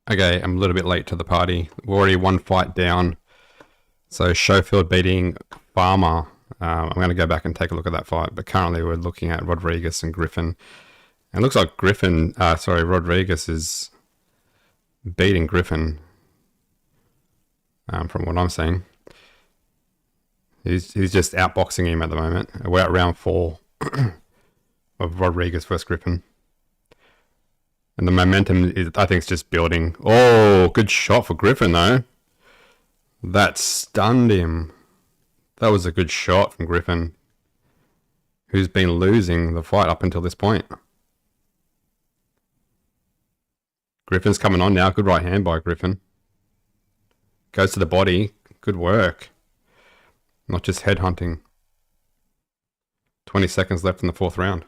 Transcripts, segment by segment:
Okay, I'm a little bit late to the party. We're already one fight down. So Schofield beating Farmer. I'm going to go back and take a look at that fight. But currently we're looking at Rodriguez and Griffin. And it looks like Rodriguez is beating Griffin. From what I'm seeing. He's just outboxing him at the moment. We're at round 4 of Rodriguez versus Griffin. And the momentum, I think, is just building. Oh, good shot for Griffin, though. That stunned him. That was a good shot from Griffin, who's been losing the fight up until this point. Griffin's coming on now. Good right hand by Griffin. Goes to the body. Good work. Not just headhunting. 20 seconds left in the 4th round.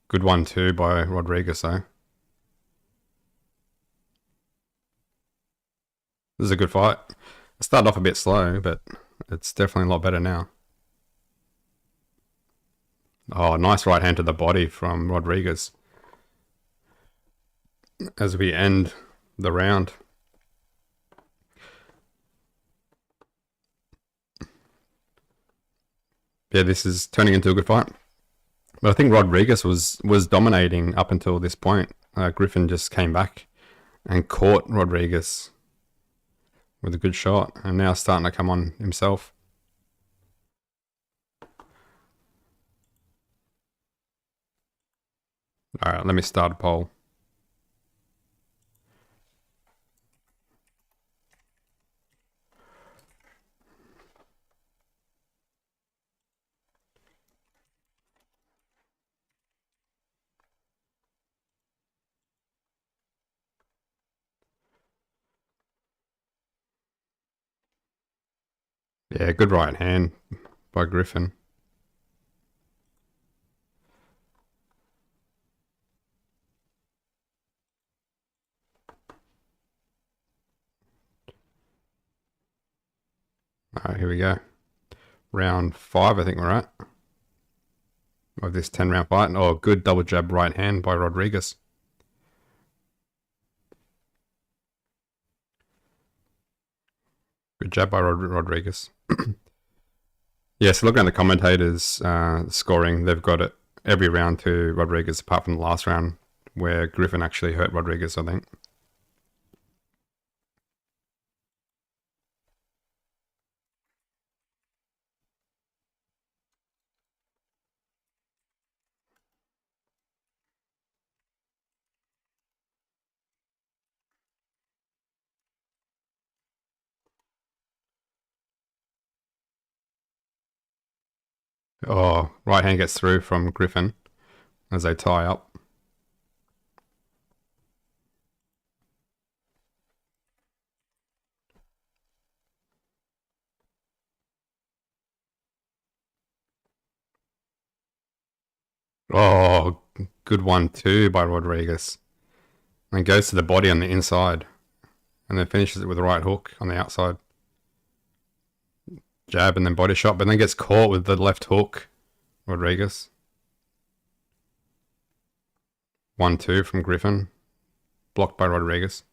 Good one too by Rodriguez though. This is a good fight. It started off a bit slow, but it's definitely a lot better now. Oh, nice right hand to the body from Rodriguez as we end the round. Yeah, this is turning into a good fight. But I think Rodriguez was dominating up until this point. Griffin just came back and caught Rodriguez with a good shot, and now starting to come on himself. All right, let me start a poll. Yeah, good right hand by Griffin. All right, here we go. Round 5, I think we're at. Of this 10-round fight. Oh, good double jab right hand by Rodriguez. Good jab by Rodriguez. Yeah, so looking at the commentators scoring, they've got it every round to Rodriguez apart from the last round where Griffin actually hurt Rodriguez, I think. Oh, right hand gets through from Griffin as they tie up. Oh, good one too by Rodriguez. And goes to the body on the inside and then finishes it with a right hook on the outside. Jab and then body shot, but then gets caught with the left hook, Rodriguez. 1-2 from Griffin. Blocked by Rodriguez.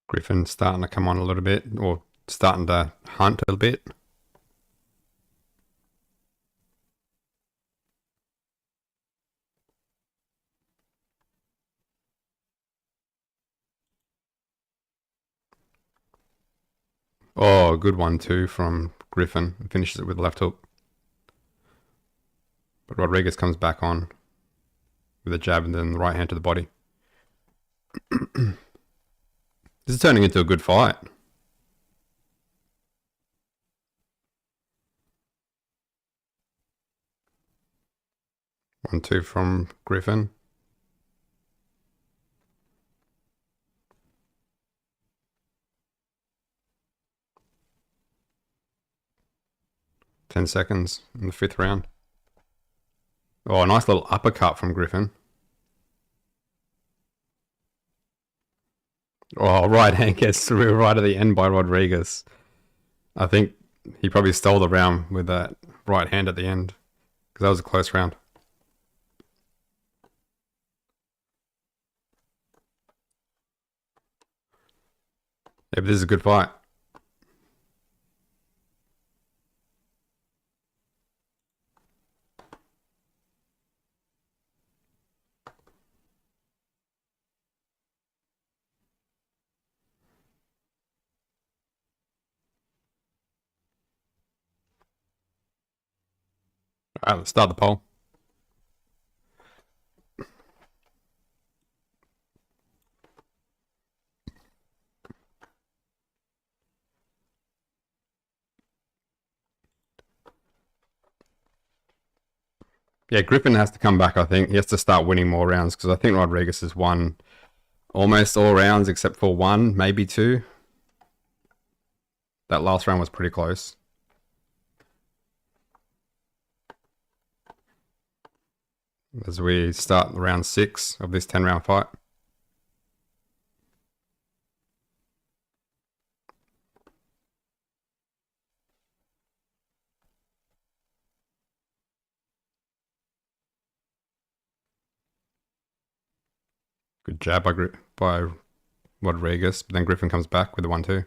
Griffin starting to come on a little bit, or starting to hunt a little bit. Oh, good one too from Griffin. Finishes it with the left hook. But Rodriguez comes back on with a jab and then the right hand to the body. This is turning into a good fight. 1-2 from Griffin. 10 seconds in the 5th round. Oh, a nice little uppercut from Griffin. Oh, right hand gets through right at the end by Rodriguez. I think he probably stole the round with that right hand at the end, because that was a close round. Yeah, but this is a good fight. Alright, let's start the poll. Yeah, Griffin has to come back, I think. He has to start winning more rounds, because I think Rodriguez has won almost all rounds except for 1, maybe 2. That last round was pretty close. As we start round 6 of this 10-round fight. Good jab by Rodriguez, but then Griffin comes back with the 1-2.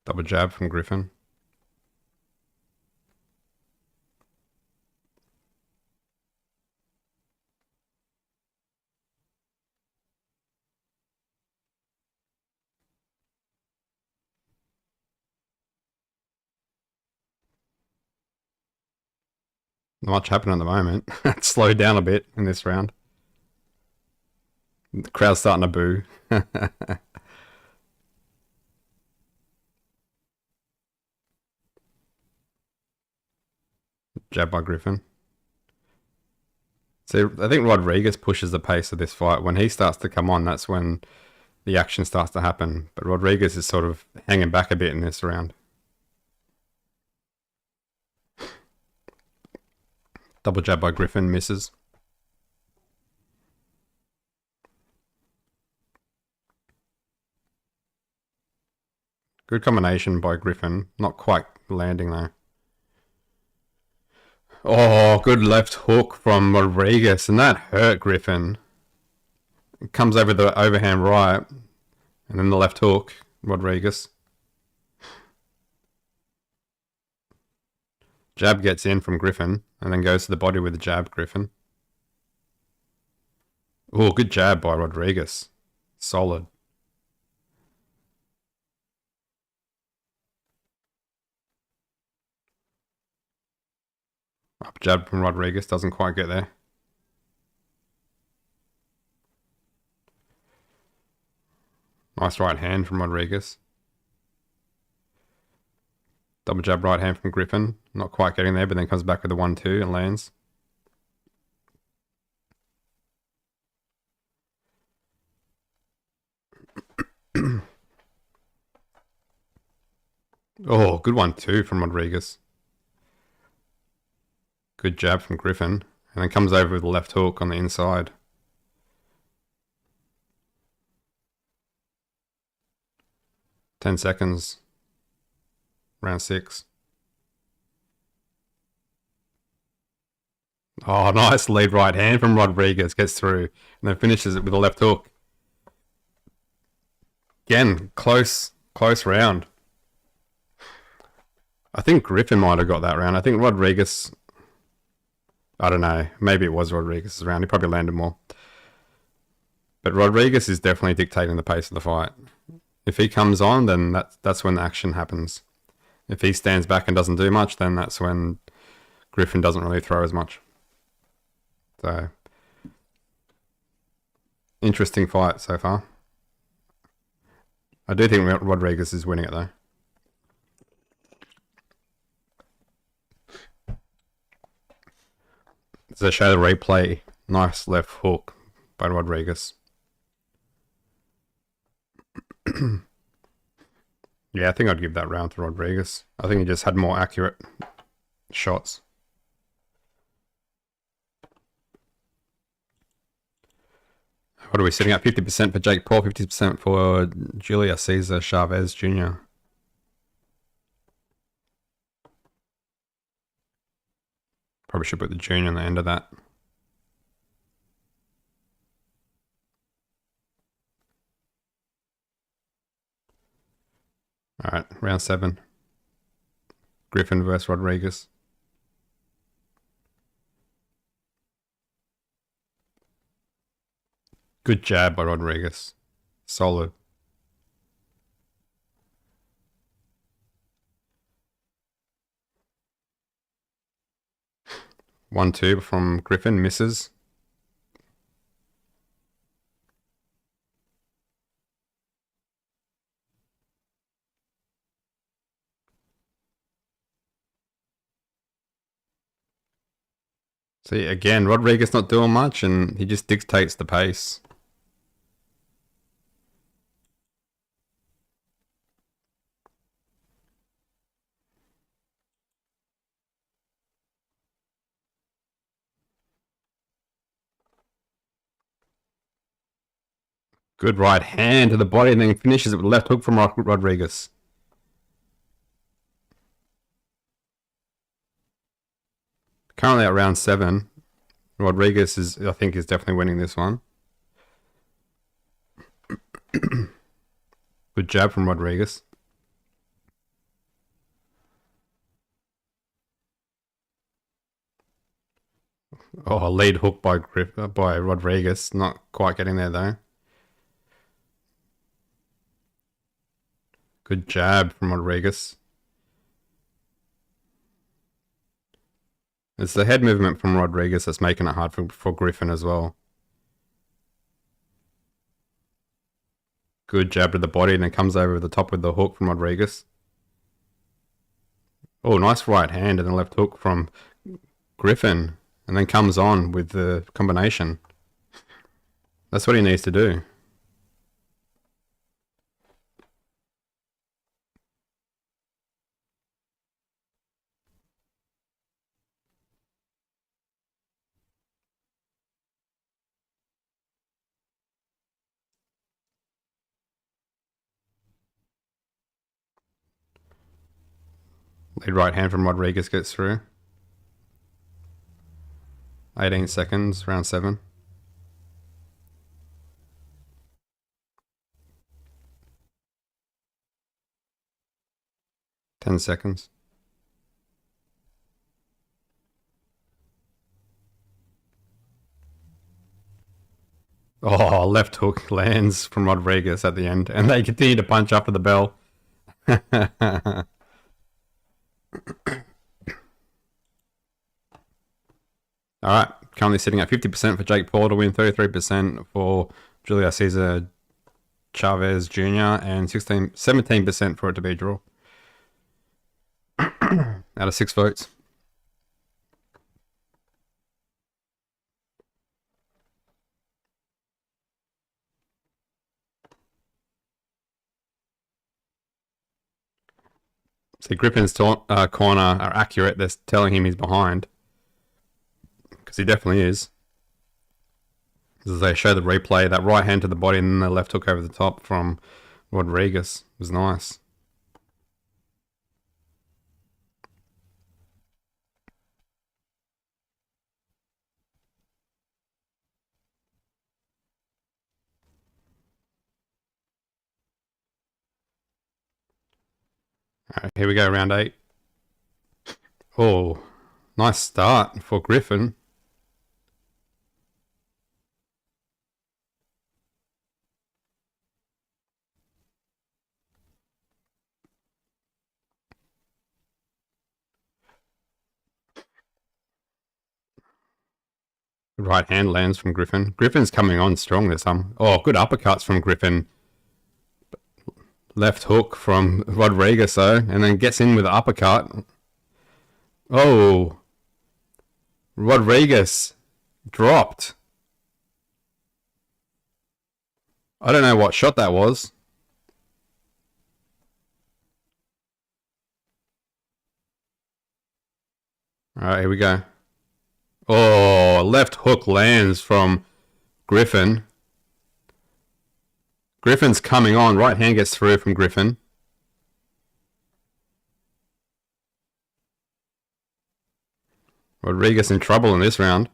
Double jab from Griffin. Not much happening at the moment. It's slowed down a bit in this round. The crowd's starting to boo. Jab by Griffin. So I think Rodriguez pushes the pace of this fight. When he starts to come on, that's when the action starts to happen. But Rodriguez is sort of hanging back a bit in this round. Double jab by Griffin, misses. Good combination by Griffin. Not quite landing though. Oh, good left hook from Rodriguez, and that hurt Griffin. It comes over the overhand right, and then the left hook, Rodriguez. Jab gets in from Griffin, and then goes to the body with the jab, Griffin. Oh, good jab by Rodriguez. Solid. Up jab from Rodriguez, doesn't quite get there. Nice right hand from Rodriguez. Double jab right hand from Griffin. Not quite getting there, but then comes back with the 1-2 and lands. Oh, good 1-2 from Rodriguez. Good jab from Griffin. And then comes over with the left hook on the inside. Ten seconds. Round 6. Oh, nice lead right hand from Rodriguez. Gets through. And then finishes it with a left hook. Again, close round. I think Griffin might have got that round. I think Rodriguez... I don't know. Maybe it was Rodriguez's round. He probably landed more. But Rodriguez is definitely dictating the pace of the fight. If he comes on, then that's when the action happens. If he stands back and doesn't do much, then that's when Griffin doesn't really throw as much. So, interesting fight so far. I do think Rodriguez is winning it though. So show the replay. Nice left hook by Rodriguez. Yeah, I think I'd give that round to Rodriguez. I think he just had more accurate shots. What are we sitting at? 50% for Jake Paul, 50% for Julio Cesar Chavez Jr. Probably should put the junior on the end of that. Alright, round 7. Griffin versus Rodriguez. Good jab by Rodriguez. Solid. One, two from Griffin, misses. See, again, Rodriguez not doing much, and he just dictates the pace. Good right hand to the body, and then finishes it with a left hook from Rodriguez. Currently at round 7. Rodriguez is, I think, is definitely winning this one. Good jab from Rodriguez. Oh, a lead hook by Rodriguez. Not quite getting there though. Good jab from Rodriguez. It's the head movement from Rodriguez that's making it hard for Griffin as well. Good jab to the body, and then comes over the top with the hook from Rodriguez. Oh, nice right hand and then left hook from Griffin, and then comes on with the combination. That's what he needs to do. Lead right hand from Rodriguez gets through. 18 seconds, round 7. Ten seconds. Oh, left hook lands from Rodriguez at the end, and they continue to punch after the bell. Alright, currently sitting at 50% for Jake Paul to win, 33% for Julio Cesar Chavez Jr, and 17% for it to be a draw. Out of 6 votes. See, Griffin's corner are accurate. They're telling him he's behind. Because he definitely is. As they show the replay, that right hand to the body and then the left hook over the top from Rodriguez was nice. Alright, here we go, round 8. Oh, nice start for Griffin. Right hand lands from Griffin. Griffin's coming on strong this time. Oh, good uppercuts from Griffin. Left hook from Rodriguez though, and then gets in with the uppercut. Oh, Rodriguez dropped. I don't know what shot that was. Alright, here we go. Oh, left hook lands from Griffin. Griffin's coming on. Right hand gets through from Griffin. Rodriguez in trouble in this round.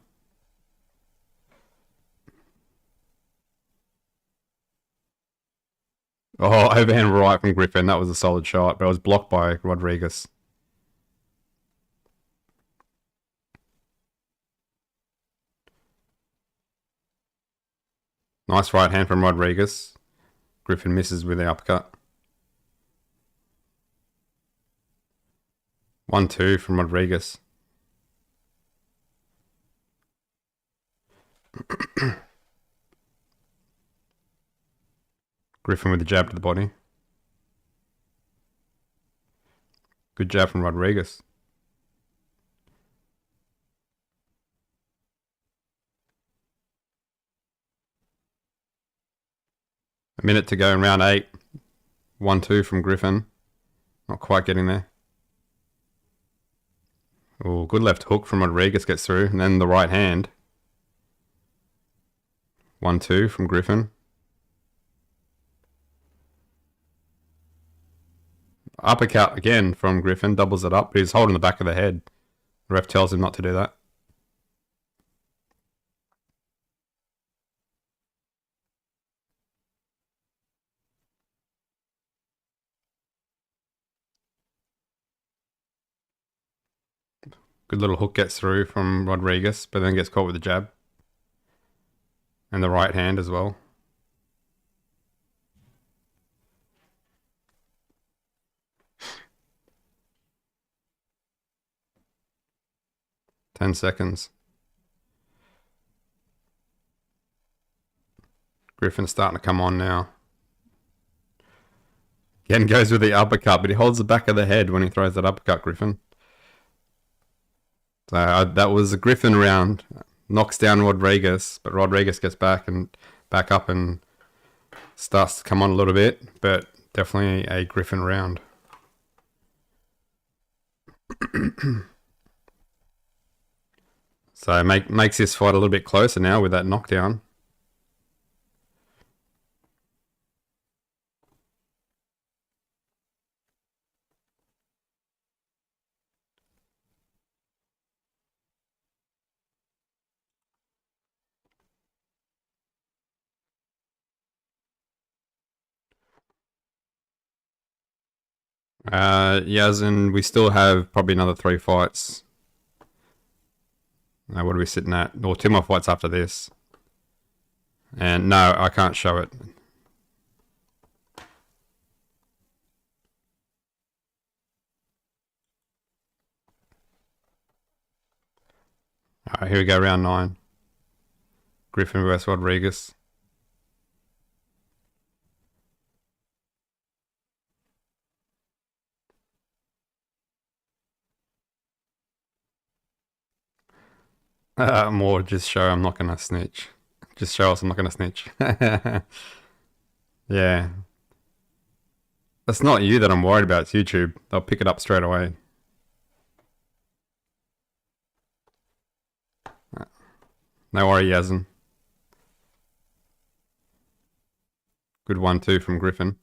Oh, overhand right from Griffin. That was a solid shot, but it was blocked by Rodriguez. Nice right hand from Rodriguez. Griffin misses with the uppercut. 1-2 from Rodriguez. Griffin with the jab to the body. Good jab from Rodriguez. A minute to go in round 8. 1-2 from Griffin. Not quite getting there. Oh, good left hook from Rodriguez gets through. And then the right hand. 1-2 from Griffin. Uppercut again from Griffin. Doubles it up, but he's holding the back of the head. The ref tells him not to do that. Good little hook gets through from Rodriguez, but then gets caught with the jab. And the right hand as well. Ten seconds. Griffin's starting to come on now. Again goes with the uppercut, but he holds the back of the head when he throws that uppercut, Griffin. So that was a Griffin round. Knocks down Rodriguez, but Rodriguez gets back up and starts to come on a little bit, but definitely a Griffin round. So makes this fight a little bit closer now with that knockdown. Yazin, we still have probably another 3 fights. What are we sitting at? Or 2 more fights after this. And no, I can't show it. Alright, here we go, round 9. Griffin vs Rodriguez. More just show I'm not gonna snitch. Just show us I'm not gonna snitch. Yeah. That's not you that I'm worried about, it's YouTube. They'll pick it up straight away. No worry, Yazin. Good 1-2 from Griffin.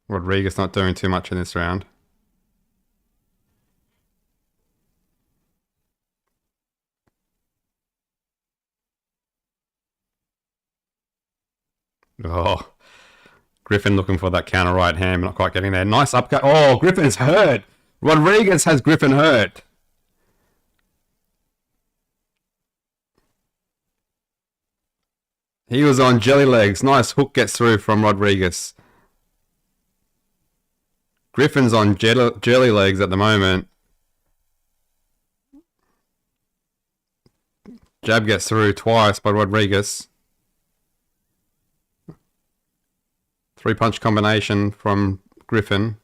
Rodriguez not doing too much in this round. Oh, Griffin looking for that counter right hand, but not quite getting there. Nice upcut. Oh, Griffin's hurt. Rodriguez has Griffin hurt. He was on jelly legs. Nice hook gets through from Rodriguez. Griffin's on jelly legs at the moment. Jab gets through twice by Rodriguez. 3-punch combination from Griffin.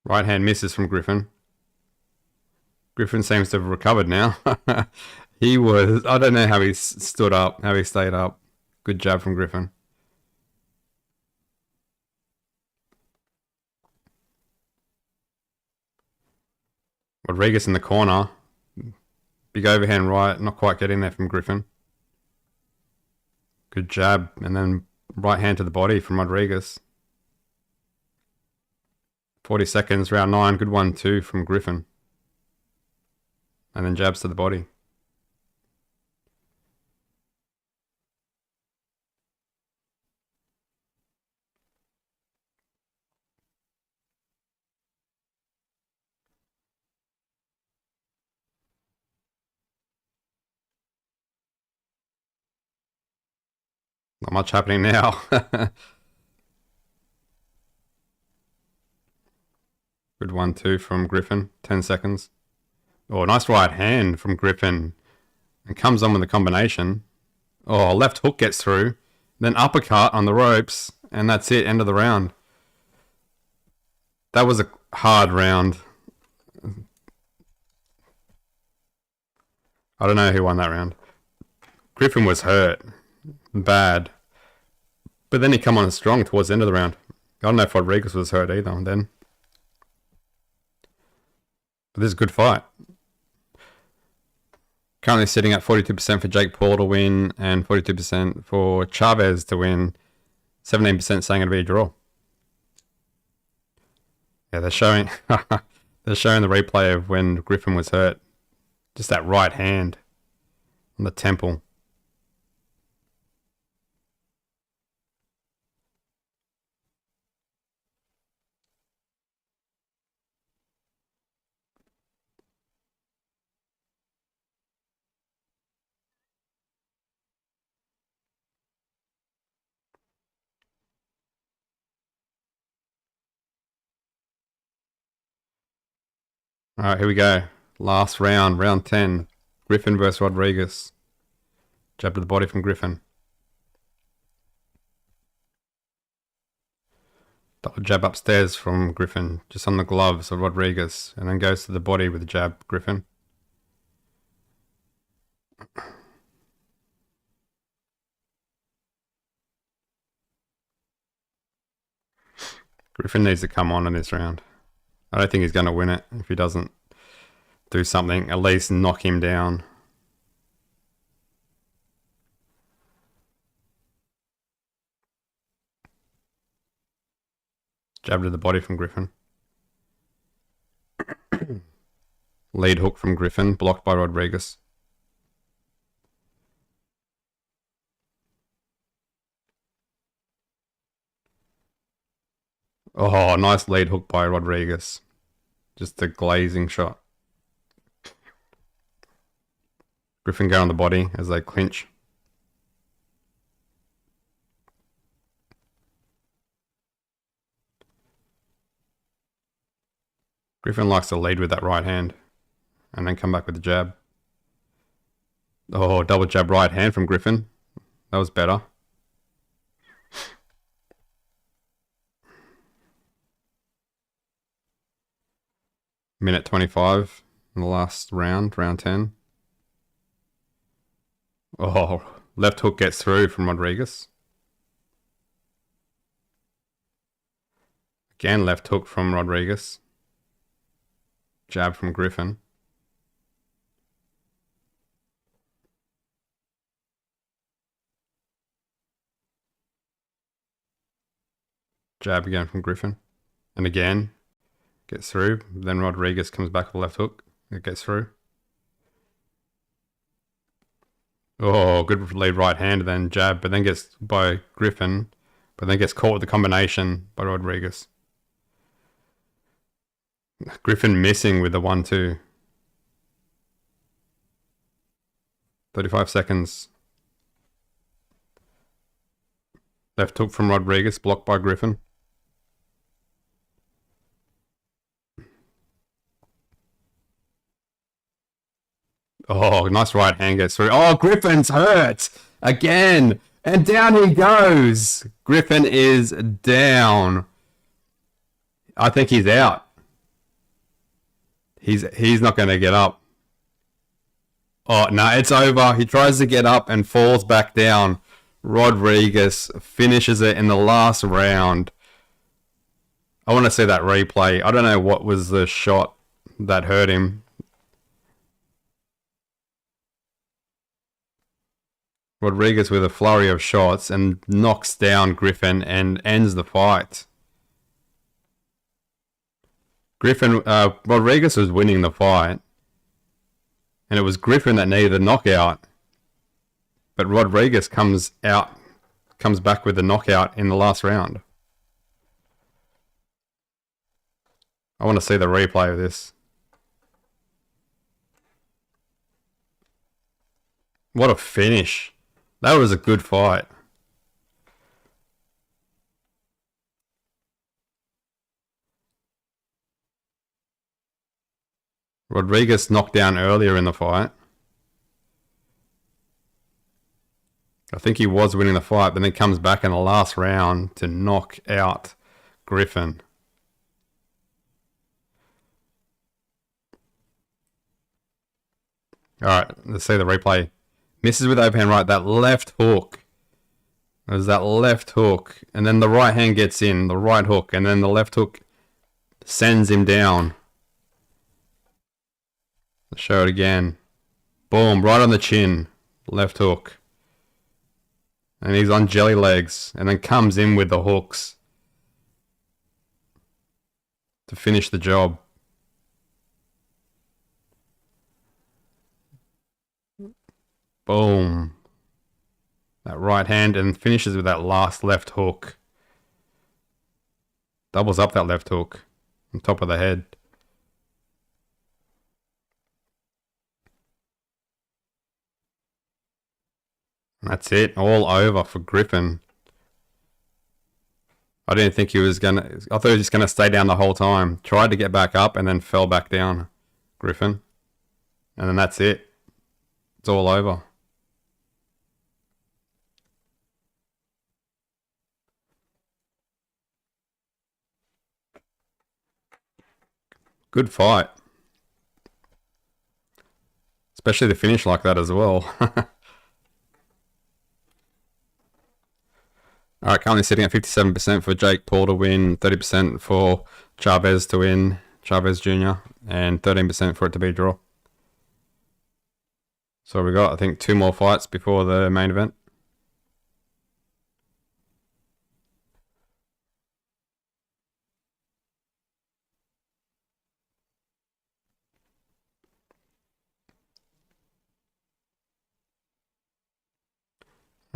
Right hand misses from Griffin. Griffin seems to have recovered now. He was... I don't know how he stood up, how he stayed up. Good jab from Griffin. Rodriguez in the corner. Big overhand right, not quite getting there from Griffin. Good jab, and then right hand to the body from Rodriguez. 40 seconds, round 9, good 1-2 from Griffin. And then jabs to the body. Not much happening now. Good 1-2 from Griffin. 10 seconds. Oh, nice right hand from Griffin. And comes on with the combination. Oh, left hook gets through. Then uppercut on the ropes. And that's it. End of the round. That was a hard round. I don't know who won that round. Griffin was hurt. Bad. But then he come on strong towards the end of the round. I don't know if Rodriguez was hurt either then. But this is a good fight. Currently sitting at 42% for Jake Paul to win and 42% for Chavez to win. 17% saying it'll be a draw. Yeah, they're showing they're showing the replay of when Griffin was hurt. Just that right hand on the temple. All right, here we go. Last round, round 10. Griffin versus Rodriguez. Jab to the body from Griffin. Double jab upstairs from Griffin, just on the gloves of Rodriguez, and then goes to the body with the jab, Griffin. Griffin needs to come on in this round. I don't think he's going to win it if he doesn't do something, at least knock him down. Jab to the body from Griffin. Lead hook from Griffin, blocked by Rodriguez. Oh, nice lead hook by Rodriguez. Just a glazing shot. Griffin go on the body as they clinch. Griffin likes to lead with that right hand and then come back with the jab. Oh, double jab right hand from Griffin. That was better. Minute 25 in the last round, round 10. Oh, left hook gets through from Rodriguez. Again, left hook from Rodriguez. Jab from Griffin. Jab again from Griffin. And again, gets through. Then Rodriguez comes back with a left hook. It gets through. Oh, good lead right hand, then jab, but then gets by Griffin, but then gets caught with the combination by Rodriguez. Griffin missing with the 1-2. 35 seconds. Left hook from Rodriguez, blocked by Griffin. Oh, nice right hand gets through. Oh, Griffin's hurt again. And down he goes. Griffin is down. I think he's out. He's not going to get up. Oh, no, it's over. He tries to get up and falls back down. Rodriguez finishes it in the last round. I want to see that replay. I don't know what was the shot that hurt him. Rodriguez with a flurry of shots and knocks down Griffin and ends the fight. Rodriguez was winning the fight. And it was Griffin that needed the knockout. But Rodriguez comes back with the knockout in the last round. I want to see the replay of this. What a finish. That was a good fight. Rodriguez knocked down earlier in the fight. I think he was winning the fight, but then comes back in the last round to knock out Griffin. Alright, let's see the replay. Misses with open right, that left hook. There's that left hook. And then the right hand gets in, the right hook. And then the left hook sends him down. Let's show it again. Boom, right on the chin. Left hook. And he's on jelly legs. And then comes in with the hooks to finish the job. Boom. That right hand and finishes with that last left hook. Doubles up that left hook on top of the head. That's it. All over for Griffin. I didn't think he was gonna... I thought he was just gonna stay down the whole time. Tried to get back up and then fell back down. Griffin. And then that's it. It's all over. Good fight. Especially the finish like that as well. Alright, currently sitting at 57% for Jake Paul to win, 30% for Chavez to win, Chavez Jr., and 13% for it to be a draw. So we got, I think, 2 more fights before the main event.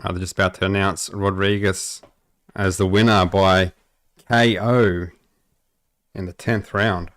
They're just about to announce Rodriguez as the winner by KO in the 10th round.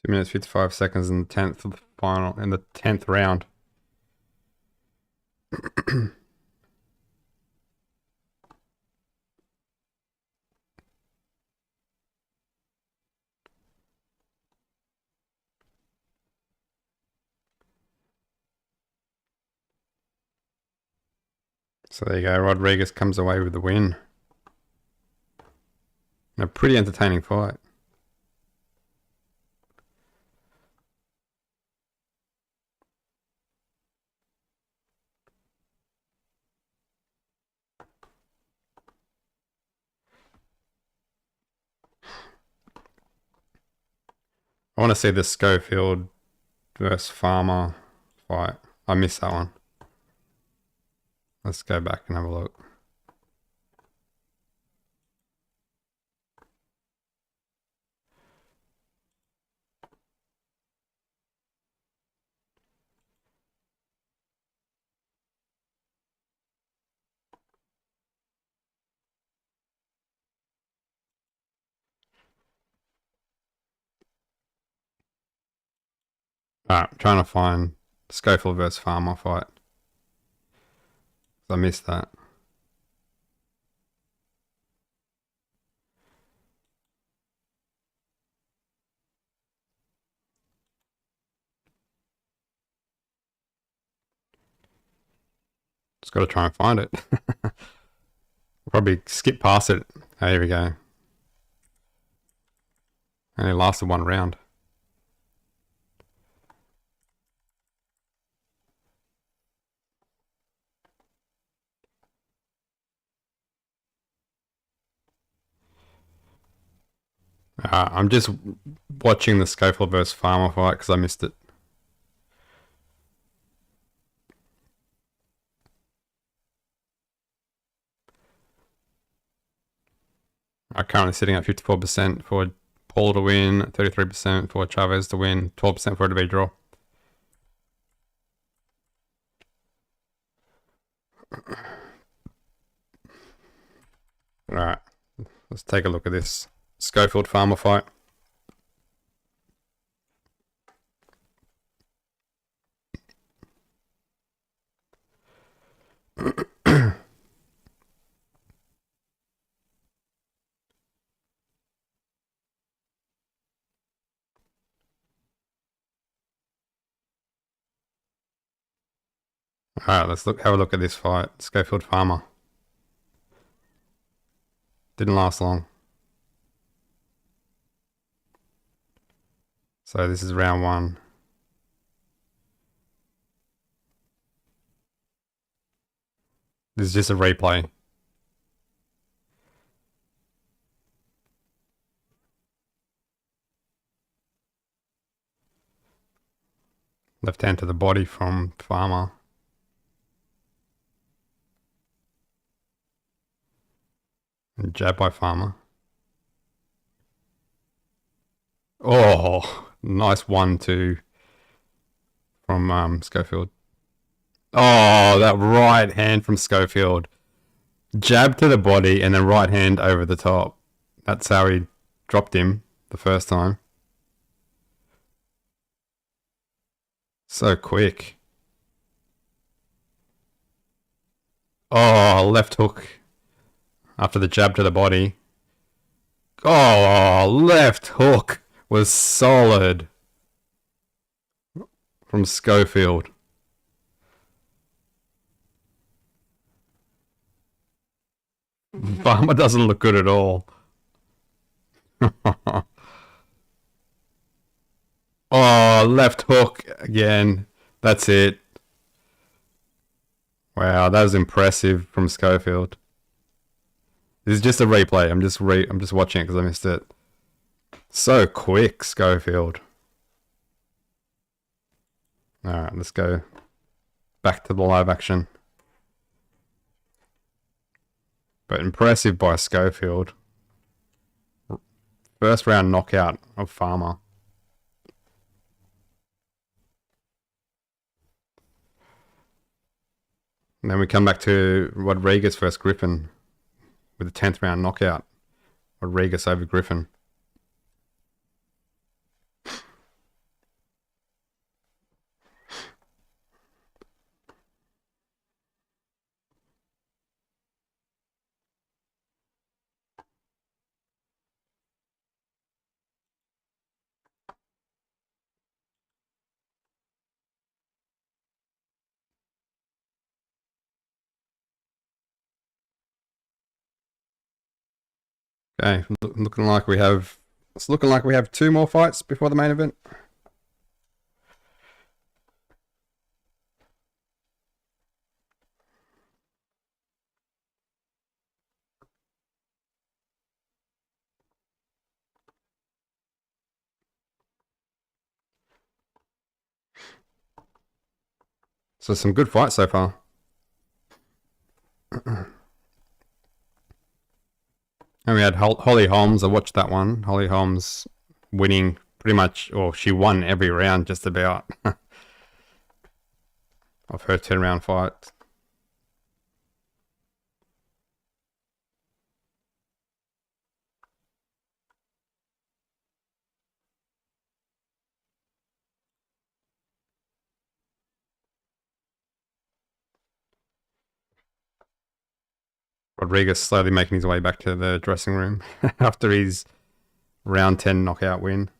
Two minutes 55 seconds in the 10th round. So there you go, Rodriguez comes away with the win. And a pretty entertaining fight. I want to see the Scoffield versus Farmer fight. I missed that one. Let's go back and have a look. Alright, trying to find Scoffield versus Farmer fight. I missed that. Just got to try and find it. Probably skip past it. Oh, here we go. Only lasted one round. I'm just watching the Scoffield versus Farmer fight because I missed it. I'm currently sitting at 54% for Paul to win, 33% for Chavez to win, 12% for it to be a draw. Alright, let's take a look at this Scoffield Farmer fight. Alright, let's have a look at this fight. Scoffield Farmer. Didn't last long. So this is round one. This is just a replay. Left hand to the body from Farmer. And jab by Farmer. Oh, nice 1-2 from Scoffield. Oh, that right hand from Scoffield. Jab to the body and then right hand over the top. That's how he dropped him the first time. So quick. Oh, left hook after the jab to the body. Oh, left hook was solid from Scoffield. Farmer doesn't look good at all. Oh, left hook again. That's it. Wow, that was impressive from Scoffield. This is just a replay. I'm just watching it because I missed it. So quick, Scoffield. Alright, let's go back to the live action. But impressive by Scoffield. First round knockout of Farmer. And then we come back to Rodriguez versus Griffin with a 10th round knockout. Rodriguez over Griffin. Okay, looking like we have. It's looking like we have 2 more fights before the main event. So some good fights so far. And we had Holly Holmes. I watched that one. Holly Holmes winning pretty much, or she won every round just about of her 10-round fight. Rodriguez slowly making his way back to the dressing room after his round 10 knockout win.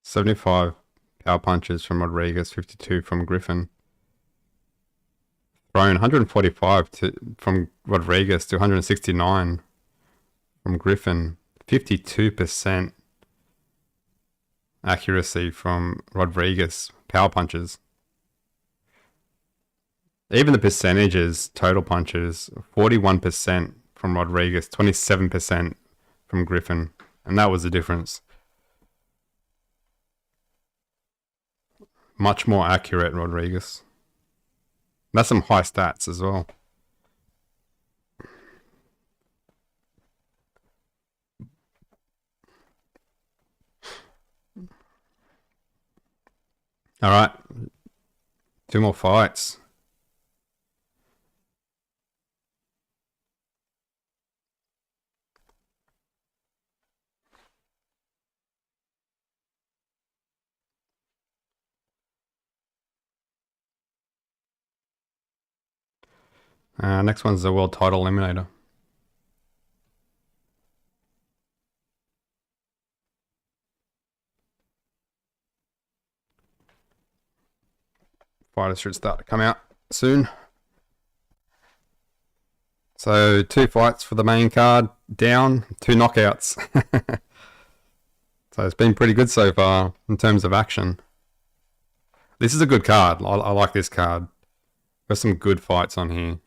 $75 power punches from Rodriguez, 52 from Griffin. Thrown 145 from Rodriguez to 169 from Griffin. 52% accuracy from Rodriguez power punches. Even the percentages, total punches, 41% from Rodriguez, 27% from Griffin. And that was the difference. Much more accurate, Rodriguez. That's some high stats as well. All right. 2 more fights. Next one's the world title eliminator. Fighters should start to come out soon. So 2 fights for the main card, down, 2 knockouts. So it's been pretty good so far in terms of action. This is a good card. I like this card. There's some good fights on here.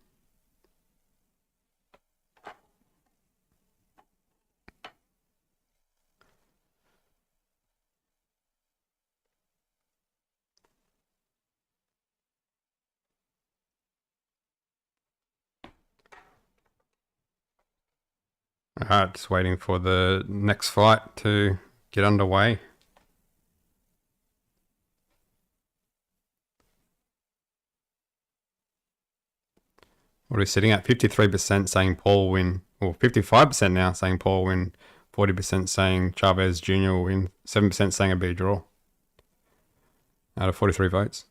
Alright, just waiting for the next fight to get underway. What are we sitting at? 53% saying Paul will win, or 55% now saying Paul will win, 40% saying Chavez Jr. will win, 7% saying a B draw. Out of 43 votes.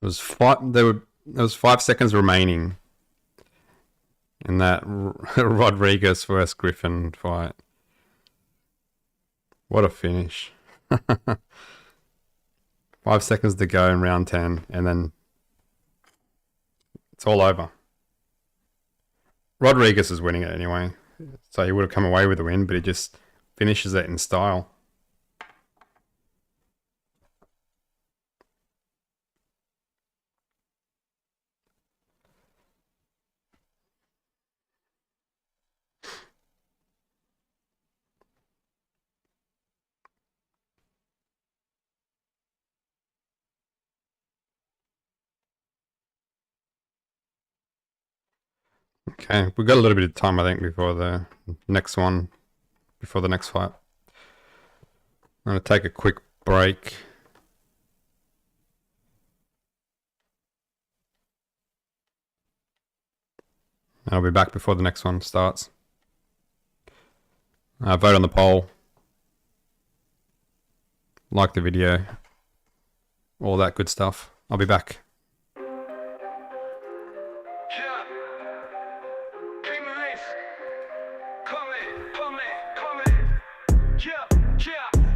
There was 5 seconds remaining in that Rodriguez versus Griffin fight. What a finish. 5 seconds to go in round 10, and then it's all over. Rodriguez is winning it anyway, so he would have come away with the win, but he just finishes it in style. Okay, we've got a little bit of time, I think, before the next one, before the next fight. I'm going to take a quick break. I'll be back before the next one starts. Vote on the poll. Like the video. All that good stuff. I'll be back.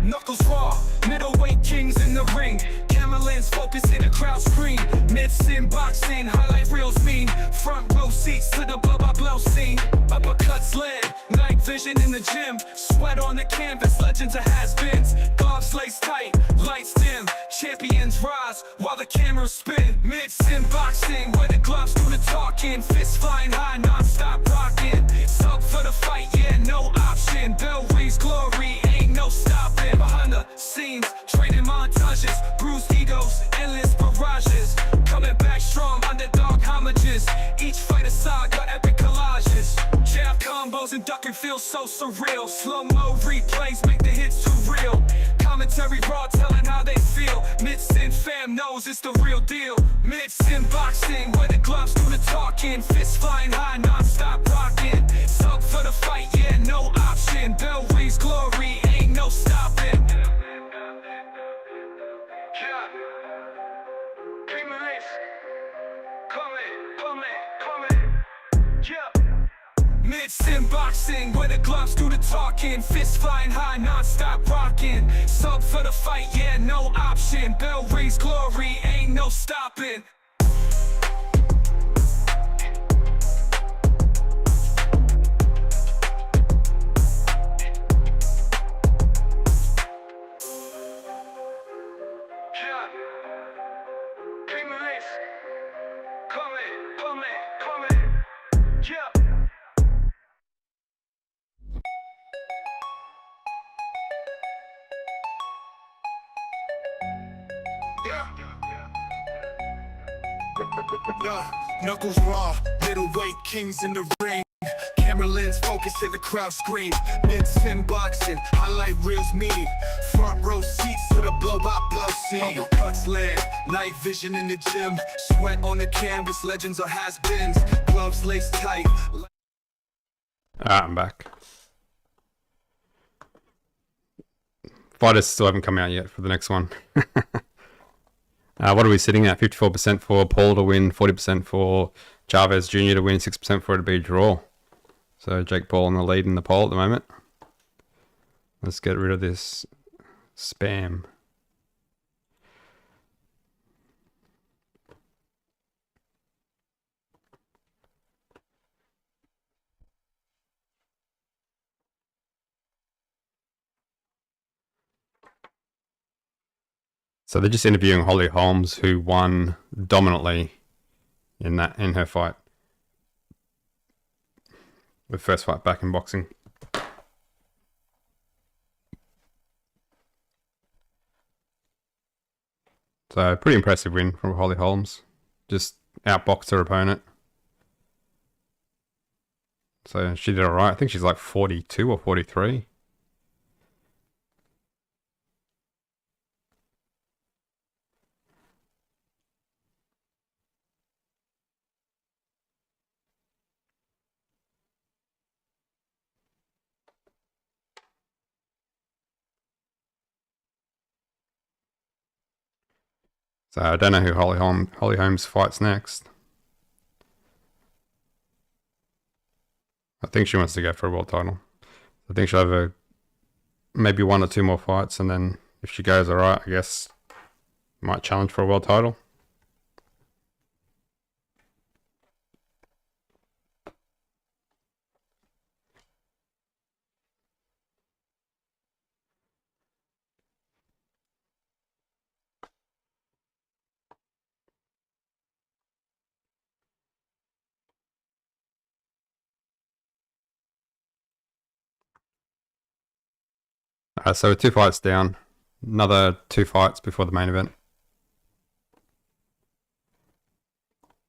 Knuckles raw, middleweight kings in the ring. Camera lens focus in a crowd screen. Mid-sin boxing, highlight reels mean. Front row seats to the blow scene. Uppercuts land, night vision in the gym. Sweat on the canvas, legends of has-beens. Gloves laced tight, lights dim. Champions rise while the cameras spin. Mid-sin boxing, where the gloves do the talking. Fists flying high, non-stop rocking. Sub for the fight, yeah, no option. Bell rings glory, ain't no stopping. Behind the scenes, training montages. Bruised egos, endless barrages. Coming back strong, underdog homages. Each fight a saga, epic collages. feels so surreal. Slow-mo replays make the hits too real. Commentary raw telling how they feel. Mid-sin fam knows it's the real deal. Mid-sin boxing where the gloves do the talking. Fists flying high, non-stop rocking. Sub for the fight, yeah, no option. Bell rings glory, ain't no stopping. Yeah. King Release. Coming. Yeah. Mid-sin boxing where the gloves do the talking. Fists flying high, non-stop rocking. Sub for the fight, yeah, no option. Bell rings glory, ain't no stopping. Yeah. King Release. Coming. Yeah. Yeah. Knuckles raw, middleweight kings in the ring. Camera lens focus and the crowd scream. Mid-sin boxing, highlight reels meaning. Front row seats to the blow-by-blow scene. Cuts land, night vision in the gym. Sweat on the canvas, legends or has-beens. Gloves laced tight. I'm back. Fighters still haven't come out yet for the next one. What are we sitting at? 54% for Paul to win, 40% for Chavez Jr. to win, 6% for it to be a draw. So Jake Paul in the lead in the poll at the moment. Let's get rid of this spam. So they're just interviewing Holly Holmes, who won dominantly in her fight. The first fight back in boxing. So pretty impressive win from Holly Holmes. Just outboxed her opponent. So she did alright. I think she's like 42 or 43. So I don't know who Holly Holmes fights next. I think she wants to go for a world title. I think she'll have maybe 1 or 2 more fights, and then if she goes alright, I guess might challenge for a world title. So 2 fights down. Another 2 fights before the main event.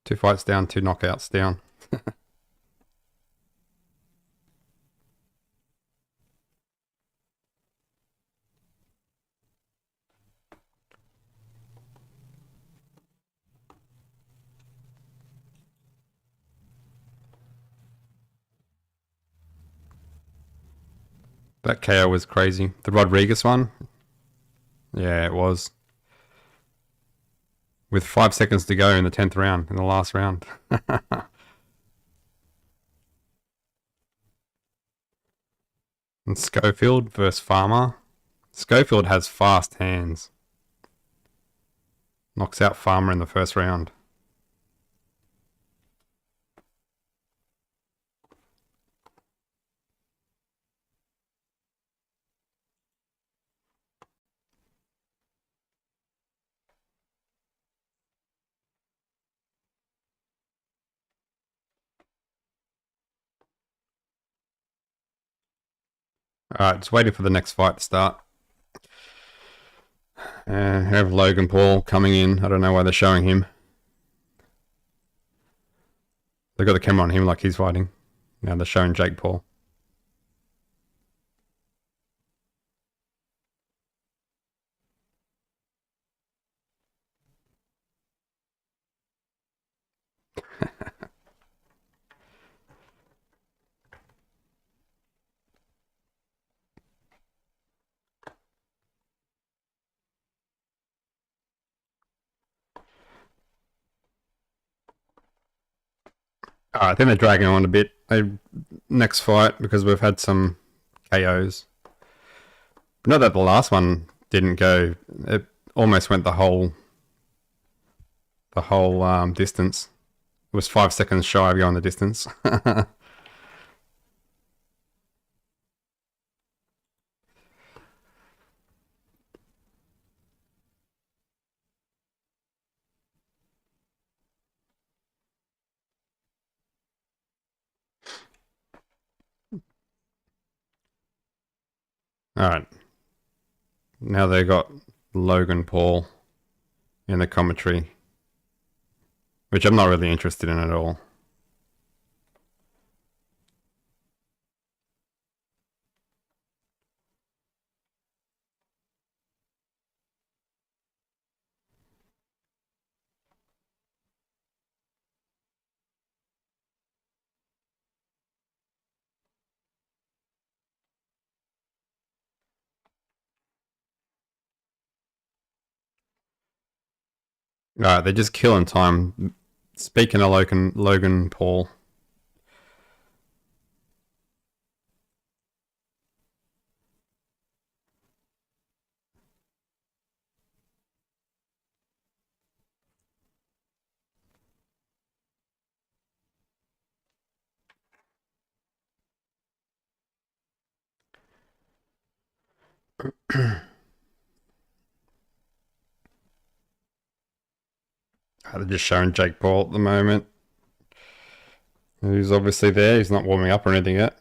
2 fights down, 2 knockouts down. That KO was crazy. The Rodriguez one? Yeah, it was. With 5 seconds to go in the 10th round, in the last round. And Scoffield versus Farmer. Scoffield has fast hands. Knocks out Farmer in the first round. Alright, just waiting for the next fight to start. Have Logan Paul coming in. I don't know why they're showing him. They've got the camera on him like he's fighting. Now they're showing Jake Paul. I think they're dragging on a bit. Next fight because we've had some KOs. Not that the last one didn't go. It almost went the whole distance. It was 5 seconds shy of going the distance. Alright. Now they got Logan Paul in the commentary, which I'm not really interested in at all. Alright, they're just killing time. Speaking of Logan Paul. They're just showing Jake Paul at the moment. He's obviously there. He's not warming up or anything yet.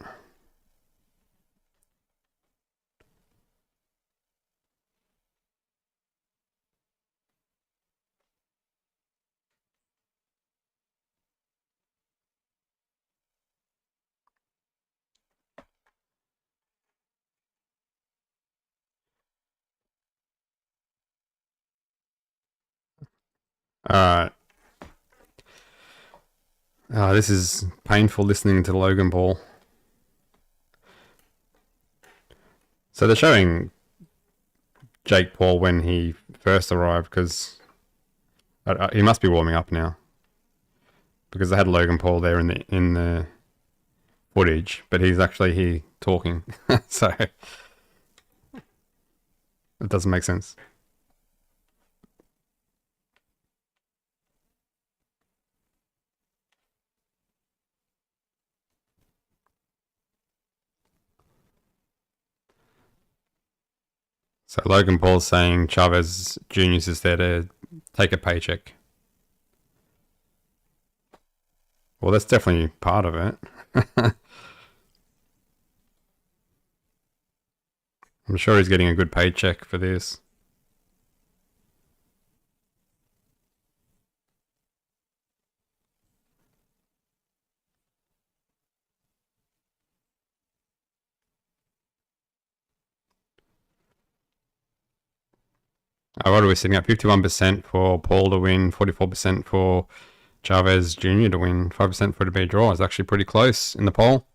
Alright. This is painful listening to Logan Paul. So they're showing Jake Paul when he first arrived because he must be warming up now. Because they had Logan Paul there in the footage, but he's actually here talking. So it doesn't make sense. So Logan Paul's saying Chavez Jr. is there to take a paycheck. Well, that's definitely part of it. I'm sure he's getting a good paycheck for this. What are we sitting at? 51% for Paul to win, 44% for Chavez Jr. to win, 5% for it to be a draw. It's actually pretty close in the poll.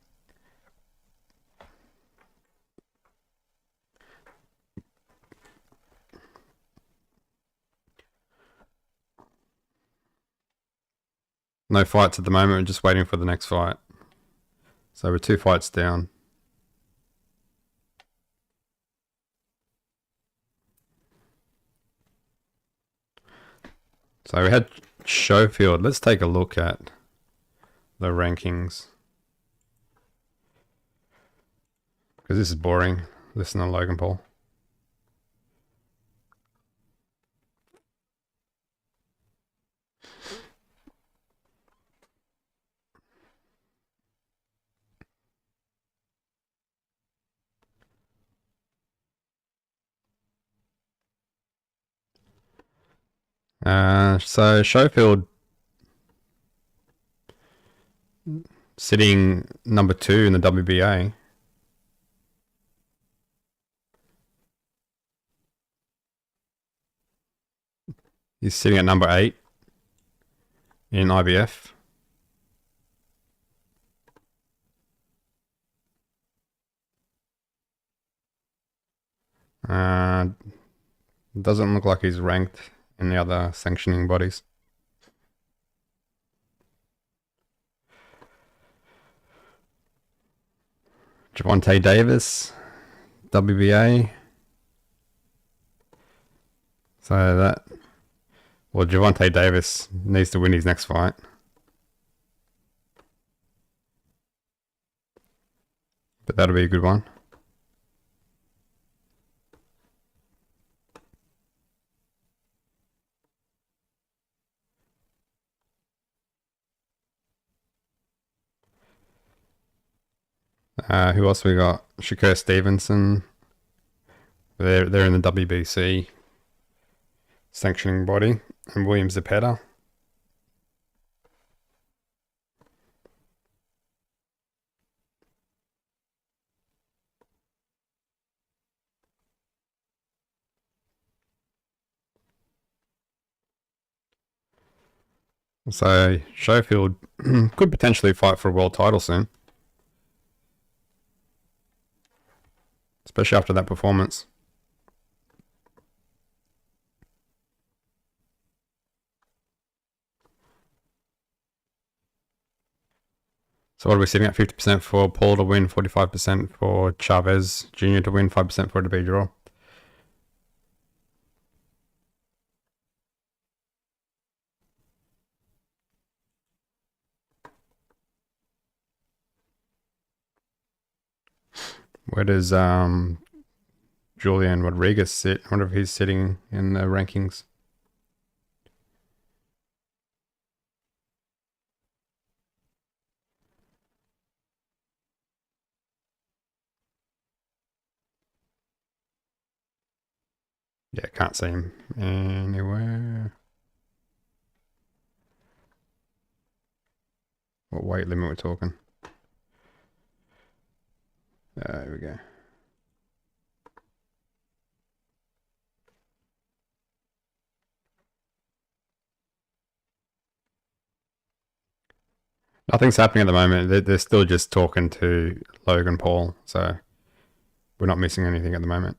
No fights at the moment, we're just waiting for the next fight. So we're 2 fights down. So we had Schofield. Let's take a look at the rankings. Because this is boring. Listen to Logan Paul. So Schofield sitting number 2 in the WBA. He's sitting at number 8 in IBF. Doesn't look like he's ranked in the other sanctioning bodies. Javante Davis, WBA. So that... Well, Javante Davis needs to win his next fight. But that'll be a good one. Who else we got? Shakur Stevenson. They're in the WBC sanctioning body. And William Zepeda. So Schofield could potentially fight for a world title soon. Especially after that performance. So what are we sitting at? 50% for Paul to win, 45% for Chavez Jr. to win, 5% for it to be a draw. Where does Julian Rodriguez sit? I wonder if he's sitting in the rankings. Yeah, can't see him anywhere. What weight limit we're talking? There we go. Nothing's happening at the moment. They're still just talking to Logan Paul, so we're not missing anything at the moment.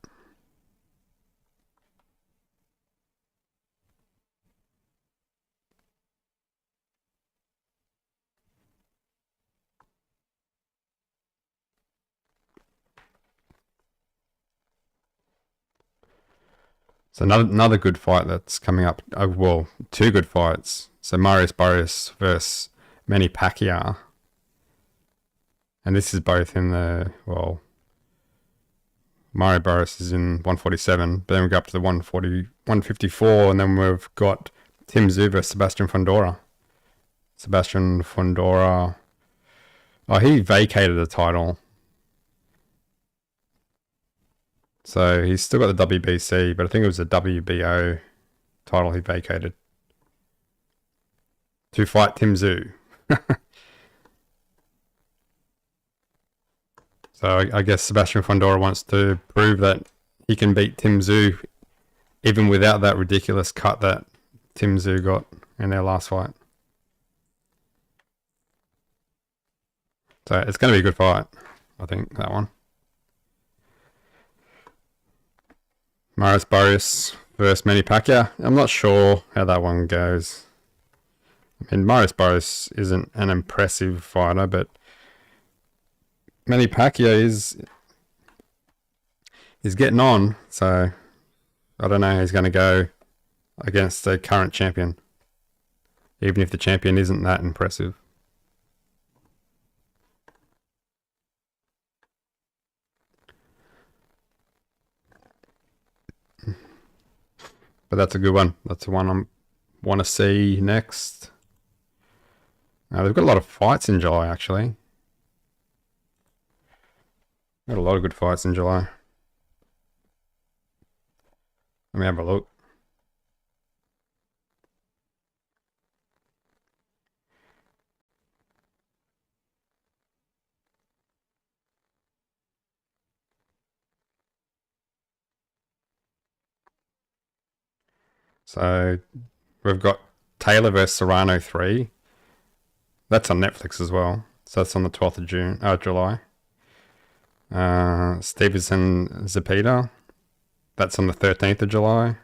So another good fight that's coming up. Well, two good fights. So Marius Barrios versus Manny Pacquiao. And this is both in the, well, Mario Barrios is in 147, but then we go up to the 154, and then we've got Tim Tszyu versus Sebastian Fundora. Sebastian Fundora, oh, he vacated the title. So he's still got the WBC, but I think it was the WBO title he vacated to fight Tim Tszyu. So I guess Sebastian Fundora wants to prove that he can beat Tim Tszyu even without that ridiculous cut that Tim Tszyu got in their last fight. So it's going to be a good fight, I think, that one. Marius Barrios versus Manny Pacquiao. I'm not sure how that one goes. I mean, Marius Barrios isn't an impressive fighter, but Manny Pacquiao is getting on, so I don't know how he's going to go against the current champion, even if the champion isn't that impressive. But that's a good one. That's the one I want to see next. They've got a lot of fights in July, actually. Got a lot of good fights in July. Let me have a look. So we've got Taylor vs Serrano 3. That's on Netflix as well. So that's on the 12th of July. Stevenson Zepeda. That's on the 13th of July.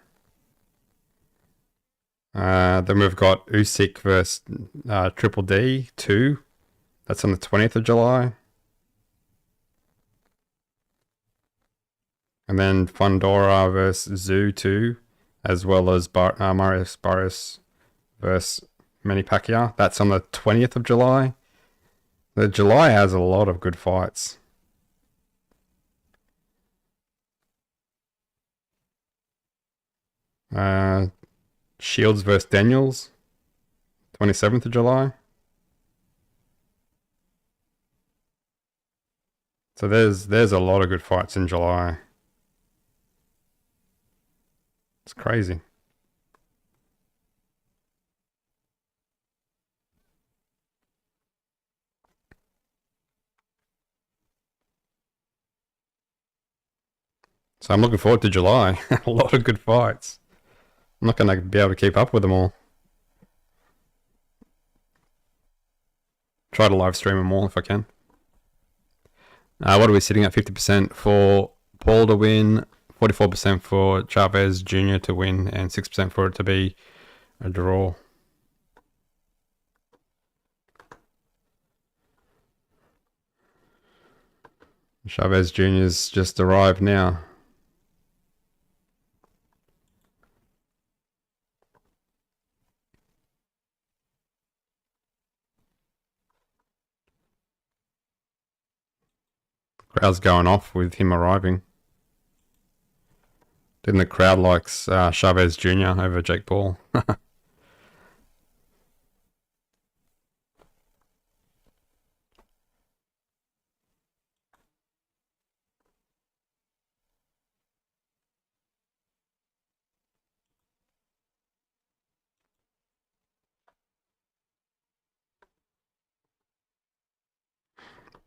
Then we've got Usyk vs Triple D 2. That's on the 20th of July. And then Fundora versus Zoo 2, as well as Marius Barrios versus Manny Pacquiao. That's on the 20th of July. The July has a lot of good fights. Shields versus Daniels, 27th of July. So there's a lot of good fights in July. It's crazy. So I'm looking forward to July. A lot of good fights. I'm not going to be able to keep up with them all. Try to live stream them all if I can. What are we sitting at? 50% for Paul to win, 44% for Chavez Jr. to win, and 6% for it to be a draw. Chavez Jr.'s just arrived now. Crowd's going off with him arriving. Then the crowd likes Chavez Jr. over Jake Paul.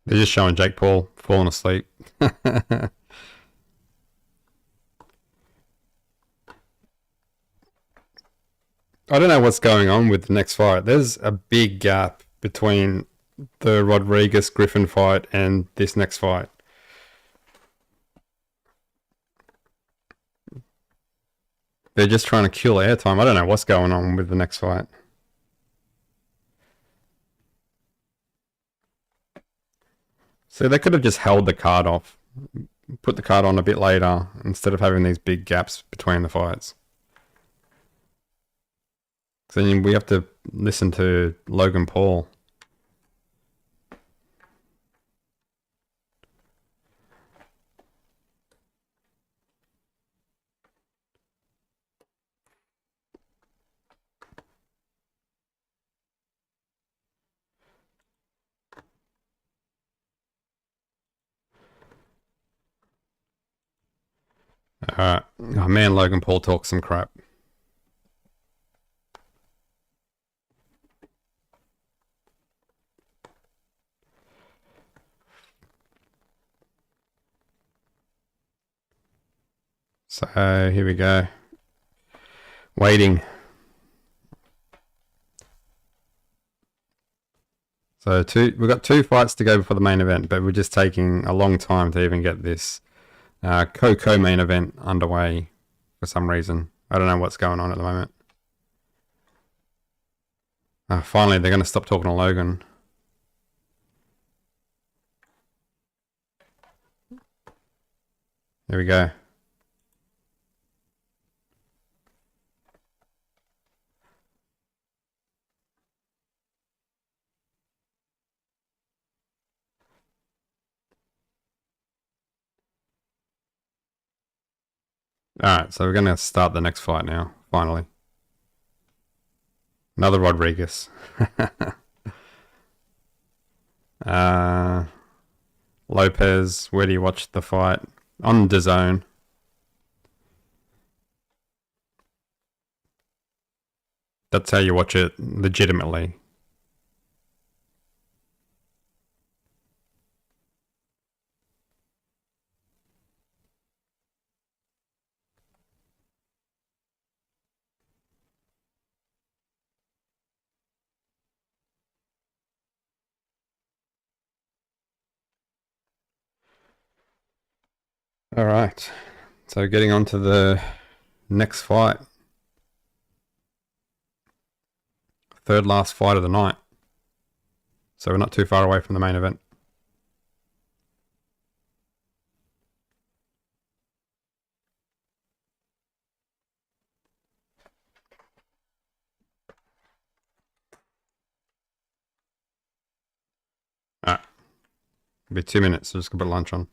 They're just showing Jake Paul falling asleep. I don't know what's going on with the next fight. There's a big gap between the Rodriguez Griffin fight and this next fight. They're just trying to kill airtime. I don't know what's going on with the next fight. So they could have just held the card off, put the card on a bit later, instead of having these big gaps between the fights. So then we have to listen to Logan Paul. Alright. Oh man, Logan Paul talks some crap. So here we go. Waiting. So we've got 2 fights to go before the main event, but we're just taking a long time to even get this co-main event underway for some reason. I don't know what's going on at the moment. Finally, they're going to stop talking to Logan. Here we go. Alright, so we're going to start the next fight now, finally. Another Rodriguez. Lopez, where do you watch the fight? On DAZN. That's how you watch it legitimately. All right, so getting on to the next fight. Third last fight of the night. So we're not too far away from the main event. It'll be 2 minutes, so just gonna put lunch on.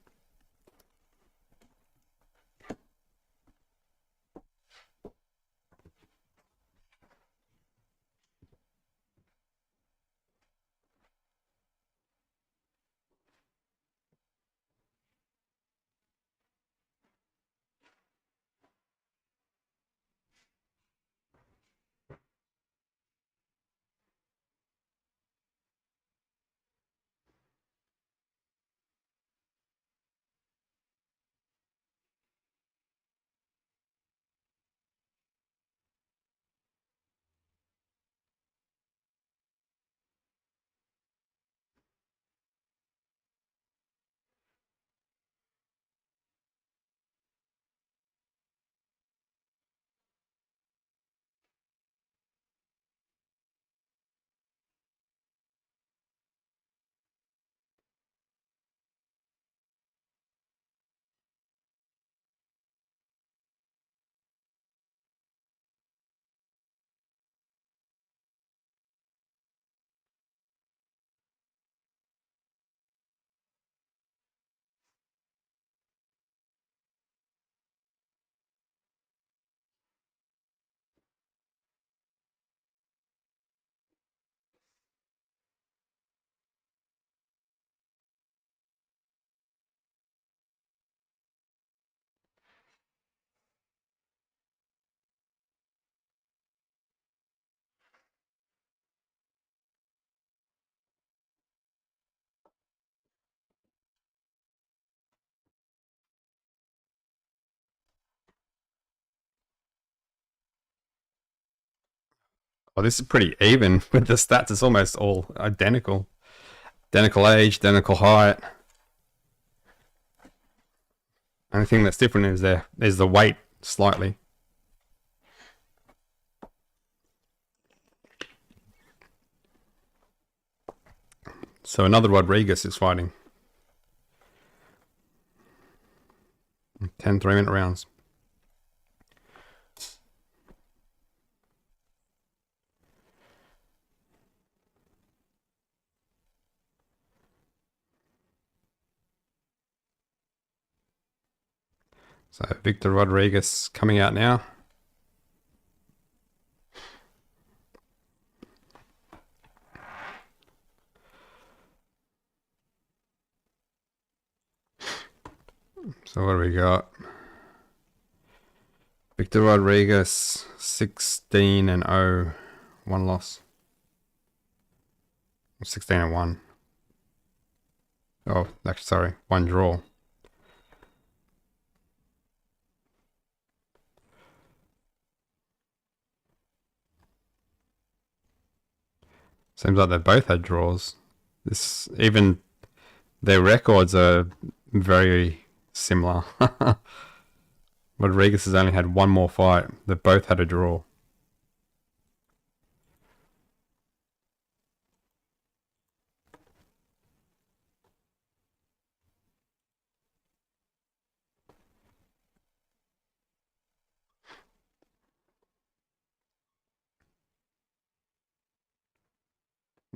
Oh, this is pretty even with the stats. It's almost all identical. Identical age, identical height. Only thing that's different is the weight slightly. So another Rodriguez is fighting. 10 3-minute rounds. So Victor Rodriguez coming out now. So what do we got? Victor Rodriguez 16-0, 1 loss. 16-1. Oh, actually, sorry, 1 draw. Seems like they both had draws. Even their records are very similar. Rodriguez has only had 1 more fight. They both had a draw.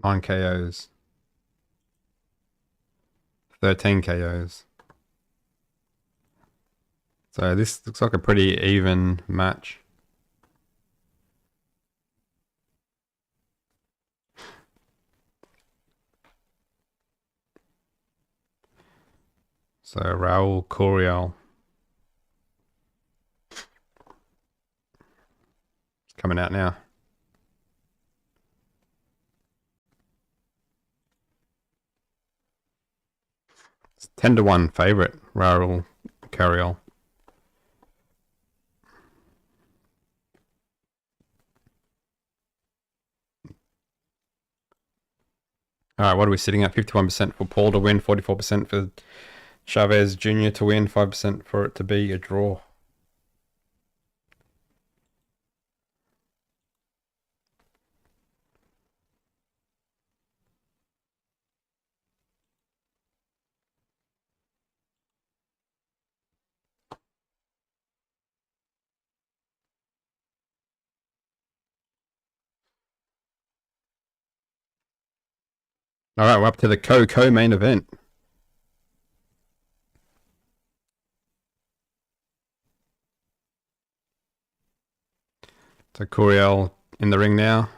Nine KOs. 13 KOs. So this looks like a pretty even match. So Raul, Curiel. Coming out now. It's 10-1 favorite, Raul, Curiel. Alright, what are we sitting at? 51% for Paul to win, 44% for Chavez Jr. to win, 5% for it to be a draw. Alright, we're up to the co-main event. So Curiel in the ring now.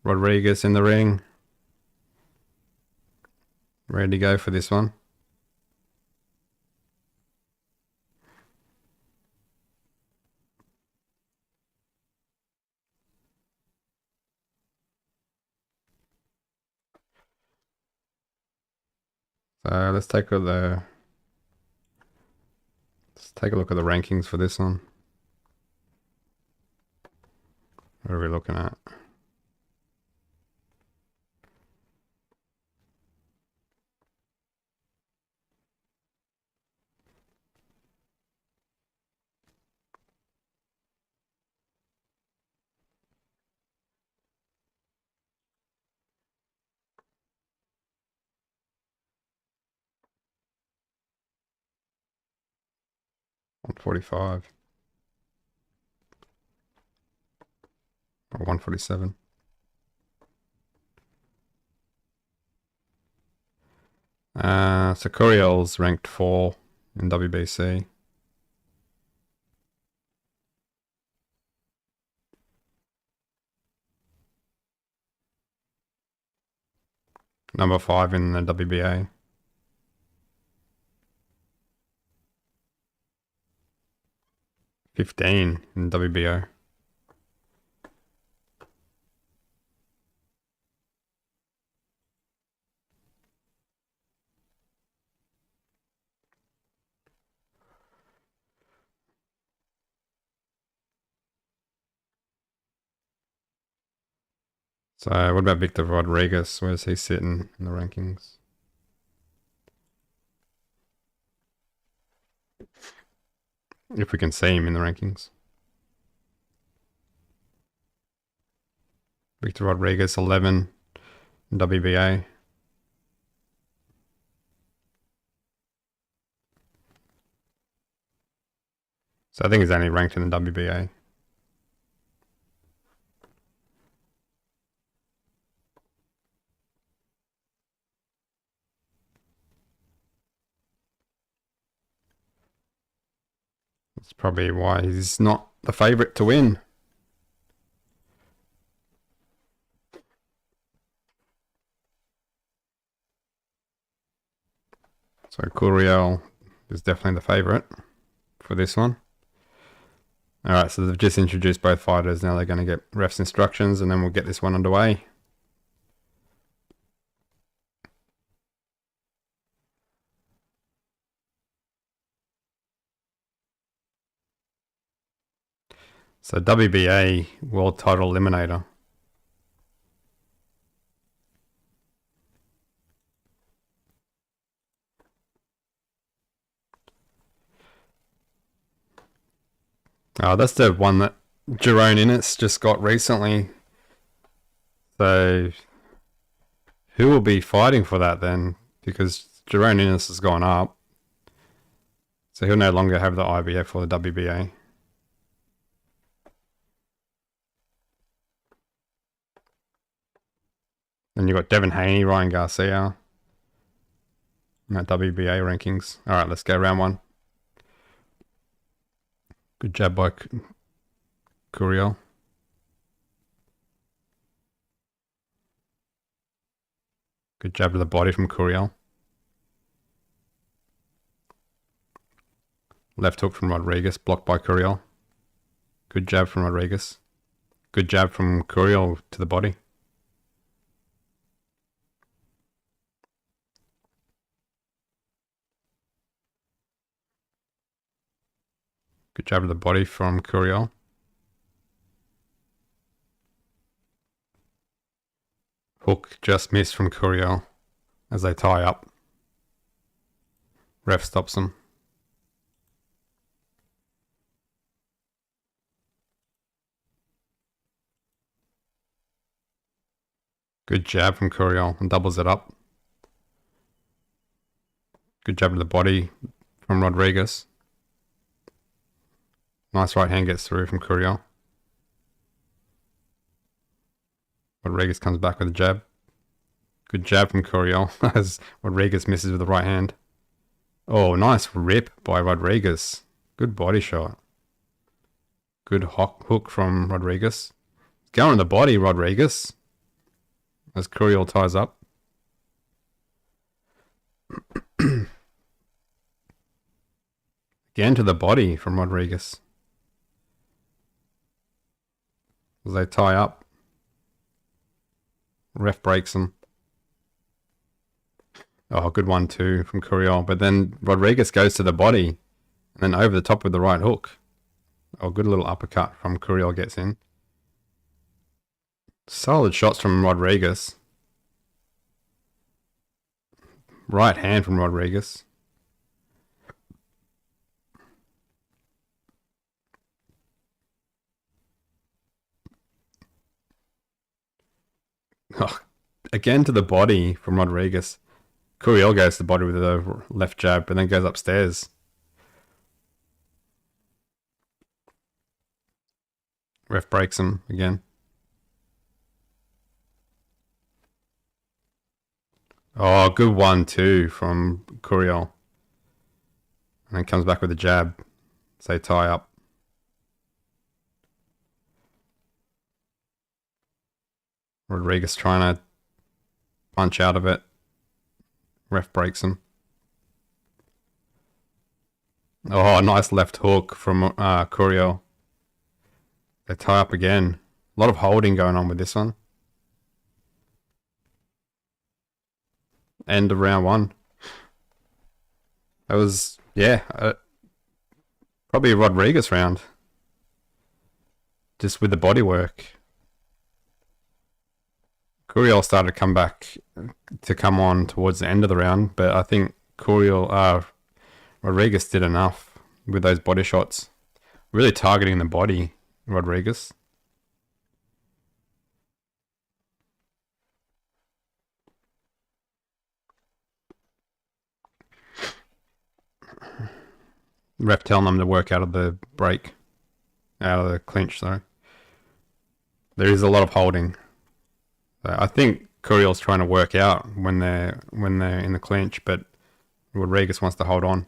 Rodriguez in the ring. Ready to go for this one. So let's take a look at the rankings for this one. What are we looking at? On 45 or 147. So Curiel's ranked 4 in WBC. Number 5 in the WBA. '15 in WBO. So what about Victor Rodriguez? Where's he sitting in the rankings? If we can see him in the rankings. Victor Rodriguez 11 in WBA. So I think he's only ranked in the WBA. That's probably why he's not the favourite to win. So Curiel is definitely the favourite for this one. Alright, so they've just introduced both fighters. Now they're going to get ref's instructions and then we'll get this one underway. So WBA World Title Eliminator. Oh, that's the one that Jerome Innes just got recently. So who will be fighting for that then? Because Jerome Innes has gone up. So he'll no longer have the IBF or the WBA. Then you've got Devin Haney, Ryan Garcia. In that WBA rankings. Alright, let's go round one. Good jab by Curiel. Good jab to the body from Curiel. Left hook from Rodriguez, blocked by Curiel. Good jab from Rodriguez. Good jab from Curiel to the body. Good jab to the body from Curiel. Hook just missed from Curiel as they tie up. Ref stops them. Good jab from Curiel and doubles it up. Good jab to the body from Rodriguez. Nice right hand gets through from Curiel. Rodriguez comes back with a jab. Good jab from Curiel as Rodriguez misses with the right hand. Oh, nice rip by Rodriguez. Good body shot. Good hook from Rodriguez. Going on the body, Rodriguez. As Curiel ties up. Again to the body from Rodriguez. As they tie up. Ref breaks them. Oh, good one too from Curiel. But then Rodriguez goes to the body. And then over the top with the right hook. Oh, good little uppercut from Curiel gets in. Solid shots from Rodriguez. Right hand from Rodriguez. Oh, again to the body from Rodriguez. Curiel goes to the body with the left jab, but then goes upstairs. Ref breaks him again. Oh, good one too from Curiel. And then comes back with a jab. So they tie up. Rodriguez trying to punch out of it. Ref breaks him. Oh, nice left hook from Curiel. They tie up again. A lot of holding going on with this one. End of round one. That was, yeah, probably a Rodriguez round. Just with the body work. Curiel started to come on towards the end of the round, but I think Rodriguez did enough with those body shots. Really targeting the body, Rodriguez. Ref telling them to work out of the break. Out of the clinch, sorry. There is a lot of holding. I think Curiel's trying to work out when they're in the clinch, but Rodriguez wants to hold on.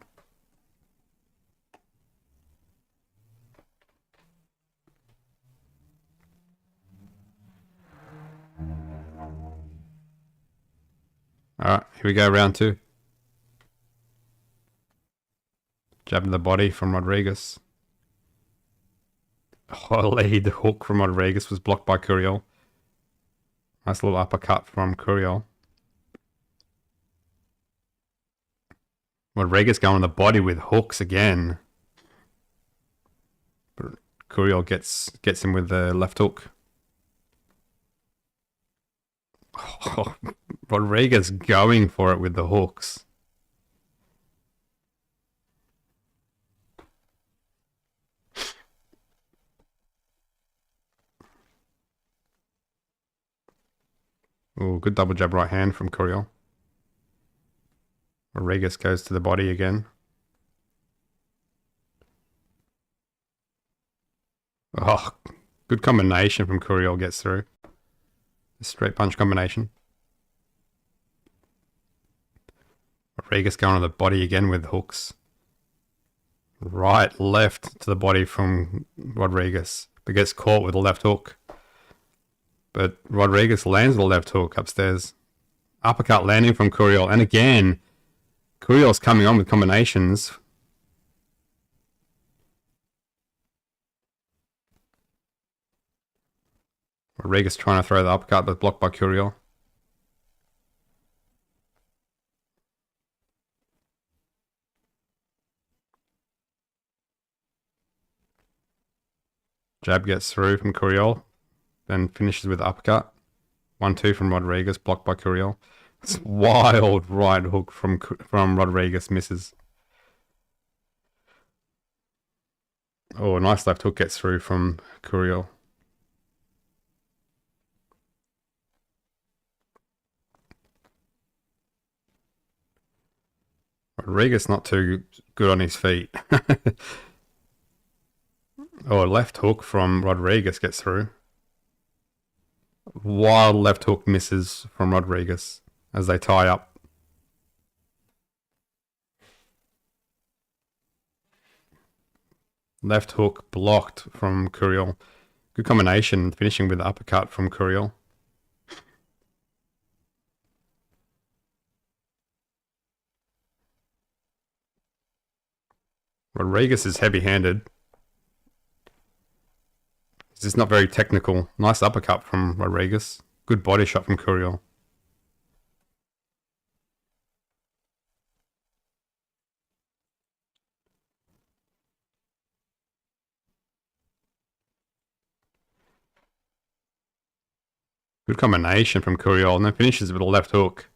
Alright, here we go, round two. Jab to the body from Rodriguez. Oh, lead hook from Rodriguez was blocked by Curiel. Nice little uppercut from Curiel. Rodriguez going on the body with hooks again. But Curiel gets him with the left hook. Oh, Rodriguez going for it with the hooks. Oh, good double jab right hand from Curiel. Rodriguez goes to the body again. Oh, good combination from Curiel gets through. Straight punch combination. Rodriguez going on the body again with hooks. Right, left to the body from Rodriguez. But gets caught with a left hook. But Rodriguez lands the left hook upstairs. Uppercut landing from Curiel. And again, Curiel's coming on with combinations. Rodriguez trying to throw the uppercut, but blocked by Curiel. Jab gets through from Curiel. Then finishes with the uppercut. 1-2 from Rodriguez, blocked by Curiel. This wild right hook from Rodriguez, misses. Oh, a nice left hook gets through from Curiel. Rodriguez not too good on his feet. Oh, a left hook from Rodriguez gets through. Wild left hook misses from Rodriguez as they tie up. Left hook blocked from Curiel. Good combination, finishing with the uppercut from Curiel. Rodriguez is heavy-handed. It's just not very technical. Nice uppercut from Rodriguez. Good body shot from Curiel. Good combination from Curiel, and then finishes with a left hook.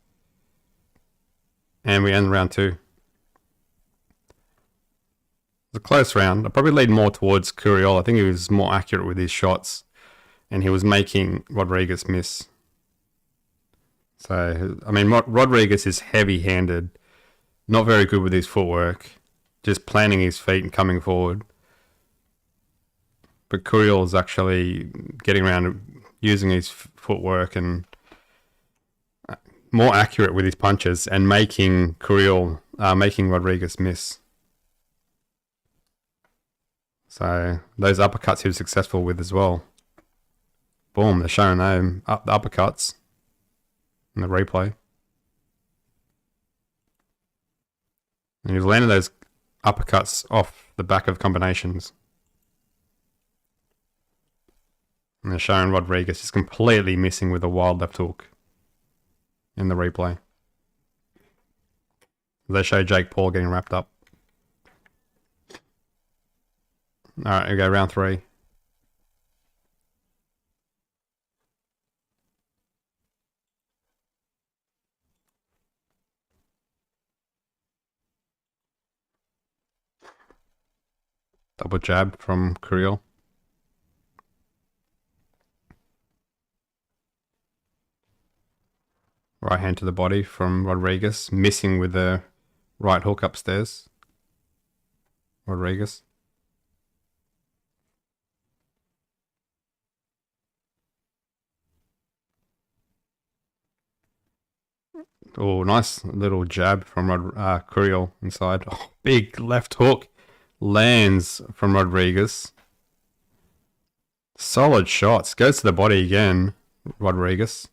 And we end round 2. It's a close round. I probably lead more towards Curiel. I think he was more accurate with his shots, and he was making Rodriguez miss. So, I mean, Rodriguez is heavy-handed, not very good with his footwork, just planting his feet and coming forward. But Curiel is actually getting around, using his footwork and more accurate with his punches and making Rodriguez miss. So those uppercuts he was successful with as well. Boom, they're showing them the uppercuts in the replay. And he was landing those uppercuts off the back of combinations. And they're showing Rodriguez is completely missing with a wild left hook in the replay. They show Jake Paul getting wrapped up. Alright, we go round 3. Double jab from Curiel. Right hand to the body from Rodriguez, missing with the right hook upstairs. Rodriguez. Oh, nice little jab from Curiel inside. Oh, big left hook lands from Rodriguez. Solid shots. Goes to the body again, Rodriguez.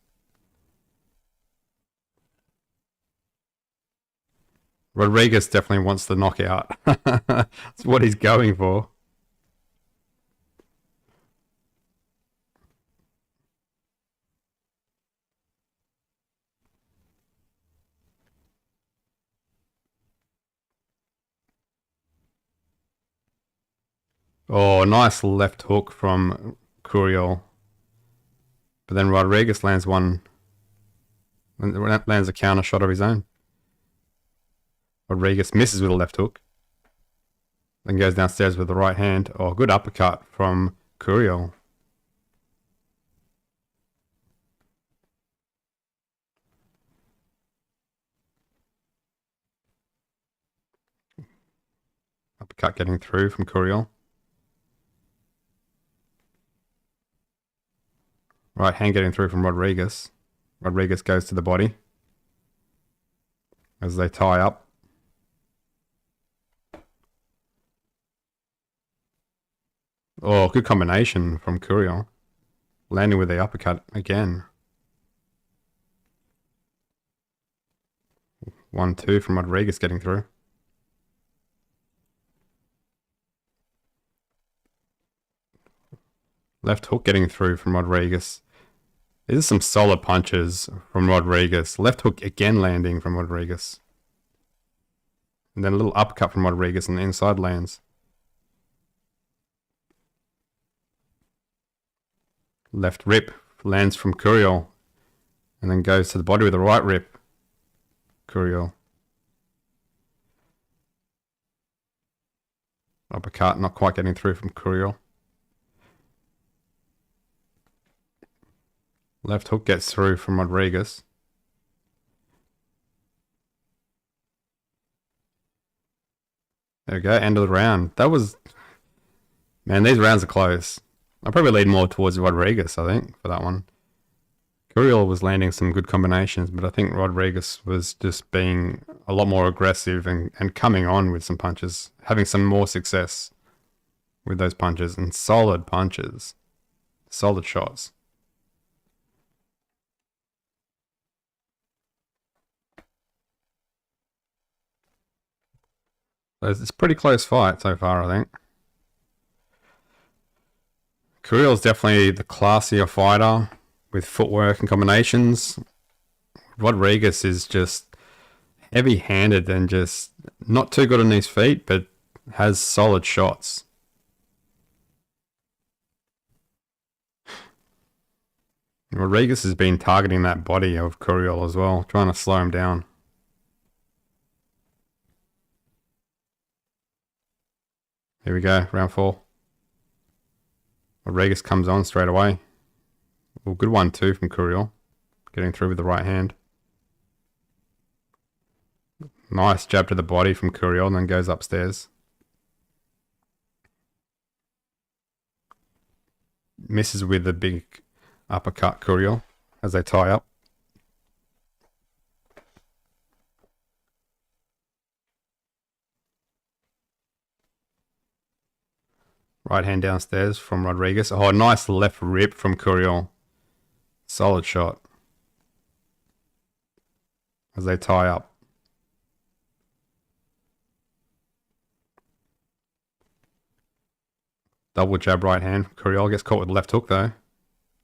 Rodriguez definitely wants the knockout. That's what he's going for. Oh, nice left hook from Curiel. But then Rodriguez lands lands a counter shot of his own. Rodriguez misses with a left hook. Then goes downstairs with the right hand. Oh, good uppercut from Curiel. Uppercut getting through from Curiel. Right hand getting through from Rodriguez. Rodriguez goes to the body as they tie up. Oh, good combination from Curiel. Landing with the uppercut again. 1-2 from Rodriguez getting through. Left hook getting through from Rodriguez. These are some solid punches from Rodriguez. Left hook again landing from Rodriguez. And then a little uppercut from Rodriguez and the inside lands. Left rip lands from Curiel. And then goes to the body with the right rip. Curiel. Uppercut not quite getting through from Curiel. Left hook gets through from Rodriguez. There we go, end of the round. That was... Man, these rounds are close. I probably lead more towards Rodriguez, I think, for that one. Curiel was landing some good combinations, but I think Rodriguez was just being a lot more aggressive and coming on with some punches, having some more success. with those punches, and solid punches. Solid shots. It's a pretty close fight so far, I think. Curiel's definitely the classier fighter with footwork and combinations. Rodriguez is just heavy-handed and just not too good on his feet, but has solid shots. Rodriguez has been targeting that body of Curiel as well, trying to slow him down. Here we go, round 4. Rodriguez comes on straight away. Well, good one too from Curiel, getting through with the right hand. Nice jab to the body from Curiel and then goes upstairs. Misses with the big uppercut Curiel as they tie up. Right hand downstairs from Rodriguez. Oh, nice left rip from Curiel. Solid shot. As they tie up. Double jab right hand. Curiel gets caught with left hook though.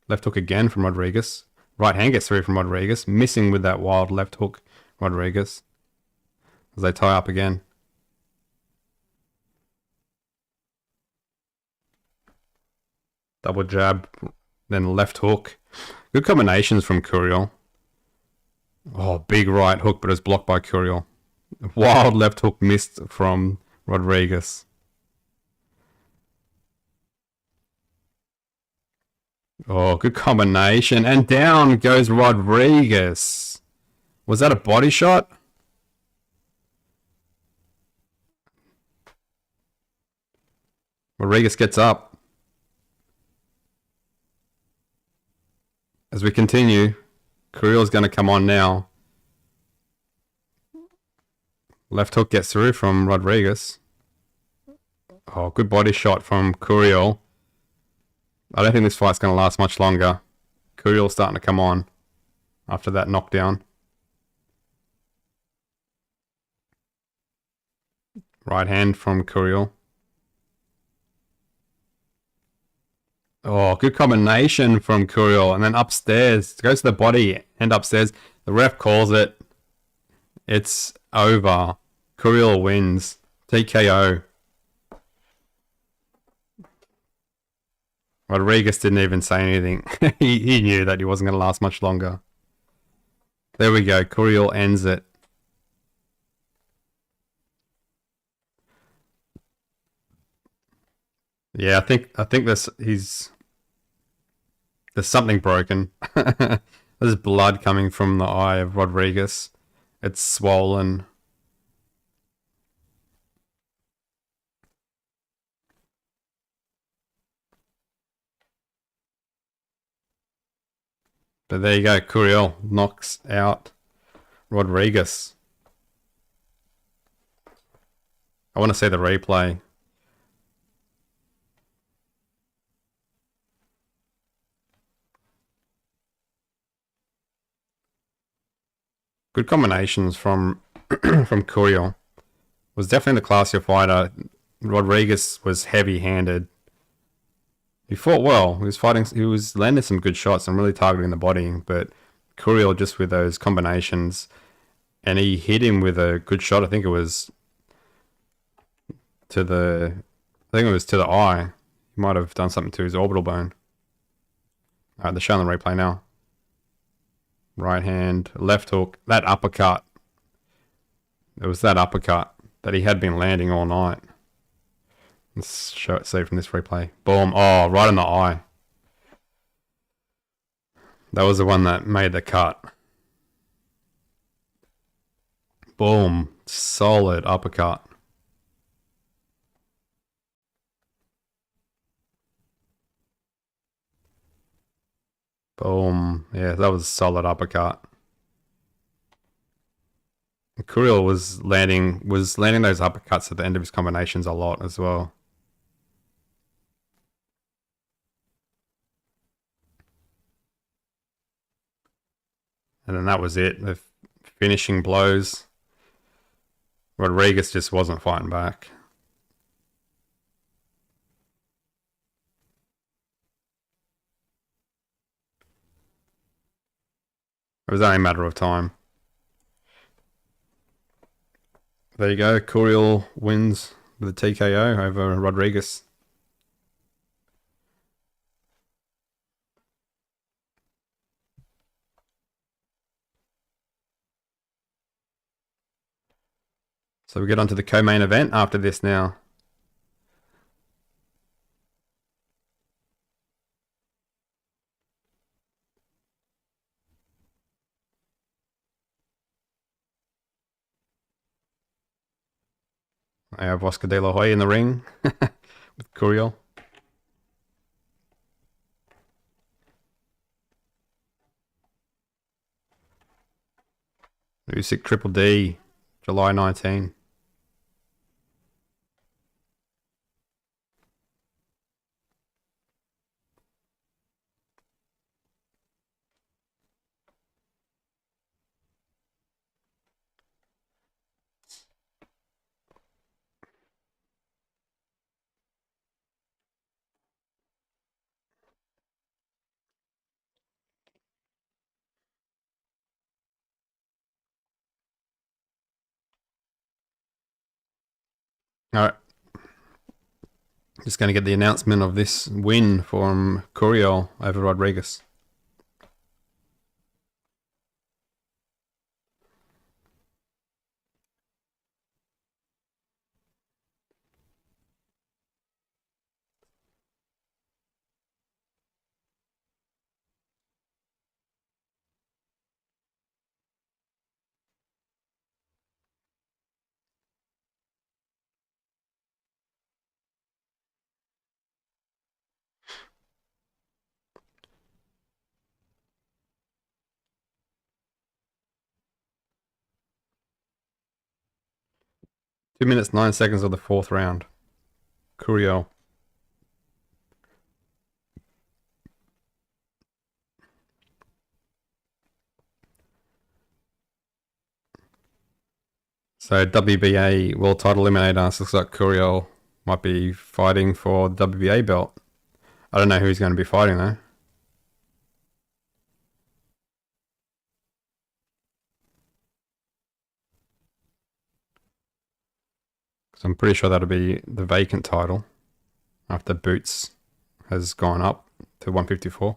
Left hook again from Rodriguez. Right hand gets through from Rodriguez. Missing with that wild left hook, Rodriguez. As they tie up again. Double jab, then left hook. Good combinations from Curiel. Oh, big right hook, but it's blocked by Curiel. Wild left hook missed from Rodriguez. Oh, good combination. And down goes Rodriguez. Was that a body shot? Rodriguez gets up. As we continue, Curiel's going to come on now. Left hook gets through from Rodriguez. Oh, good body shot from Curiel. I don't think this fight's going to last much longer. Curiel's starting to come on after that knockdown. Right hand from Curiel. Oh, good combination from Curiel. And then upstairs. Goes to the body and upstairs. The ref calls it. It's over. Curiel wins. TKO. Rodriguez didn't even say anything. he knew that he wasn't going to last much longer. There we go. Curiel ends it. Yeah, I think there's something broken. There's blood coming from the eye of Rodriguez. It's swollen. But there you go. Curiel knocks out Rodriguez. I want to see the replay. Good combinations from from Curiel. Was definitely the classier fighter. Rodriguez was heavy-handed. He fought well. He was fighting. He was landing some good shots and really targeting the body. But Curiel just with those combinations, and he hit him with a good shot. I think it was to the. I think it was to the eye. He might have done something to his orbital bone. Alright, they're showing the replay now. Right hand, left hook, that uppercut. It was that uppercut that he had been landing all night. Let's see from this replay. Boom. Oh, right in the eye. That was the one that made the cut. Boom. Solid uppercut. Boom. Yeah, that was a solid uppercut. Curiel was landing those uppercuts at the end of his combinations a lot as well. And then that was it. The finishing blows. Rodriguez just wasn't fighting back. It was only a matter of time. There you go. Curiel wins with a TKO over Rodriguez. So we get on to the co-main event after this now. I have Oscar De La Hoya in the ring with Curiel. Usyk Triple D, July 19. All right. Just going to get the announcement of this win from Curiel over Rodriguez. Two minutes, 9 seconds of the fourth round. Curiel. So WBA World Title Eliminator. Looks like Curiel might be fighting for the WBA belt. I don't know who he's going to be fighting though. So I'm pretty sure that'll be the vacant title after Boots has gone up to 154.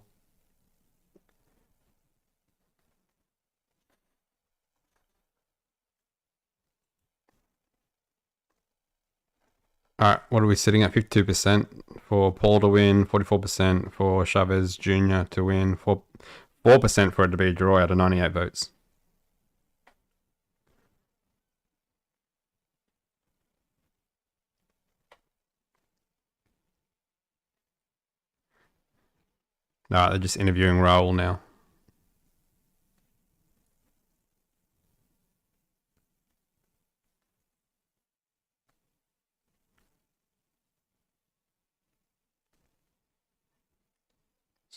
Alright, what are we sitting at? 52% for Paul to win, 44% for Chavez Jr. to win, 4% for it to be a draw out of 98 votes. Alright, they're just interviewing Raul now.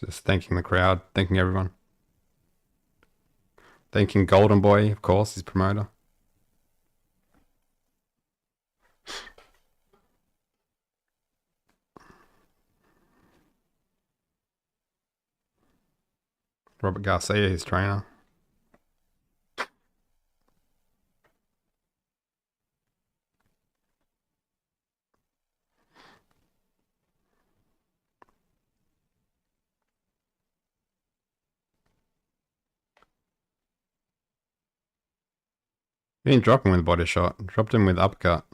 Just thanking the crowd, thanking everyone. Thanking Golden Boy, of course, his promoter. Robert Garcia, his trainer. He didn't drop him with a body shot, dropped him with uppercut.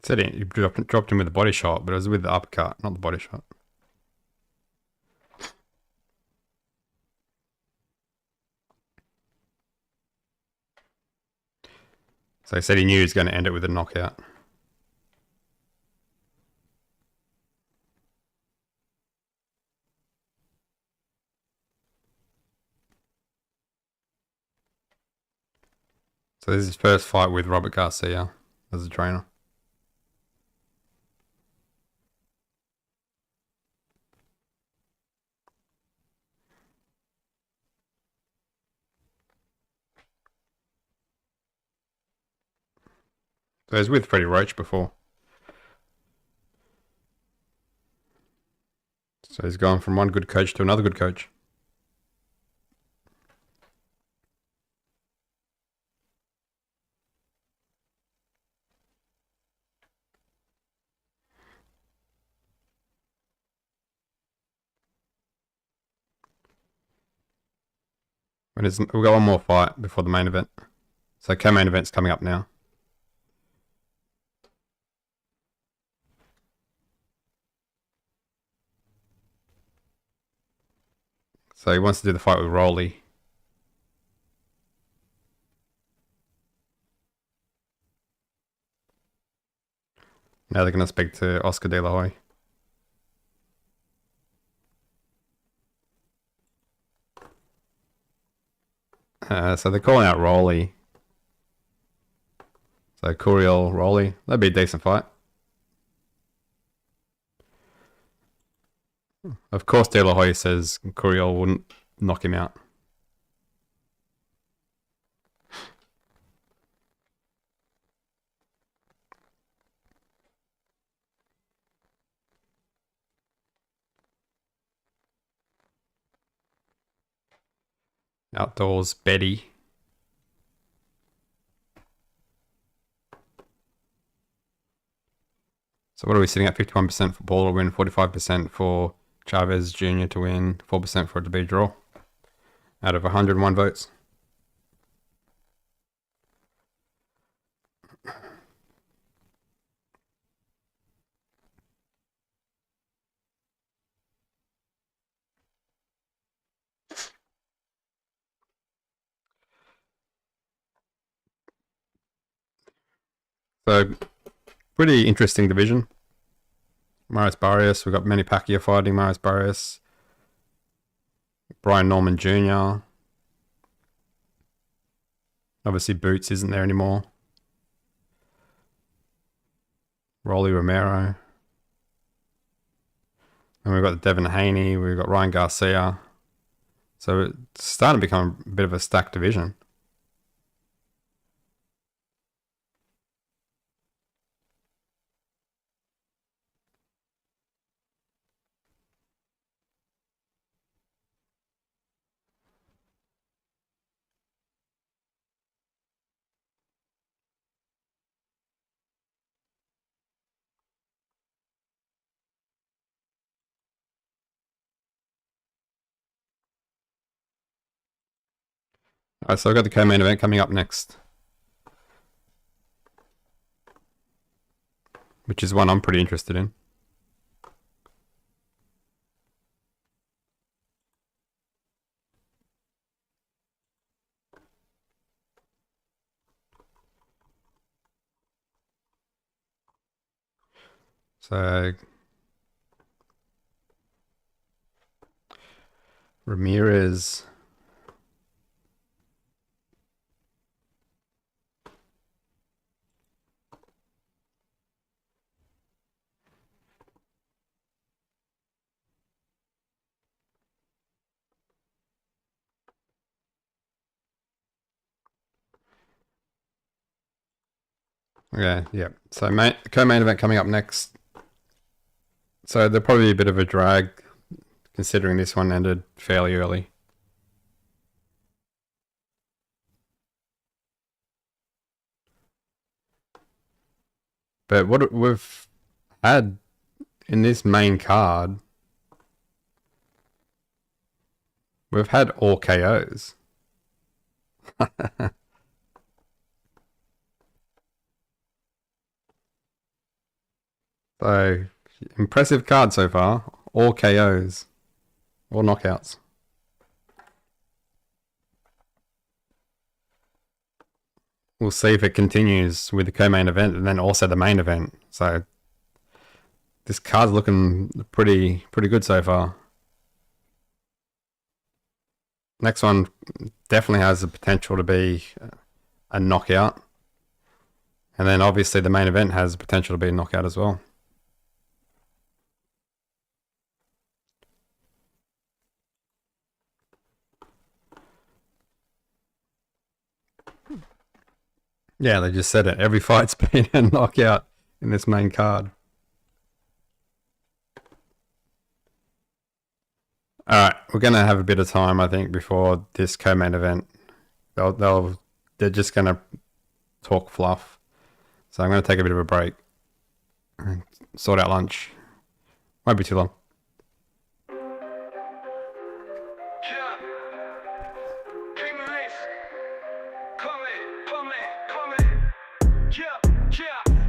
Said he dropped him with a body shot, but it was with the uppercut, not the body shot. So he said he knew he was going to end it with a knockout. So this is his first fight with Robert Garcia as a trainer. So he's with Freddie Roach before. So he's gone from one good coach to another good coach. We've got one more fight before the main event. So co-main event's coming up now. So he wants to do the fight with Raul. Now they're going to speak to Oscar De La Hoya. So they're calling out Raul. So Curiel, Raul. That'd be a decent fight. Of course, De La Hoya says Curiel wouldn't knock him out. Outdoors, Betty. So what are we sitting at? 51% for Ball to win, 45% for Chavez Jr. to win, 4% for it to be a draw. Out of 101 votes. So, pretty interesting division. Maris Barrios, we've got Manny Pacquiao fighting Maris Barrios. Brian Norman Jr. Obviously, Boots isn't there anymore. Rolly Romero. And we've got Devin Haney, we've got Ryan Garcia. So it's starting to become a bit of a stacked division. Alright, so I've got the co-main event coming up next. Which is one I'm pretty interested in. So Ramirez. Okay, yeah. So co-main event coming up next. So there'll probably be a bit of a drag, considering this one ended fairly early. But what we've had in this main card, we've had all KOs. So, impressive card so far. All KOs. All knockouts. We'll see if it continues with the co-main event and then also the main event. So, this card's looking pretty good so far. Next one definitely has the potential to be a knockout. And then obviously the main event has potential to be a knockout as well. Yeah, they just said it. Every fight's been a knockout in this main card. Alright, we're going to have a bit of time, I think, before this co-main event. They're just going to talk fluff. So I'm going to take a bit of a break and sort out lunch. Won't be too long.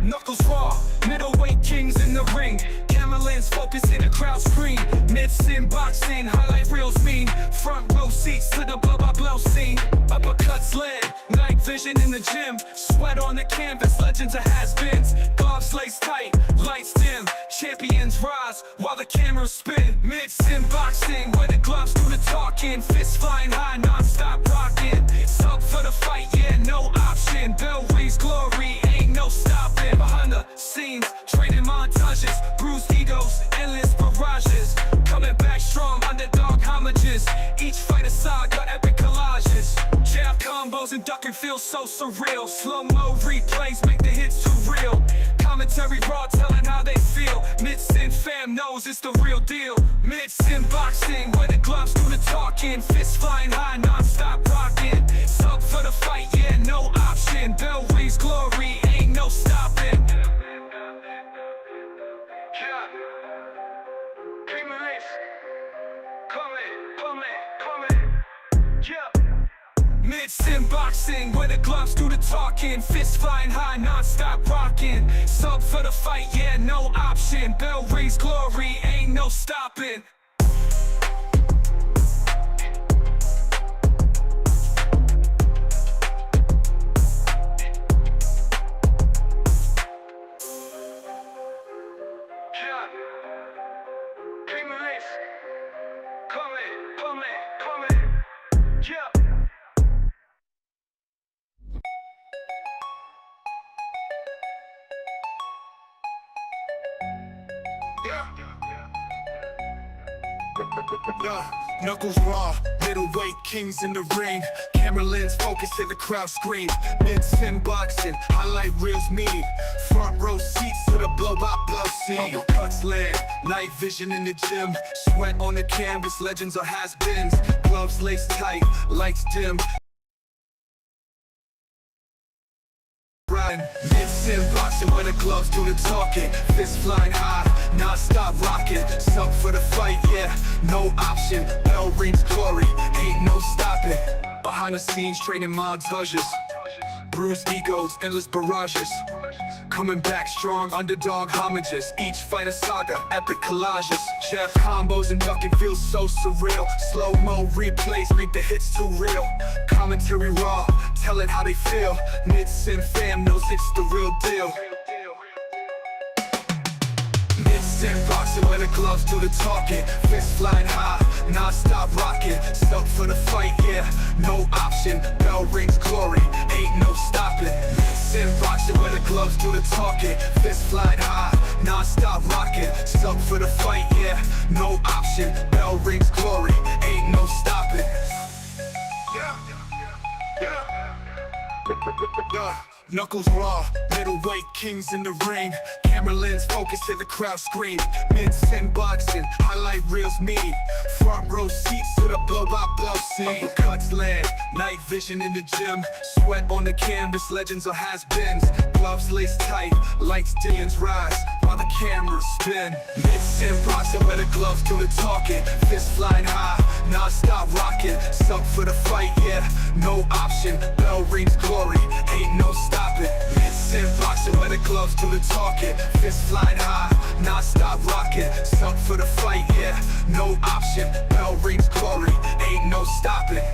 Knuckles raw, middleweight kings in the ring. Camera lens focus in the crowd screen. Mid-sin boxing, highlight reels mean. Front row seats to the blow scene. Uppercuts led, night vision in the gym. Sweat on the canvas, legends of has-beens. Gloves laced tight, lights dim. Champions rise while the cameras spin. Mid-sin boxing, where the gloves do the talking. Fists flying high, non-stop rocking. Sub for the fight, yeah, no option. Bell rings glory, ain't no stopping. Behind the scenes, training montages. Bruised egos, endless barrages. Coming back strong, underdog homages. Each fight a saga, epic collages. Jab combos and ducking feels so surreal. Slow-mo replays make the hits too real. Commentary raw, telling how they feel. Mid-sin fam knows it's the real deal. Mid-sin boxing, where the gloves do the talking. Fists flying high, non-stop rocking. Sub for the fight, yeah, no option. Bell rings glory, ain't no stopping. Mid-sin boxing, where the gloves do the talking. Fists flying high, non-stop rocking. Sub for the fight, yeah, no option. Bell rings glory, ain't no stopping. Knuckles raw, middleweight kings in the ring. Camera lens focus in the crowd screen. Mid-sin boxing, highlight reels mean. Front row seats to the blow scene. Uppercuts land, night vision in the gym. Sweat on the canvas, legends are has-beens. Gloves laced tight, lights dim. Mid-sin boxing, where the gloves do the talking. Fists flying high, non-stop rocking. Sub for the fight, yeah, no option. Bell rings glory, ain't no stopping. Behind the scenes, training montages. Bruised egos, endless barrages. Coming back strong, underdog homages. Each fight a saga, epic collages. Jab combos and ducking feels so surreal. Slow-mo replays make the hits too real. Commentary raw, telling how they feel. Mid-sin fam knows it's the real deal. Mid-sin boxing, where the gloves do the talking. Fists flying high, non-stop rocking. Stuck for the fight, yeah, no option. Bell rings glory, ain't no stopping. Mid-sin boxing, where the gloves do the talking. Fists flying high, non-stop rocking. Stuck for the fight, yeah, no option. Bell rings glory, ain't no stopping. Knuckles raw, middleweight kings in the ring. Camera lens focus in the crowd screen. Mid-sin boxing, highlight reels mean. Front row seats to the blow scene. Uppercuts land, night vision in the gym. Sweat on the canvas, legends are has-beens. Gloves laced tight, lights dims rise while the cameras spin. Mid-sin boxing, where the gloves do the talking. Fists flying high, non-stop rocking. Sub for the fight, yeah, no option. Bell rings glory, ain't no stopping. Mid-sin boxing, where the gloves do the talking. Fists flying high, non-stop rocking. Sub for the fight, yeah, no option. Bell rings glory, ain't no stopping.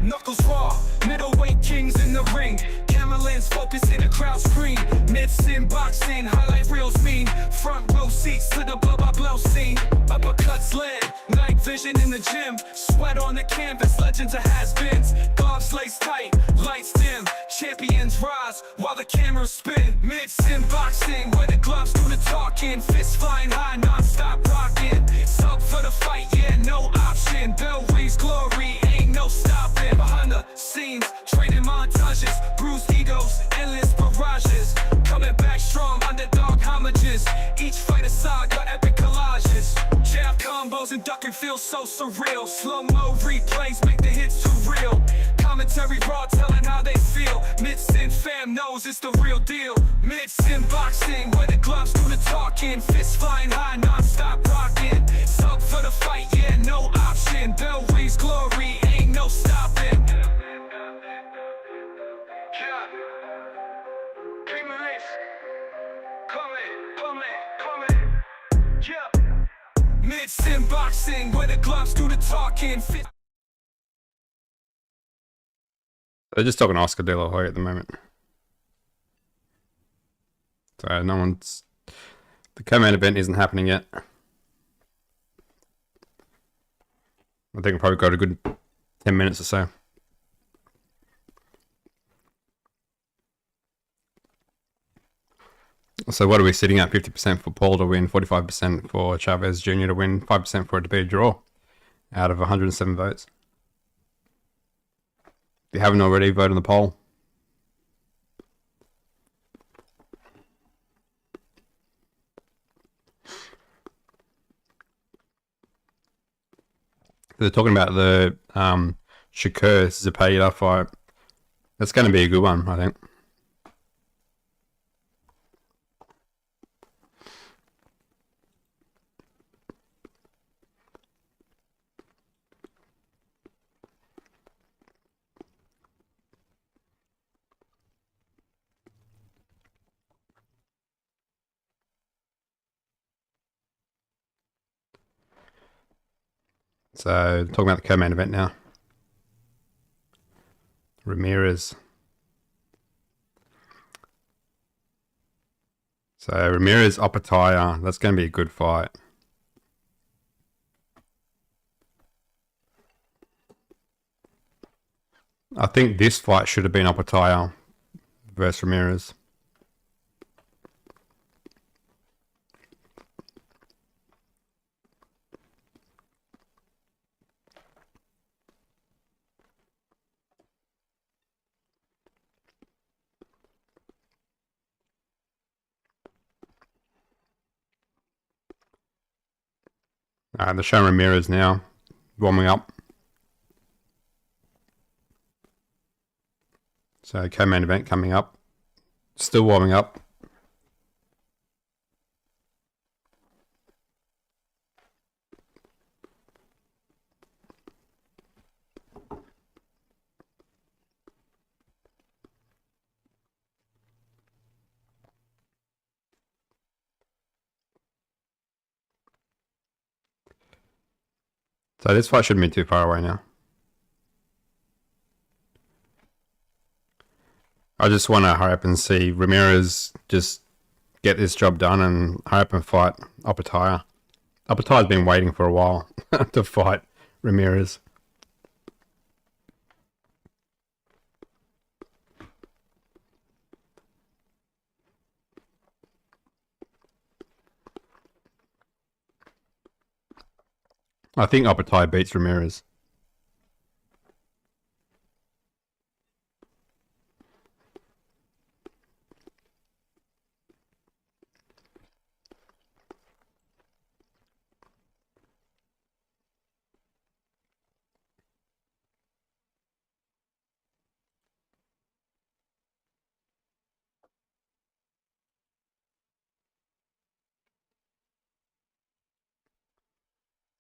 Knuckles raw, middleweight kings in the ring. Camera lens focus in a crowd screen. Myths in boxing, highlight reels mean. Front row seats to the blow scene. Uppercuts led, night vision in the gym. Sweat on the canvas, legends of has-beens. Gloves laced tight, lights dim. Champions rise while the cameras spin. Myths in boxing, where the gloves do the talking. Fists flying high, non-stop rocking. It's up for the fight, yeah, no option. Bell rings glory, ain't no stopping. Behind the scenes, training montages. Bruised egos, endless barrages. Coming back strong, underdog homages. Each fight a saga, epic collages. Jab combos and ducking feels so surreal. Slow-mo replays make the hits too real. Commentary raw, telling how they feel. Myths in fam knows it's the real deal. Myths in boxing, where the gloves do the talking. Fists flying high, non-stop rocking. It's up for the fight, yeah, no option. Bell rings glory, ain't no stopping. Myths in boxing, where the gloves do the talking. They're just talking Oscar De La Hoya at the moment. So no one's... The co-main event isn't happening yet. I think I'll probably got a good 10 minutes or so. So what are we sitting at? 50% for Paul to win, 45% for Chavez Jr. to win, 5% for it to be a draw out of 107 votes. If you haven't already, vote on the poll. They're talking about the Shakur Zepeda fight. That's going to be a good one, I think. So, talking about the co-main event now. Ramirez. So, Ramirez, Opataya. That's going to be a good fight. I think this fight should have been Opataya versus Ramirez. They're showing Ramirez now, warming up. So co-main event coming up. Still warming up. So this fight shouldn't be too far away now. I just want to hurry up and see Ramirez just get this job done and hurry up and fight Opataya. Opataya's been waiting for a while to fight Ramirez. I think Opataya beats Ramirez.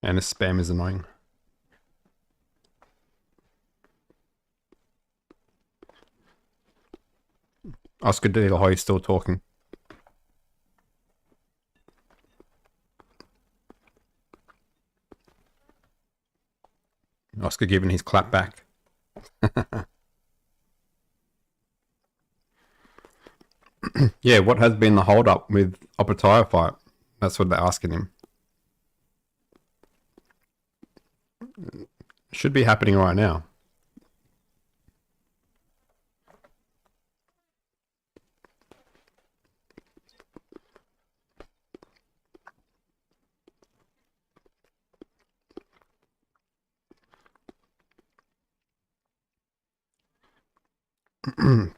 And the spam is annoying. Oscar De La Hoya is still talking. Oscar giving his clap back. Yeah, what has been the hold up with Opetaya fight? That's what they're asking him. Should be happening right now.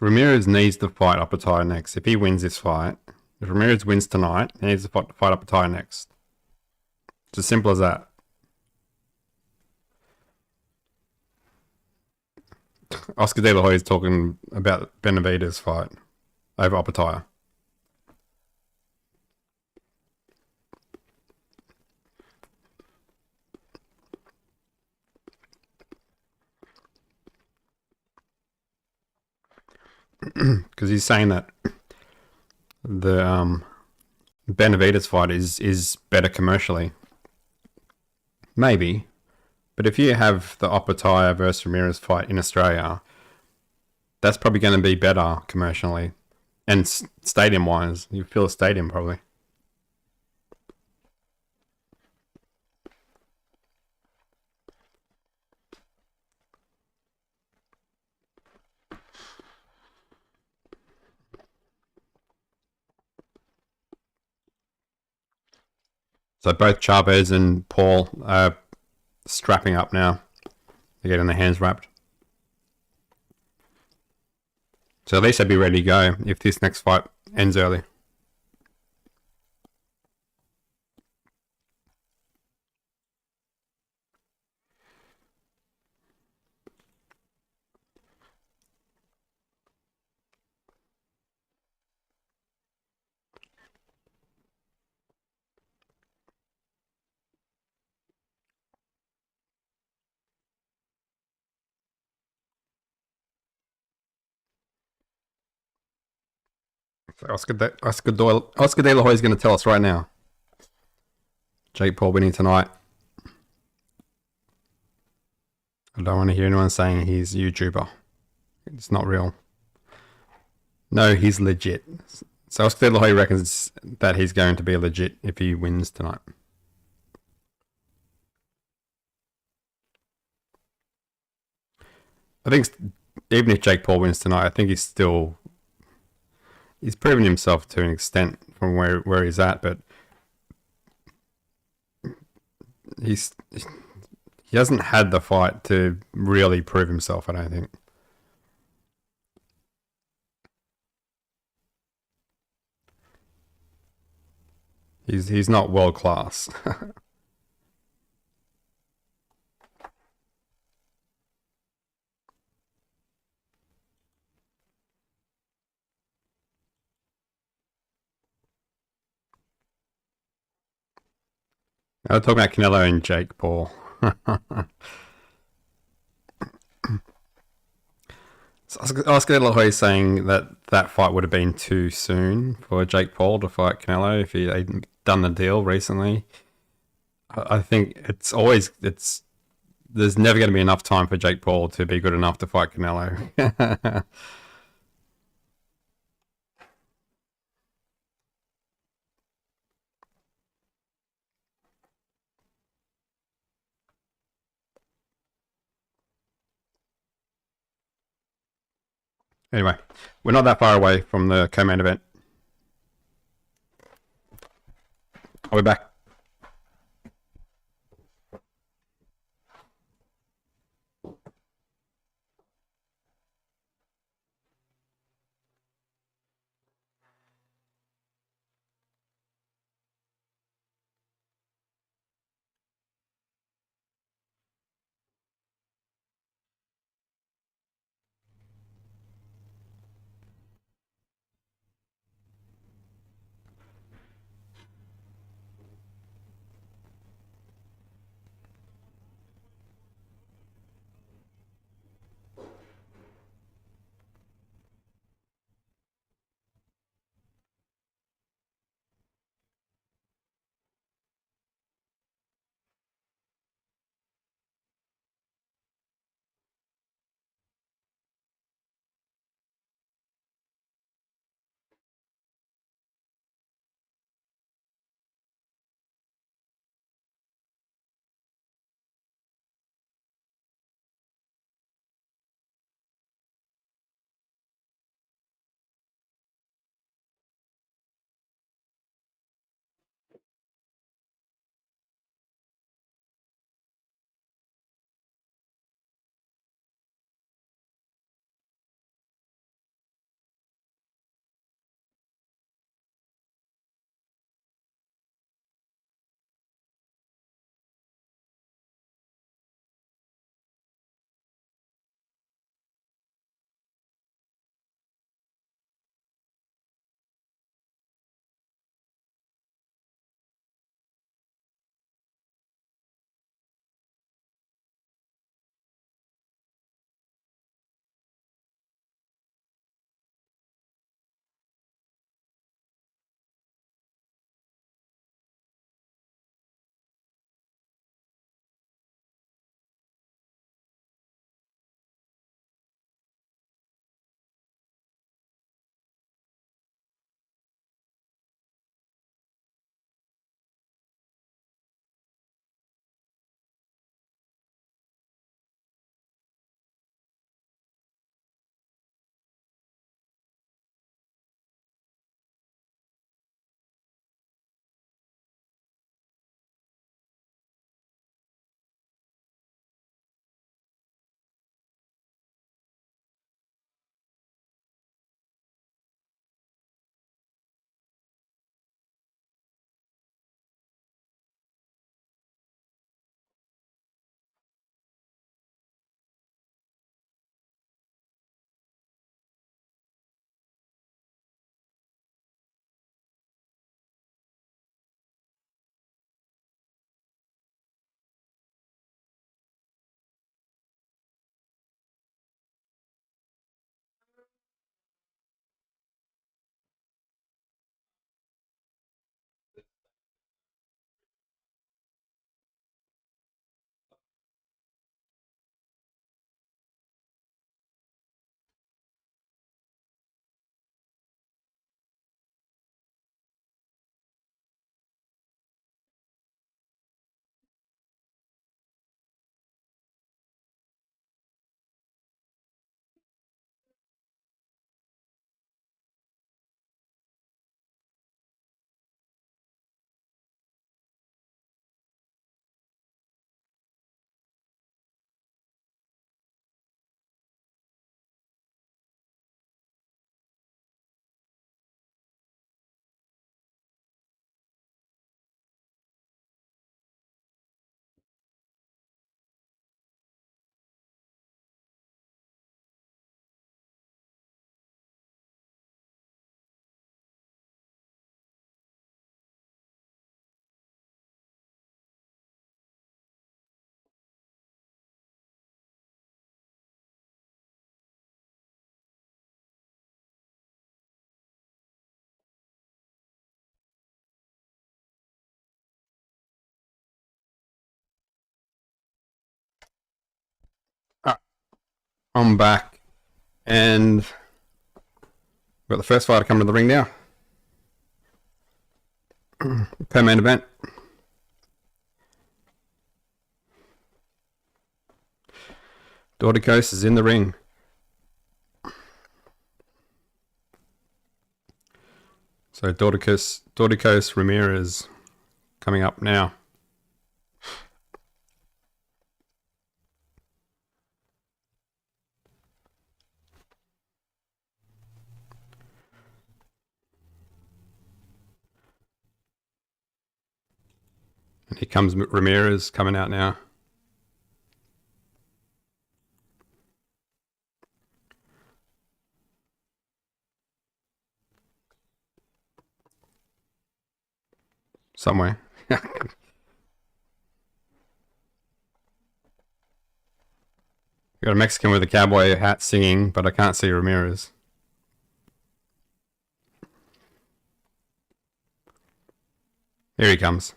Ramirez needs to fight Opetaya next. If he wins this fight, if Ramirez wins tonight, he needs to fight Opetaya next. It's as simple as that. Oscar De La Hoya is talking about Benavidez' fight over Opetaya. Because he's saying that the Benavidez fight is better commercially. Maybe. But if you have the Opetaya versus Ramirez fight in Australia, that's probably going to be better commercially. And stadium-wise, you fill a stadium probably. So both Chavez and Paul are strapping up now. They're getting their hands wrapped. So at least they'd be ready to go if this next fight ends early. So Oscar De La Hoya is going to tell us right now. Jake Paul winning tonight. I don't want to hear anyone saying he's a YouTuber. It's not real. No, he's legit. So Oscar De La Hoya reckons that he's going to be legit if he wins tonight. I think even if Jake Paul wins tonight, I think he's proven himself to an extent from where he's at, but he hasn't had the fight to really prove himself, I don't think. He's not world class. I was talking about Canelo and Jake Paul. So Oscar De La Hoya saying that fight would have been too soon for Jake Paul to fight Canelo if he had done the deal recently. I think there's never going to be enough time for Jake Paul to be good enough to fight Canelo. Anyway, we're not that far away from the co-main event. I'll be back. I'm back, and we've got the first fighter coming to the ring now. Co-main event. Doricos is in the ring. So Doricos Ramirez coming up now. And here comes Ramirez coming out now. Somewhere. Got a Mexican with a cowboy hat singing, but I can't see Ramirez. Here he comes.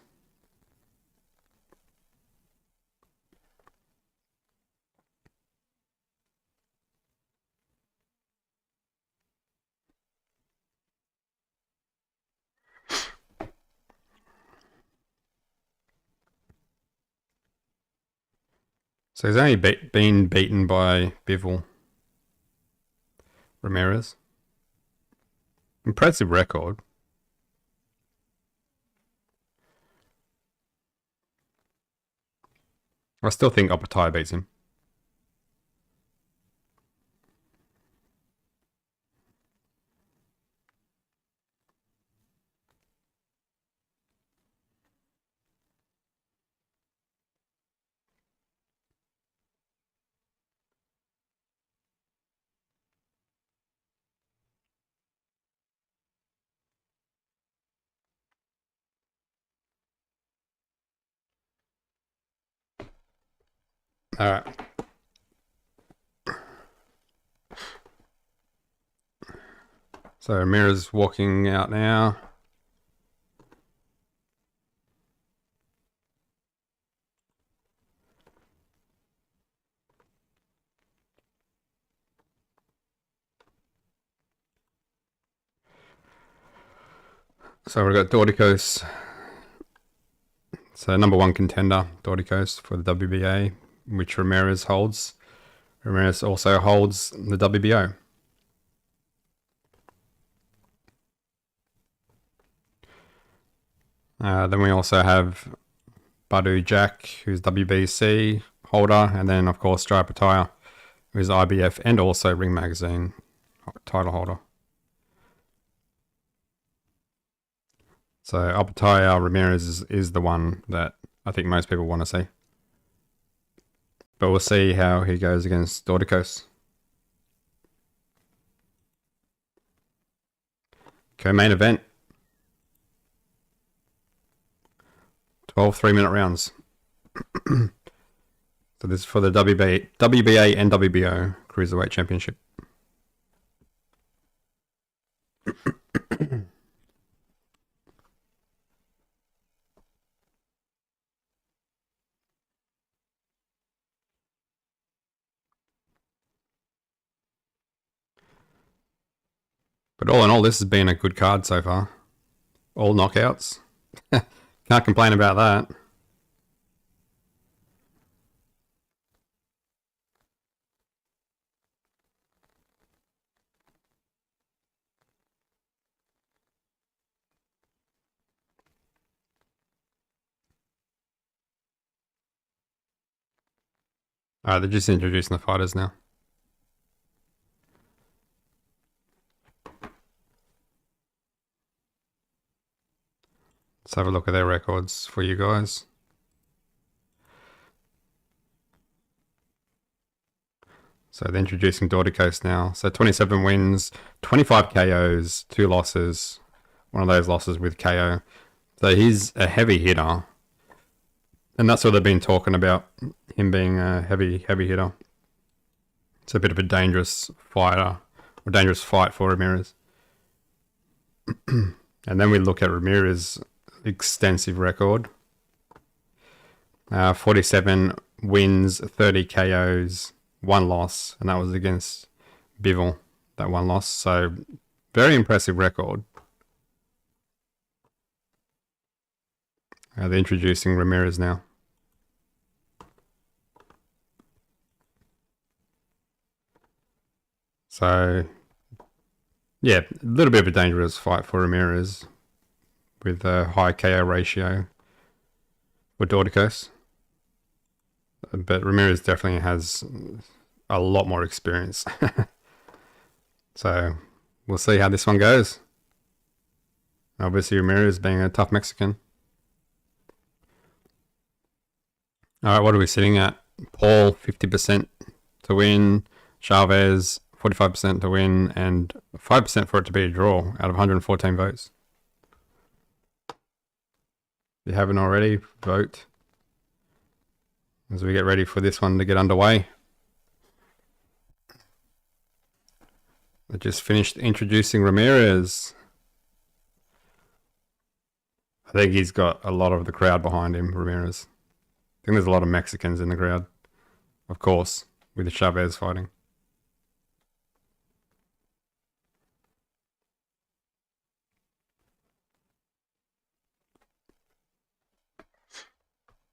So he's only been beaten by Bivol. Ramirez. Impressive record. I still think Opataya beats him. All right. So Ramirez walking out now. So we've got Doricos. So number one contender, Doricos for the WBA, which Ramirez holds. Ramirez also holds the WBO. Then we also have Badu Jack, who's WBC holder, and then of course Jai Pataya, who's IBF and also Ring Magazine title holder. So Opataya Ramirez is the one that I think most people want to see. But we'll see how he goes against Doricos. Co-main event. 12 3-minute rounds. So this is for the WBA and WBO Cruiserweight Championship. But all in all, this has been a good card so far. All knockouts. Can't complain about that. Alright, they're just introducing the fighters now. Let's have a look at their records for you guys. So they're introducing Doricos now. So 27 wins, 25 KOs, 2 losses. One of those losses with KO. So he's a heavy hitter. And that's what they've been talking about, him being a heavy hitter. It's a bit of a dangerous fighter, or dangerous fight for Ramirez. And then we look at Ramirez's extensive record. 47 wins, 30 KOs, one loss, and that was against Bivol, that one loss. So very impressive record. They're introducing Ramirez now. So, yeah, a little bit of a dangerous fight for Ramirez with a high KO ratio for Doricos. But Ramirez definitely has a lot more experience. So, we'll see how this one goes. Obviously, Ramirez being a tough Mexican. Alright, what are we sitting at? Paul, 50% to win. Chavez, 45% to win. And 5% for it to be a draw out of 114 votes. If you haven't already, vote as we get ready for this one to get underway. I just finished introducing Ramirez. I think he's got a lot of the crowd behind him, Ramirez. I think there's a lot of Mexicans in the crowd, of course, with the Chavez fighting.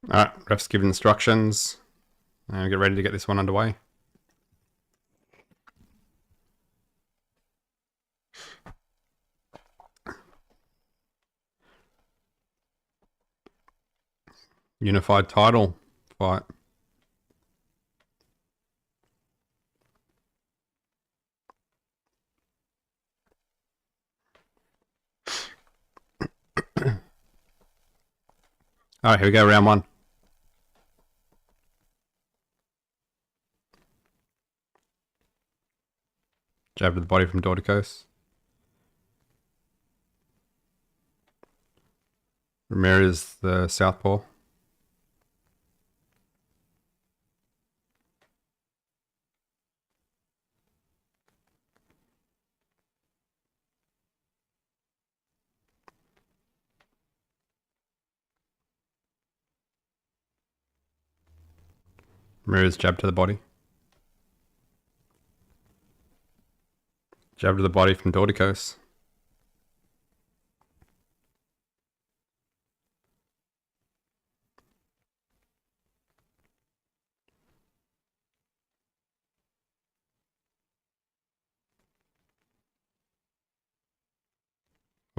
Alright, refs give instructions. And get ready to get this one underway. Unified title fight. Alright, here we go, round one. Jab to the body from Doricos. Ramirez, the southpaw. Ramirez jab to the body. Jab to the body from Doricos.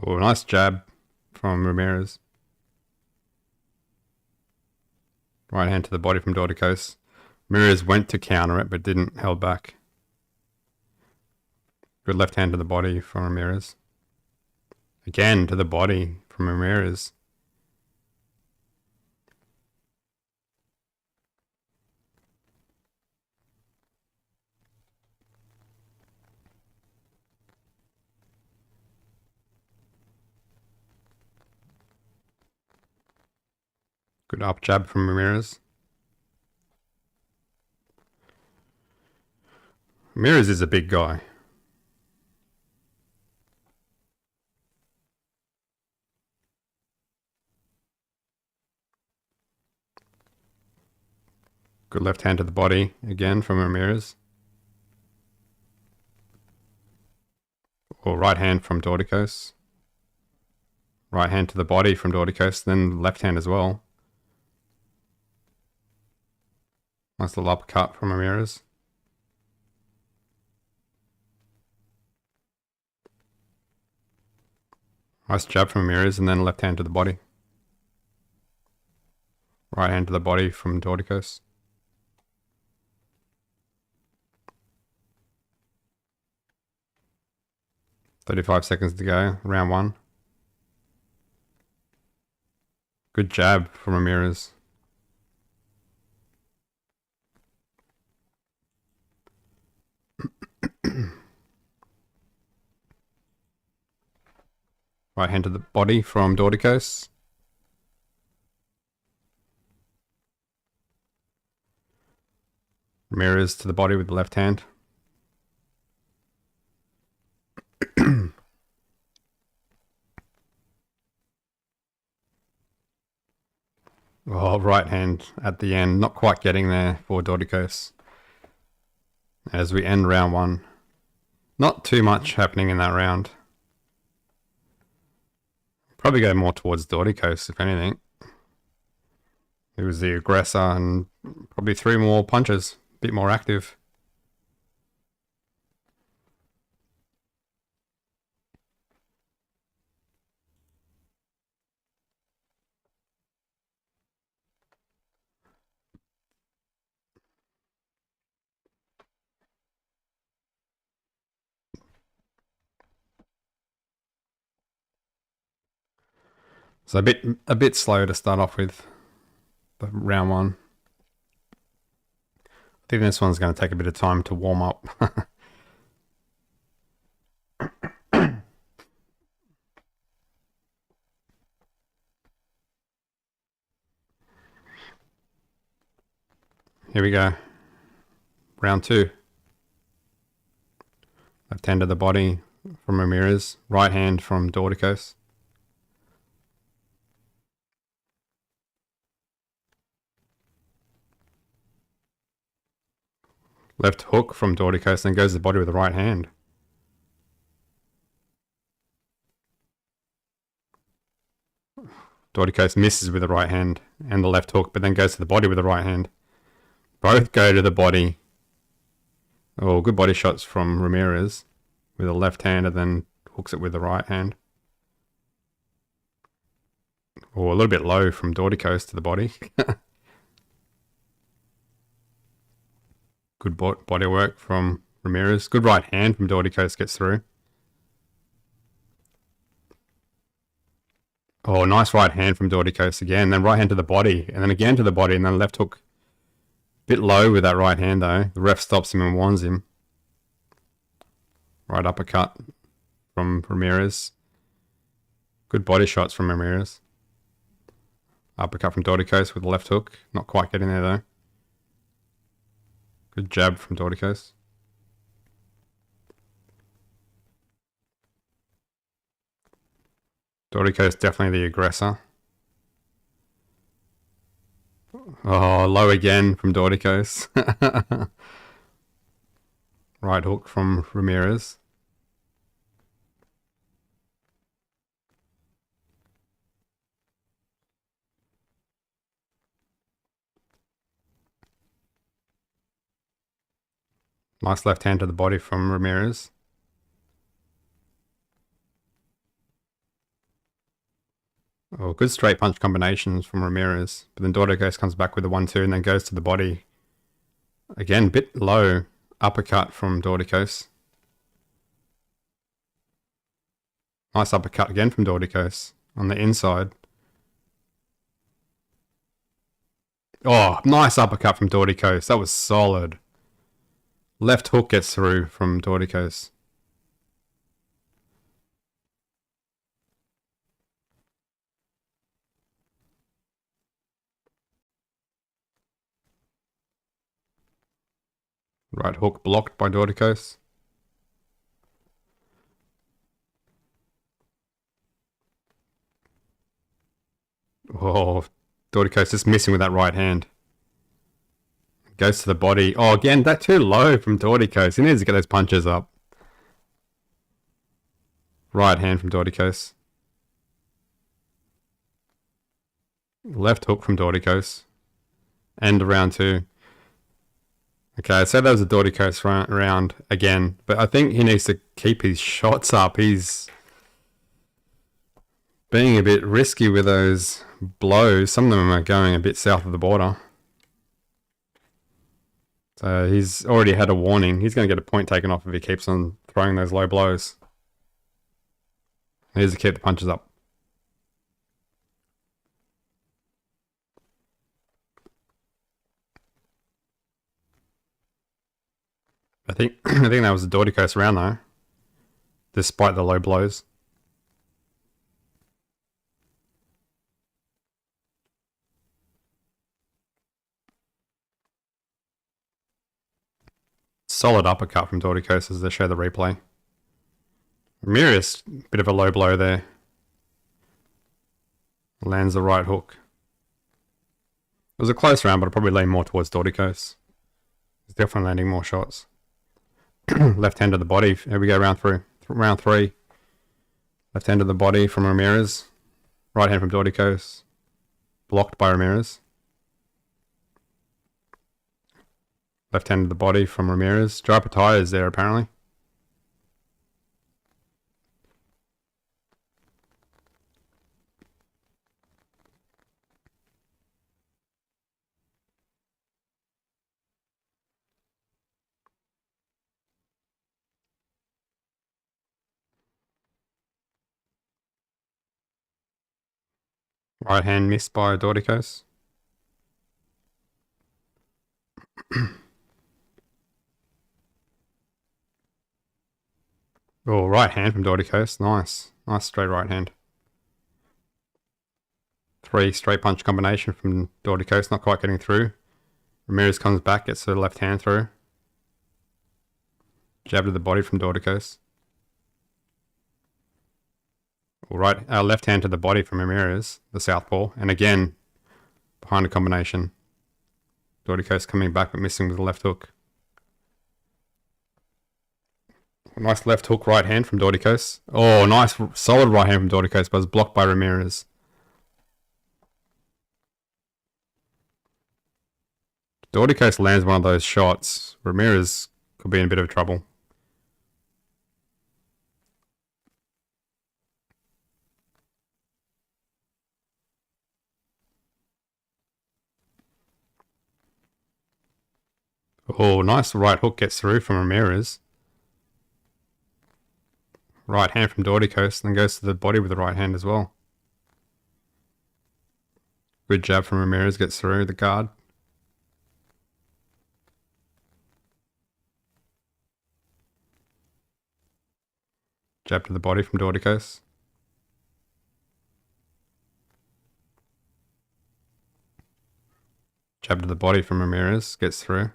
Oh, nice jab from Ramirez. Right hand to the body from Doricos. Ramirez went to counter it, but didn't, held back. Good left hand to the body from Ramirez. Again to the body from Ramirez. Good up jab from Ramirez. Ramirez is a big guy. Good left hand to the body again from Ramirez. Or right hand from Doricos. Right hand to the body from Doricos, then left hand as well. Nice little uppercut from Ramirez. Nice jab from Ramirez and then left hand to the body. Right hand to the body from Doricos. "35 seconds to go, round one." Good jab from Ramirez. Right hand to the body from Doricos. Ramirez to the body with the left hand. Oh, right hand at the end. Not quite getting there for Doricos. as we end round 1. Not too much happening in that round. Probably go more towards Doricos, if anything. He was the aggressor and probably threw more punches, a bit more active. So a bit slow to start off with the round 1. I think this one's going to take a bit of time to warm up. Here we go. Round 2. Left hand to the body from Ramirez. Right hand from Doricos. Left hook from Doricos, then goes to the body with the right hand. Doricos misses with the right hand and the left hook, but then goes to the body with the right hand. Both go to the body. Oh, good body shots from Ramirez with the left hand and then hooks it with the right hand. Oh, a little bit low from Doricos to the body. Good body work from Ramirez. Good right hand from Doricos, gets through. Oh, nice right hand from Doricos again. Then right hand to the body, and then again to the body, and then left hook. Bit low with that right hand though. The ref stops him and warns him. Right uppercut from Ramirez. Good body shots from Ramirez. Uppercut from Doricos with the left hook. Not quite getting there though. Good jab from Doricos. Doricos definitely the aggressor. Oh, low again from Doricos. Right hook from Ramirez. Nice left hand to the body from Ramirez. Oh, good straight punch combinations from Ramirez. But then Doricos comes back with the 1-2 and then goes to the body. Again, bit low. Uppercut from Doricos. Nice uppercut again from Doricos on the inside. Oh, nice uppercut from Doricos. That was solid. Left hook gets through from Doricos. Right hook blocked by Doricos. Oh, Doricos just missing with that right hand. Goes to the body. Oh, again, that too low from Doricos. He needs to get those punches up. Right hand from Doricos. Left hook from Doricos. End of round 2. Okay, so that was a Doricos round again. But I think he needs to keep his shots up. He's being a bit risky with those blows. Some of them are going a bit south of the border. So he's already had a warning. He's going to get a point taken off if he keeps on throwing those low blows. He needs to keep the punches up. I think that was a Doricos round though, despite the low blows. Solid uppercut from Doricos as they show the replay. Ramirez, bit of a low blow there. Lands the right hook. It was a close round, but I'd probably lean more towards Doricos. He's definitely landing more shots. Left hand to the body. Here we go, round three. Left hand to the body from Ramirez. Right hand from Doricos. Blocked by Ramirez. Left hand to the body from Ramirez. Jarpataya is there apparently. Right hand missed by Doricos. Oh, right hand from Doricos. Nice. Nice straight right hand. 3 straight punch combination from Doricos. Not quite getting through. Ramirez comes back, gets the left hand through. Jab to the body from Doricos. Left hand to the body from Ramirez, the southpaw, and again behind a combination. Doricos coming back but missing with the left hook. Nice left hook right hand from Doricos. Oh, nice solid right hand from Doricos, but it's blocked by Ramirez. Doricos lands one of those shots. Ramirez could be in a bit of trouble. Oh, nice right hook gets through from Ramirez. Right hand from Doricos, and then goes to the body with the right hand as well. Good jab from Ramirez, gets through the guard. Jab to the body from Doricos. Jab to the body from Ramirez, gets through.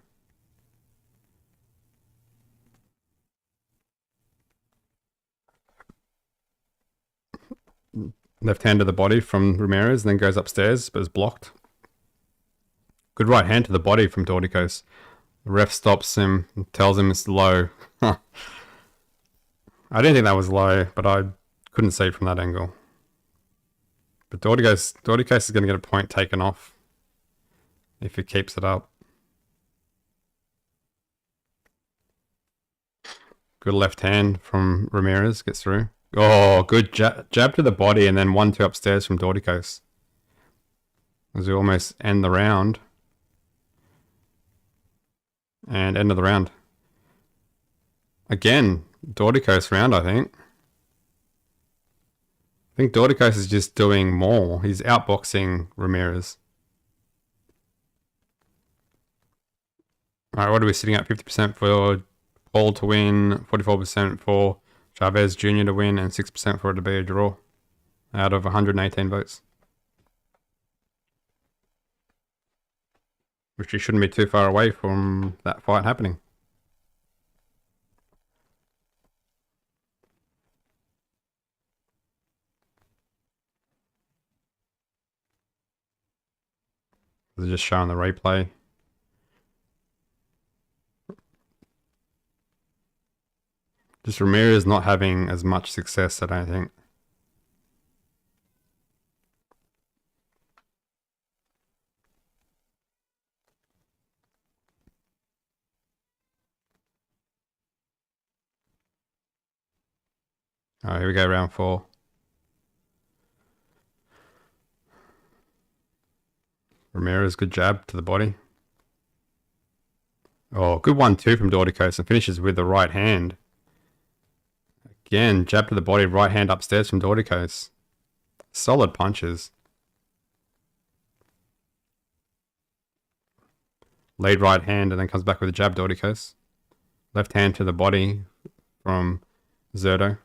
Left hand to the body from Ramirez, then goes upstairs, but is blocked. Good right hand to the body from Doricos. The ref stops him and tells him it's low. I didn't think that was low, but I couldn't see it from that angle. But Doricos is going to get a point taken off if he keeps it up. Good left hand from Ramirez, gets through. Oh, good jab to the body and then 1-2 upstairs from Doricos. As we almost end the round. And end of the round. Again, Doricos round, I think. I think Doricos is just doing more. He's outboxing Ramirez. Alright, what are we sitting at? 50% for Paul to win, 44% for Chavez Jr. to win, and 6% for it to be a draw out of 118 votes. Which you shouldn't be too far away from that fight happening. They're just showing the replay. Just Ramirez not having as much success, I don't think. Alright, here we go, round 4. Ramirez, good jab to the body. Oh, good 1-2 from Doricos and finishes with the right hand. Again, jab to the body, right hand upstairs from Doricos. Solid punches. Lead right hand and then comes back with a jab, Doricos. Left hand to the body from Zerto.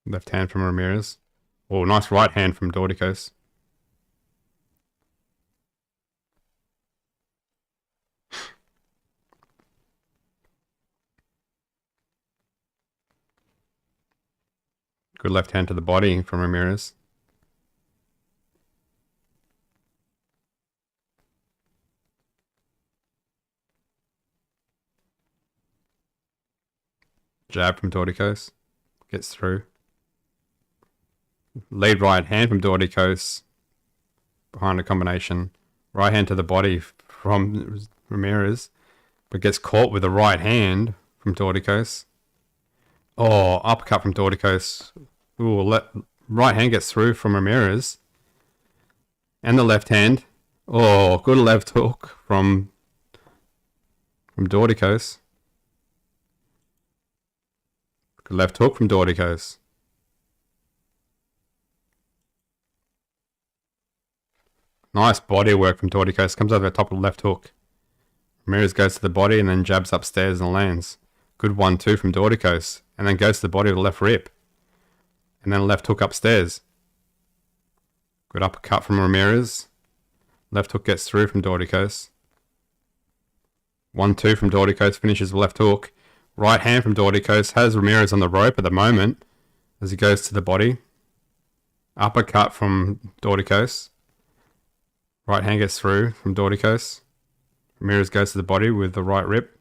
Left hand from Ramirez. Oh, nice right hand from Doricos. Good left hand to the body from Ramirez. Jab from Doricos. Gets through. Lead right hand from Doricos. Behind a combination. Right hand to the body from Ramirez. But gets caught with the right hand from Doricos. Oh, uppercut from Doricos. Ooh, right hand gets through from Ramirez. And the left hand. Oh, good left hook from Doricos. Good left hook from Doricos. Nice body work from Doricos. Comes over the top of the left hook. Ramirez goes to the body and then jabs upstairs and lands. Good 1-2 from Doricos. And then goes to the body with a left rip. And then left hook upstairs. Good uppercut from Ramirez. Left hook gets through from Doricos. 1-2 from Doricos. Finishes the left hook. Right hand from Doricos. Has Ramirez on the rope at the moment. As he goes to the body. Uppercut from Doricos. Right hand gets through from Doricos. Ramirez goes to the body with the right rip.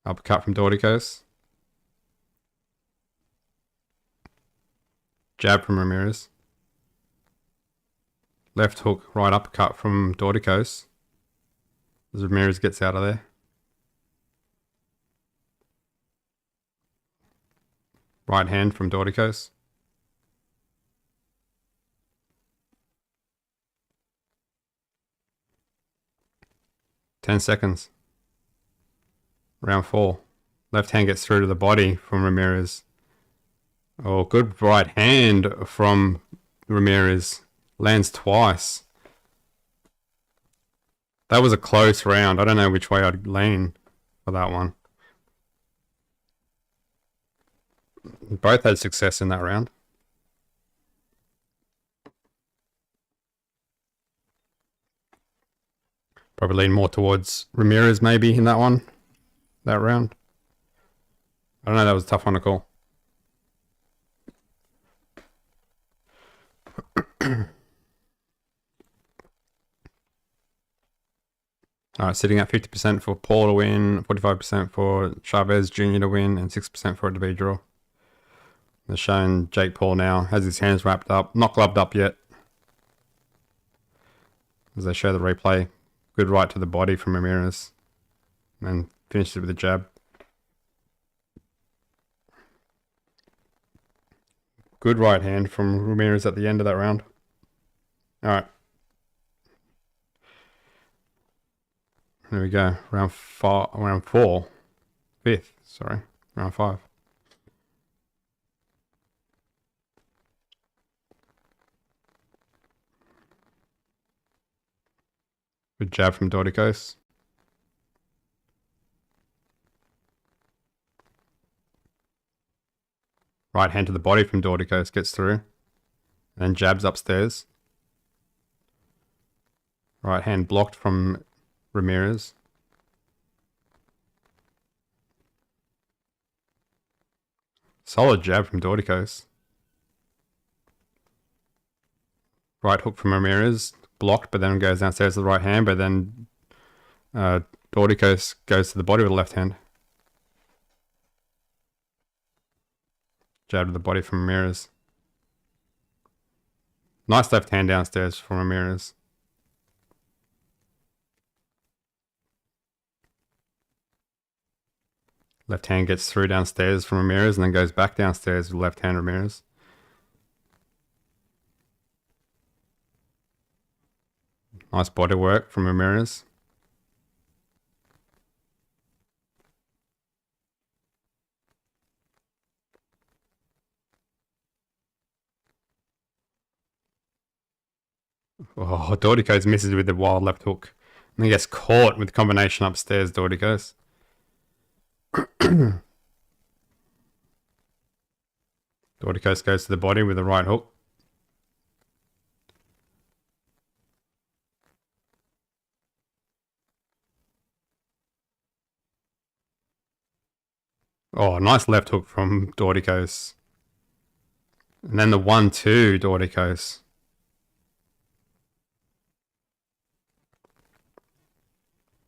Uppercut from Doricos. Jab from Ramirez. Left hook, right uppercut from Doricos. As Ramirez gets out of there. Right hand from Doricos. Ten seconds. Round 4. Left hand gets through to the body from Ramirez. Oh, good right hand from Ramirez. Lands twice. That was a close round. I don't know which way I'd lean for that one. Both had success in that round. Probably lean more towards Ramirez maybe in that one. That round. I don't know, that was a tough one to call. Alright, sitting at 50% for Paul to win, 45% for Chavez Jr. to win, and 6% for it to be a draw. They're showing Jake Paul now, has his hands wrapped up, not gloved up yet. As they show the replay, good right to the body from Ramirez. And finishes it with a jab. Good right hand from Ramirez at the end of that round. Alright. There we go. Round 4. 5th, sorry. Round 5. Good jab from Doricos. Right hand to the body from Doricos gets through. And then jabs upstairs. Right hand blocked from Ramirez. Solid jab from Doricos. Right hook from Ramirez. Blocked, but then goes downstairs to the right hand. But then Doricos goes to the body with the left hand. Jab to the body from Ramirez. Nice left hand downstairs from Ramirez. Left hand gets through downstairs from Ramirez and then goes back downstairs with left hand Ramirez. Nice body work from Ramirez. Oh, Doricos misses with the wild left hook. And then gets caught with the combination upstairs, Doricos. Doricos goes to the body with the right hook. Oh, nice left hook from Doricos. And then the 1-2, Doricos.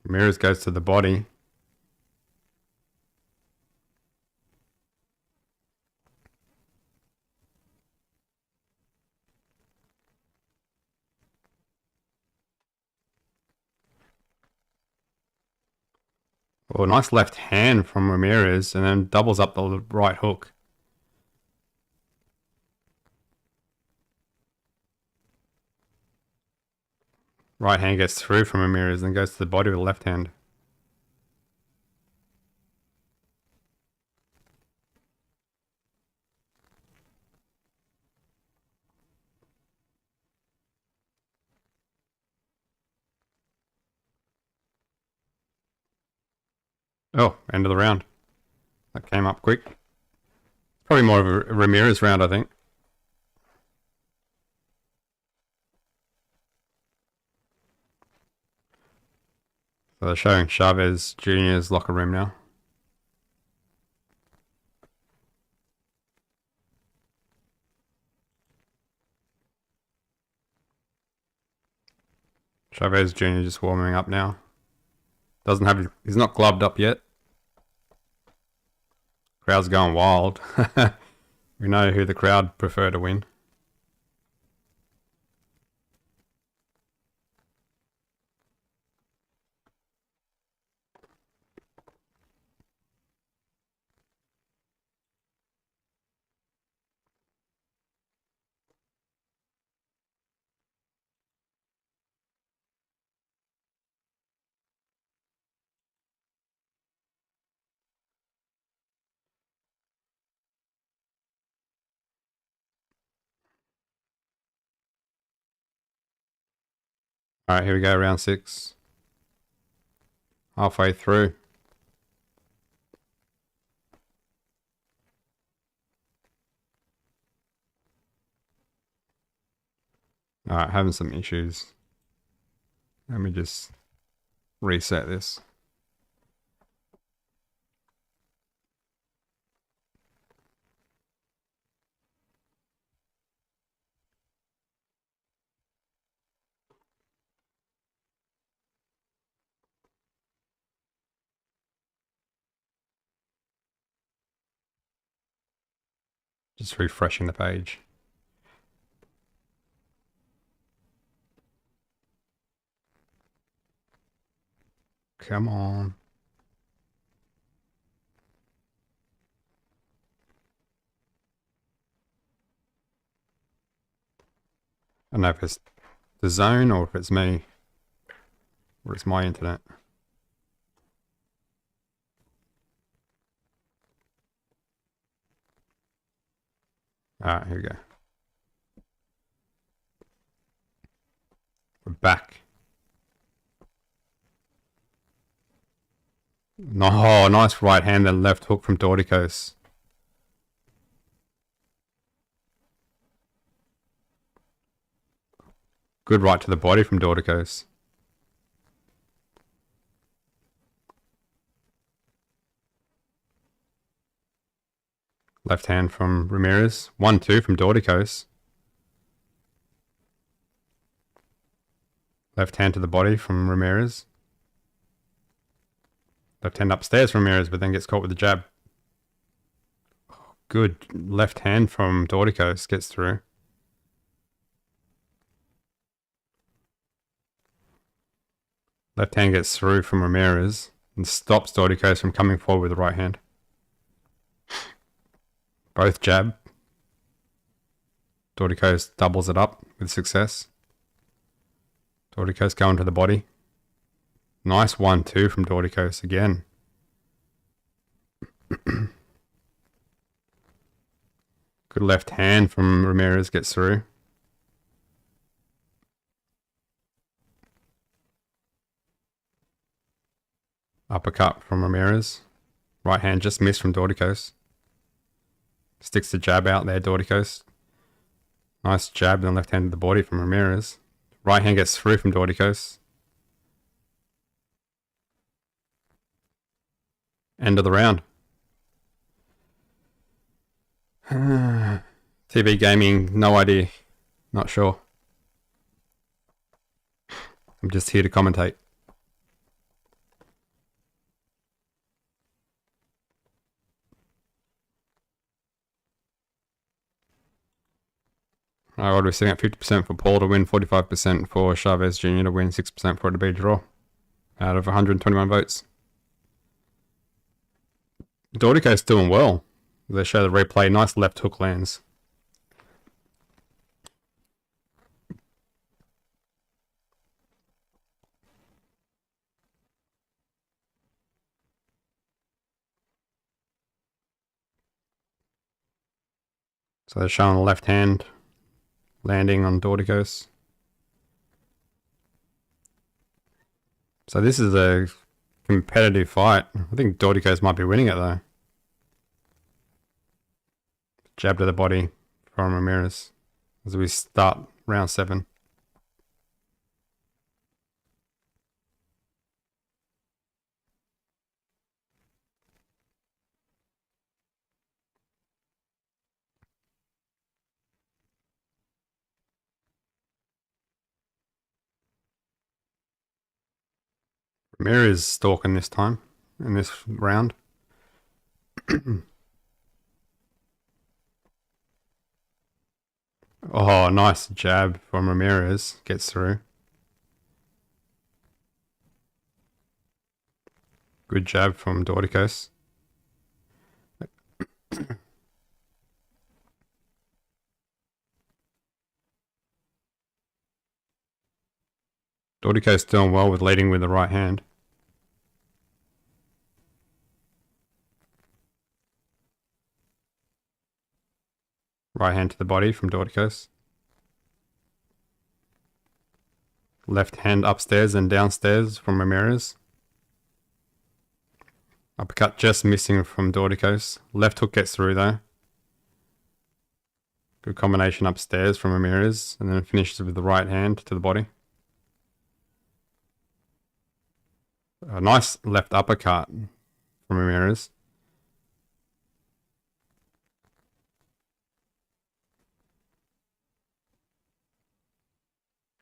Ramirez goes to the body. Oh, nice left hand from Ramirez, and then doubles up the right hook. Right hand gets through from Ramirez, and goes to the body with the left hand. Oh, end of the round. That came up quick. Probably more of a Ramirez round, I think. So they're showing Chavez Jr.'s locker room now. Chavez Jr. just warming up now. He's not gloved up yet. Crowd's going wild. We know who the crowd prefer to win. Alright, here we go, round 6. Halfway through. Alright, having some issues. Let me just reset this. Just refreshing the page. Come on. I don't know if it's the zone or if it's me. Or it's my internet. Alright, here we go. We're back. Oh, nice right hand and left hook from Doricos. Good right to the body from Doricos. Left hand from Ramirez. 1-2 from Doricos. Left hand to the body from Ramirez. Left hand upstairs from Ramirez, but then gets caught with the jab. Good left hand from Doricos, gets through. Left hand gets through from Ramirez and stops Doricos from coming forward with the right hand. Both jab. Doricos doubles it up with success. Doricos going to the body. Nice 1-2 from Doricos again. Good left hand from Ramirez, gets through. Uppercut from Ramirez. Right hand just missed from Doricos. Sticks the jab out there, Doricos. Nice jab and left hand to the body from Ramirez. Right hand gets through from Doricos. End of the round. TV gaming, no idea. Not sure. I'm just here to commentate. Alright, we're sitting at 50% for Paul to win, 45% for Chavez Jr. to win, 6% for it to be a draw out of 121 votes. Doricos doing well. They show the replay. Nice left hook lands. So they're showing the left hand landing on Doricos. So this is a competitive fight. I think Doricos might be winning it though. Jab to the body from Ramirez as we start round 7. Ramirez stalking this time in this round. Oh, nice jab from Ramirez. Gets through. Good jab from Doricos. Doricos doing well with leading with the right hand. Right hand to the body from Doricos. Left hand upstairs and downstairs from Ramirez. Uppercut just missing from Doricos. Left hook gets through though. Good combination upstairs from Ramirez, and then finishes with the right hand to the body. A nice left uppercut from Ramirez.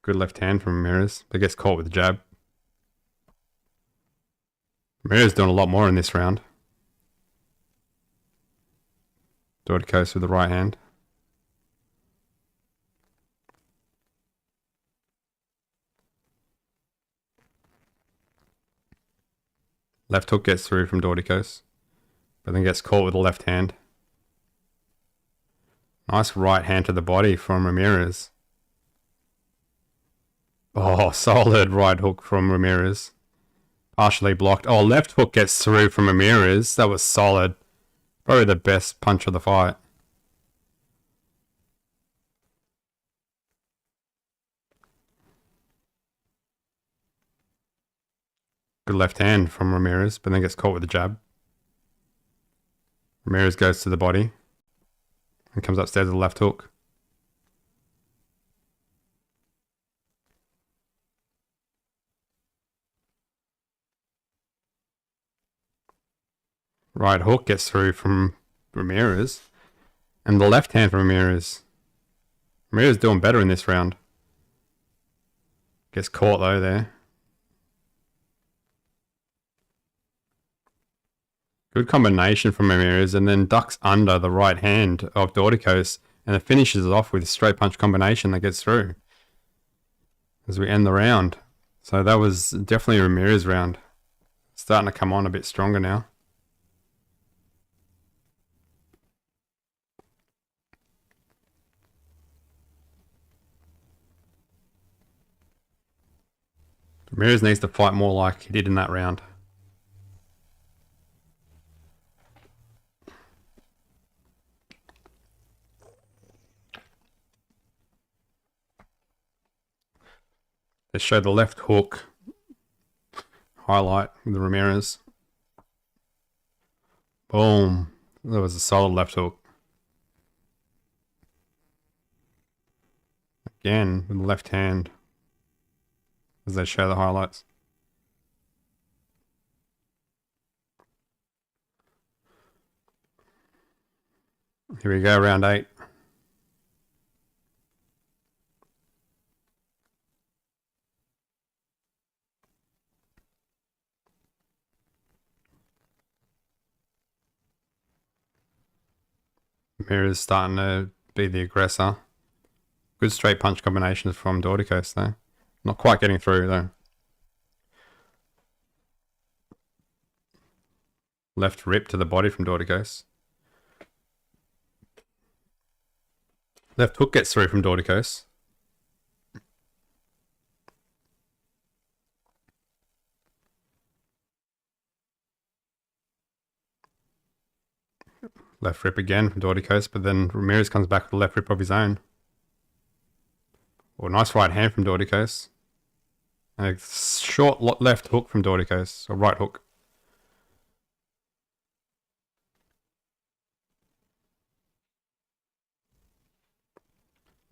Good left hand from Ramirez, but gets caught with the jab. Ramirez doing a lot more in this round. Doricos with the right hand. Left hook gets through from Doricos, but then gets caught with the left hand. Nice right hand to the body from Ramirez. Oh, solid right hook from Ramirez. Partially blocked. Oh, left hook gets through from Ramirez. That was solid. Probably the best punch of the fight. Good left hand from Ramirez, but then gets caught with the jab. Ramirez goes to the body and comes upstairs with the left hook. Right hook gets through from Ramirez. And the left hand from Ramirez. Ramirez doing better in this round. Gets caught though there. Good combination from Ramirez, and then ducks under the right hand of Doricos and it finishes it off with a straight punch combination that gets through as we end the round. So that was definitely a Ramirez round. Starting to come on a bit stronger now. Ramirez needs to fight more like he did in that round. They show the left hook highlight with the Ramirez. Boom. That was a solid left hook. Again, with the left hand as they show the highlights. Here we go, round 8. Ramirez starting to be the aggressor. Good straight punch combinations from Doricos though. Not quite getting through though. Left rip to the body from Doricos. Left hook gets through from Doricos. Left rip again from Doricos, but then Ramirez comes back with a left rip of his own. Oh, nice right hand from Doricos. A short left hook from Doricos, or right hook.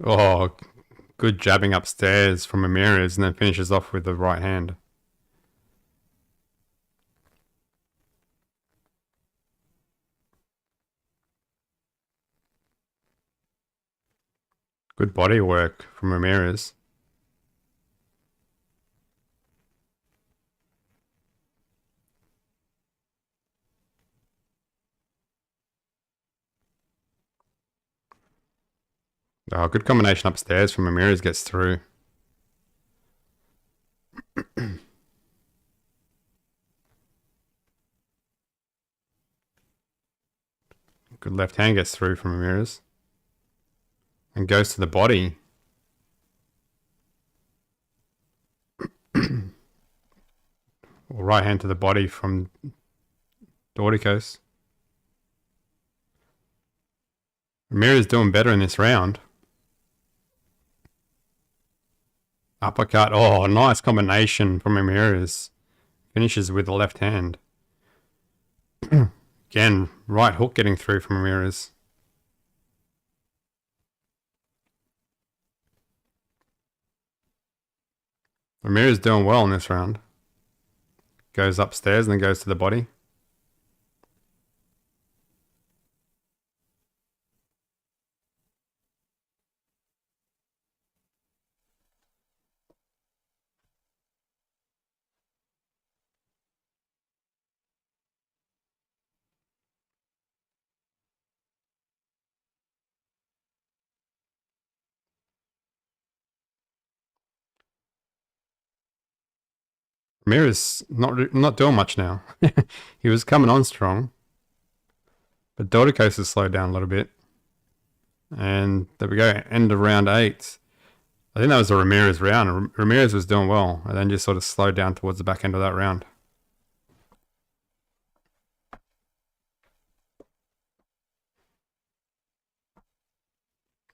Oh, good jabbing upstairs from Ramirez, and then finishes off with the right hand. Good body work from Ramirez. Oh, good combination upstairs from Ramirez, gets through. Good left hand gets through from Ramirez. And goes to the body. Right hand to the body from Doricos. Ramirez doing better in this round. Uppercut. Oh, nice combination from Ramirez. Finishes with the left hand. Again, right hook getting through from Ramirez. Ramirez doing well in this round. Goes upstairs and then goes to the body. Ramirez not doing much now. He was coming on strong. But Doricos has slowed down a little bit. And there we go, end of round 8. I think that was a Ramirez round. Ramirez was doing well, and then just sort of slowed down towards the back end of that round.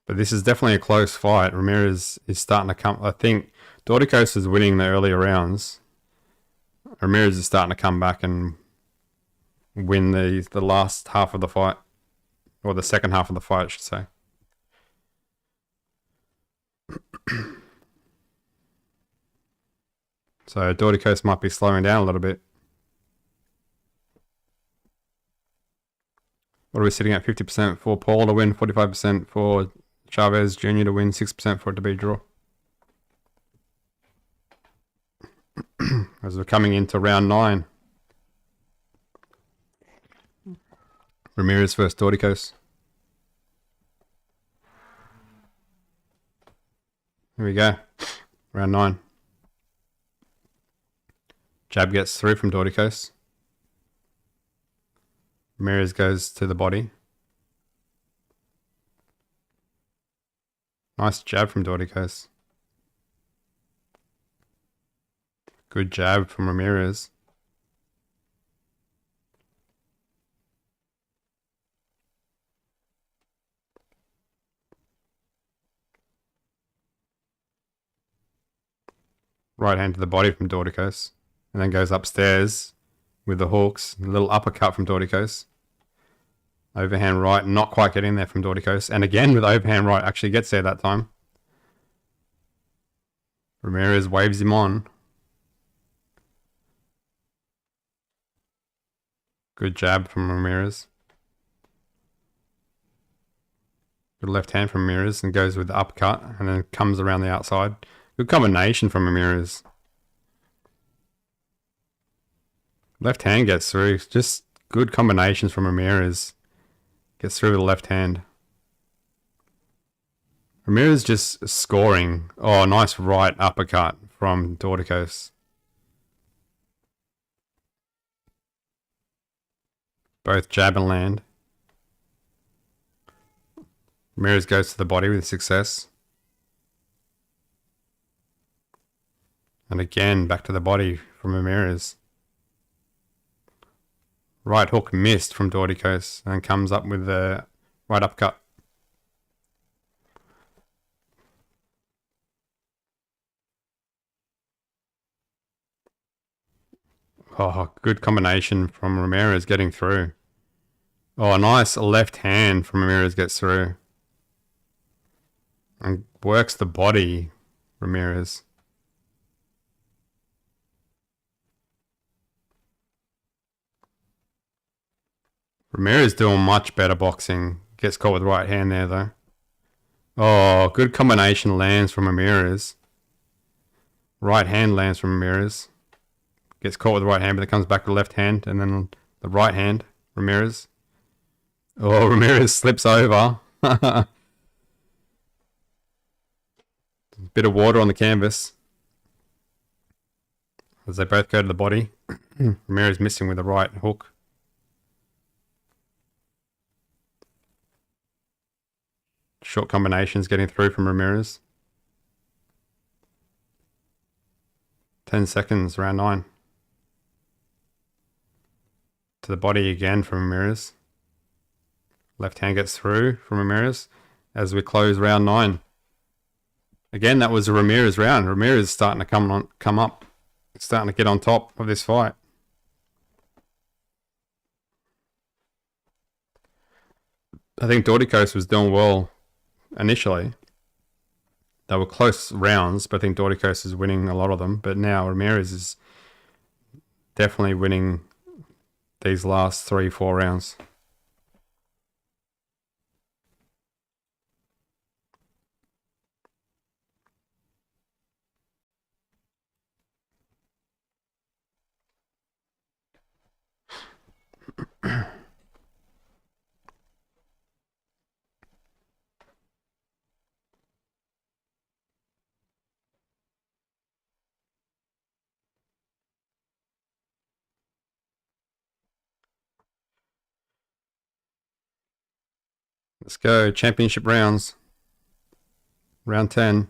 But this is definitely a close fight. Ramirez is starting to come. I think Doricos is winning the earlier rounds. Ramirez is starting to come back and win the last half of the fight. Or the second half of the fight, I should say. So Doricos might be slowing down a little bit. What are we sitting at? 50% for Paul to win, 45% for Chavez Jr. to win, 6% for it to be a draw. As we're coming into round 9. Ramirez versus Doricos. Here we go. Round 9. Jab gets through from Doricos. Ramirez goes to the body. Nice jab from Doricos. Good jab from Ramirez. Right hand to the body from Doricos. And then goes upstairs with the hooks. A little uppercut from Doricos. Overhand right, not quite getting there from Doricos. And again with overhand right, actually gets there that time. Ramirez waves him on. Good jab from Ramirez. Good left hand from Ramirez and goes with the uppercut and then comes around the outside. Good combination from Ramirez. Left hand gets through. Just good combinations from Ramirez. Gets through with the left hand. Ramirez just scoring. Oh, nice right uppercut from Doricos. Both jab and land. Ramirez goes to the body with success. And again, back to the body from Ramirez. Right hook missed from Doricos and comes up with the right uppercut. Oh, good combination from Ramirez getting through. Oh, a nice left hand from Ramirez gets through. And works the body, Ramirez. Ramirez doing much better boxing. Gets caught with the right hand there, though. Oh, good combination lands from Ramirez. Right hand lands from Ramirez. Gets caught with the right hand, but it comes back with the left hand, and then the right hand, Ramirez. Oh, Ramirez slips over. Bit of water on the canvas. As they both go to the body. Ramirez missing with the right hook. Short combinations getting through from Ramirez. 10 seconds, round 9. To the body again from Ramirez. Left hand gets through from Ramirez as we close round 9. Again, that was a Ramirez round. Ramirez starting to come up. Starting to get on top of this fight. I think Doricos was doing well initially. They were close rounds, but I think Doricos is winning a lot of them. But now Ramirez is definitely winning these last 3-4 rounds. Let's go, championship rounds. Round 10.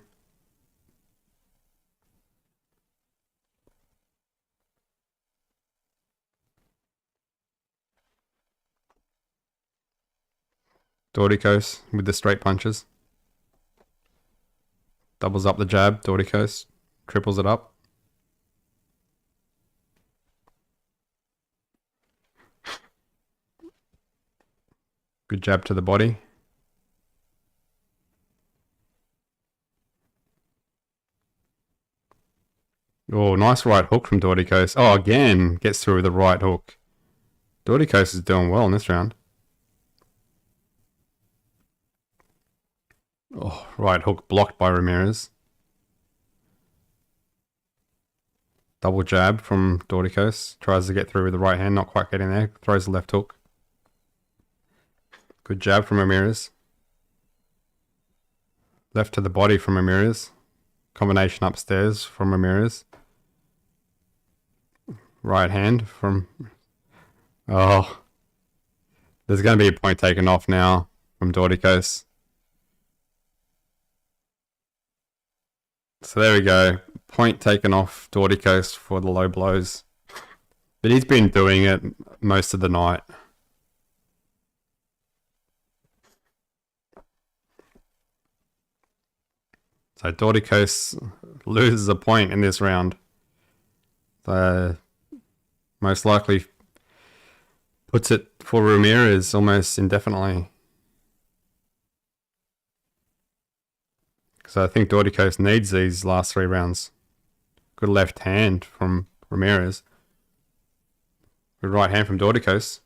Doricos with the straight punches. Doubles up the jab, Doricos. Triples it up. Good jab to the body. Oh, nice right hook from Doricos. Oh, again, gets through with the right hook. Doricos is doing well in this round. Oh, right hook blocked by Ramirez. Double jab from Doricos. Tries to get through with the right hand, not quite getting there. Throws the left hook. Good jab from Ramirez. Left to the body from Ramirez. Combination upstairs from Ramirez. Right hand from... Oh. There's going to be a point taken off now from Doricos. So there we go. Point taken off Doricos for the low blows. But he's been doing it most of the night. So Doricos loses a point in this round. So most likely puts it for Ramirez almost indefinitely. So I think Doricos needs these last 3 rounds. Good left hand from Ramirez. Good right hand from Doricos.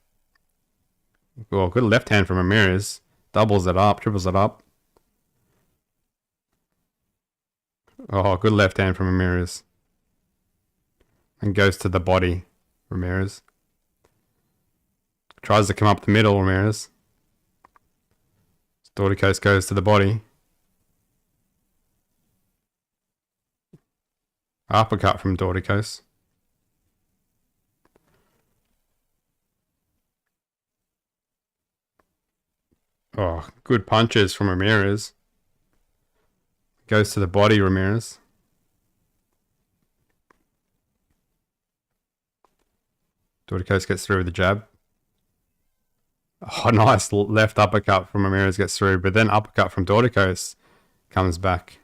Well, good left hand from Ramirez. Doubles it up, triples it up. Oh, good left hand from Ramirez. And goes to the body, Ramirez. Tries to come up the middle, Ramirez. Doricos goes to the body. Uppercut from Doricos. Oh, good punches from Ramirez. Goes to the body, Ramirez. Doricos gets through with the jab. Oh, nice left uppercut from Ramirez gets through, but then uppercut from Doricos comes back.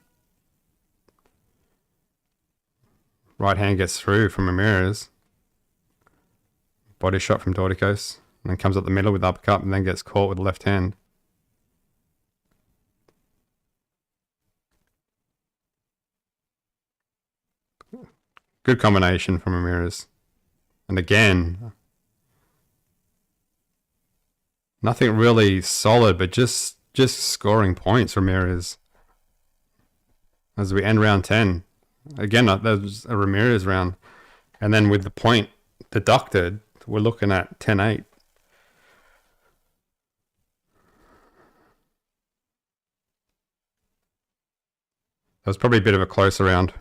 Right hand gets through from Ramirez. Body shot from Doricos. And then comes up the middle with the uppercut and then gets caught with the left hand. Good combination from Ramirez. And again, nothing really solid, but just scoring points, Ramirez. As we end round 10. Again, that was a Ramirez round. And then with the point deducted, we're looking at 10-8. That was probably a bit of a closer round.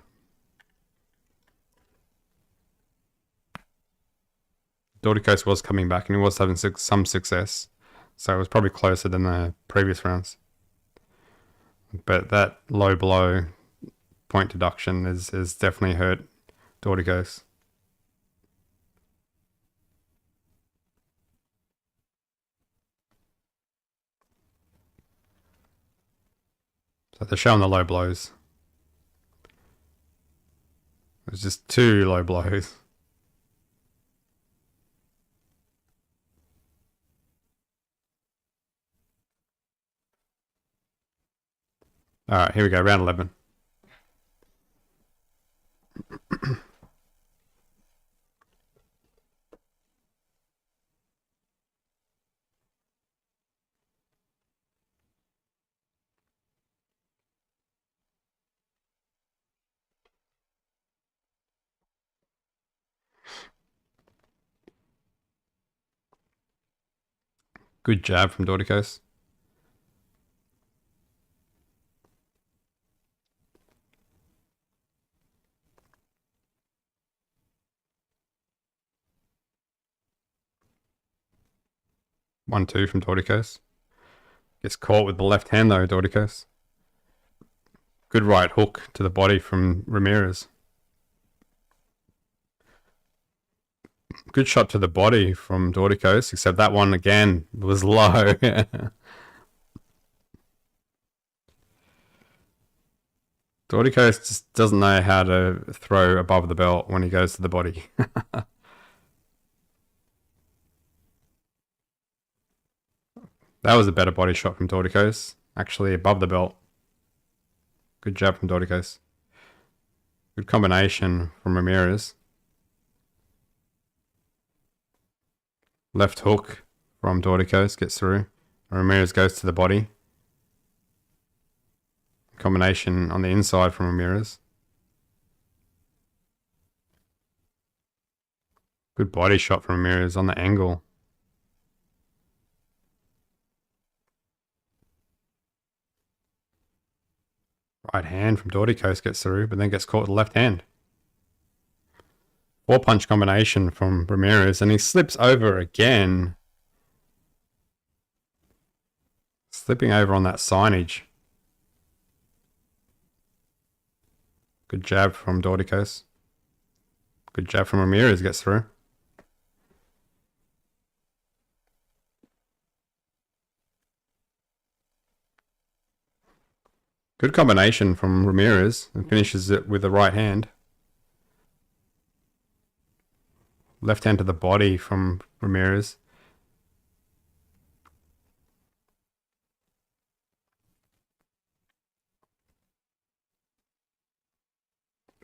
Doricos was coming back and he was having some success. So it was probably closer than the previous rounds. But that low blow point deduction is definitely hurt Doricos. So they're showing the low blows. It was just 2 low blows. Alright, here we go, round 11. Good jab from Doricos. One, two from Doricos. Gets caught with the left hand though, Doricos. Good right hook to the body from Ramirez. Good shot to the body from Doricos, except that one again was low. Doricos just doesn't know how to throw above the belt when he goes to the body. That was a better body shot from Doricos. Actually above the belt. Good jab from Doricos. Good combination from Ramirez. Left hook from Doricos gets through. Ramirez goes to the body. Combination on the inside from Ramirez. Good body shot from Ramirez on the angle. Right hand from Doricos gets through, but then gets caught with the left hand. 4-punch combination from Ramirez, and he slips over again. Slipping over on that signage. Good jab from Doricos. Good jab from Ramirez, gets through. Good combination from Ramirez and finishes it with the right hand. Left hand to the body from Ramirez.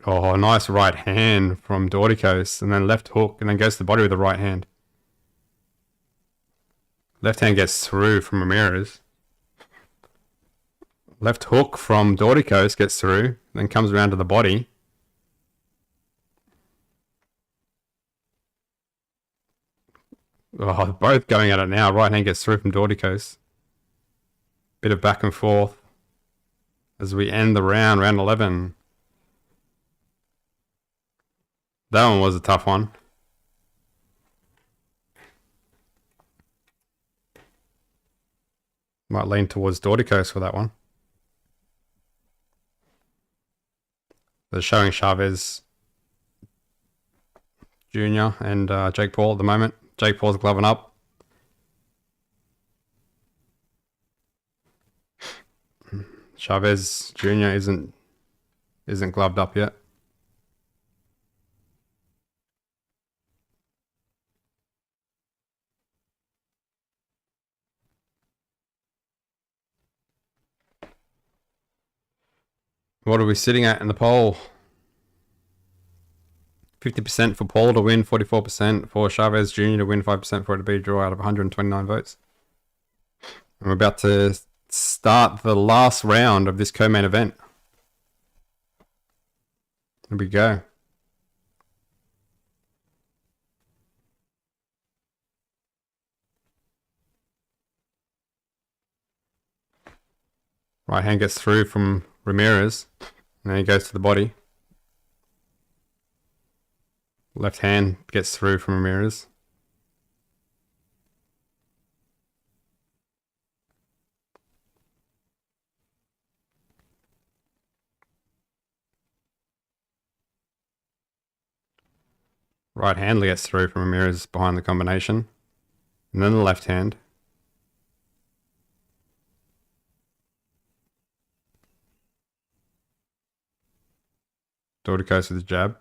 Oh, nice right hand from Doricos, and then left hook, and then goes to the body with the right hand. Left hand gets through from Ramirez. Left hook from Doricos gets through, then comes around to the body. Oh, both going at it now. Right hand gets through from Doricos. Bit of back and forth as we end the round 11. That one was a tough one. Might lean towards Doricos for that one. They're showing Chavez Jr. and Jake Paul at the moment. Jake Paul's gloving up. Chavez Jr. isn't gloved up yet. What are we sitting at in the poll? 50% for Paul to win, 44% for Chavez Jr. to win, 5% for it to be a draw out of 129 votes. I'm about to start the last round of this co-main event. Here we go. Right hand gets through from Ramirez, and then he goes to the body. Left hand gets through from Ramirez. Right hand gets through from Ramirez behind the combination. And then the left hand. Doricos with the jab.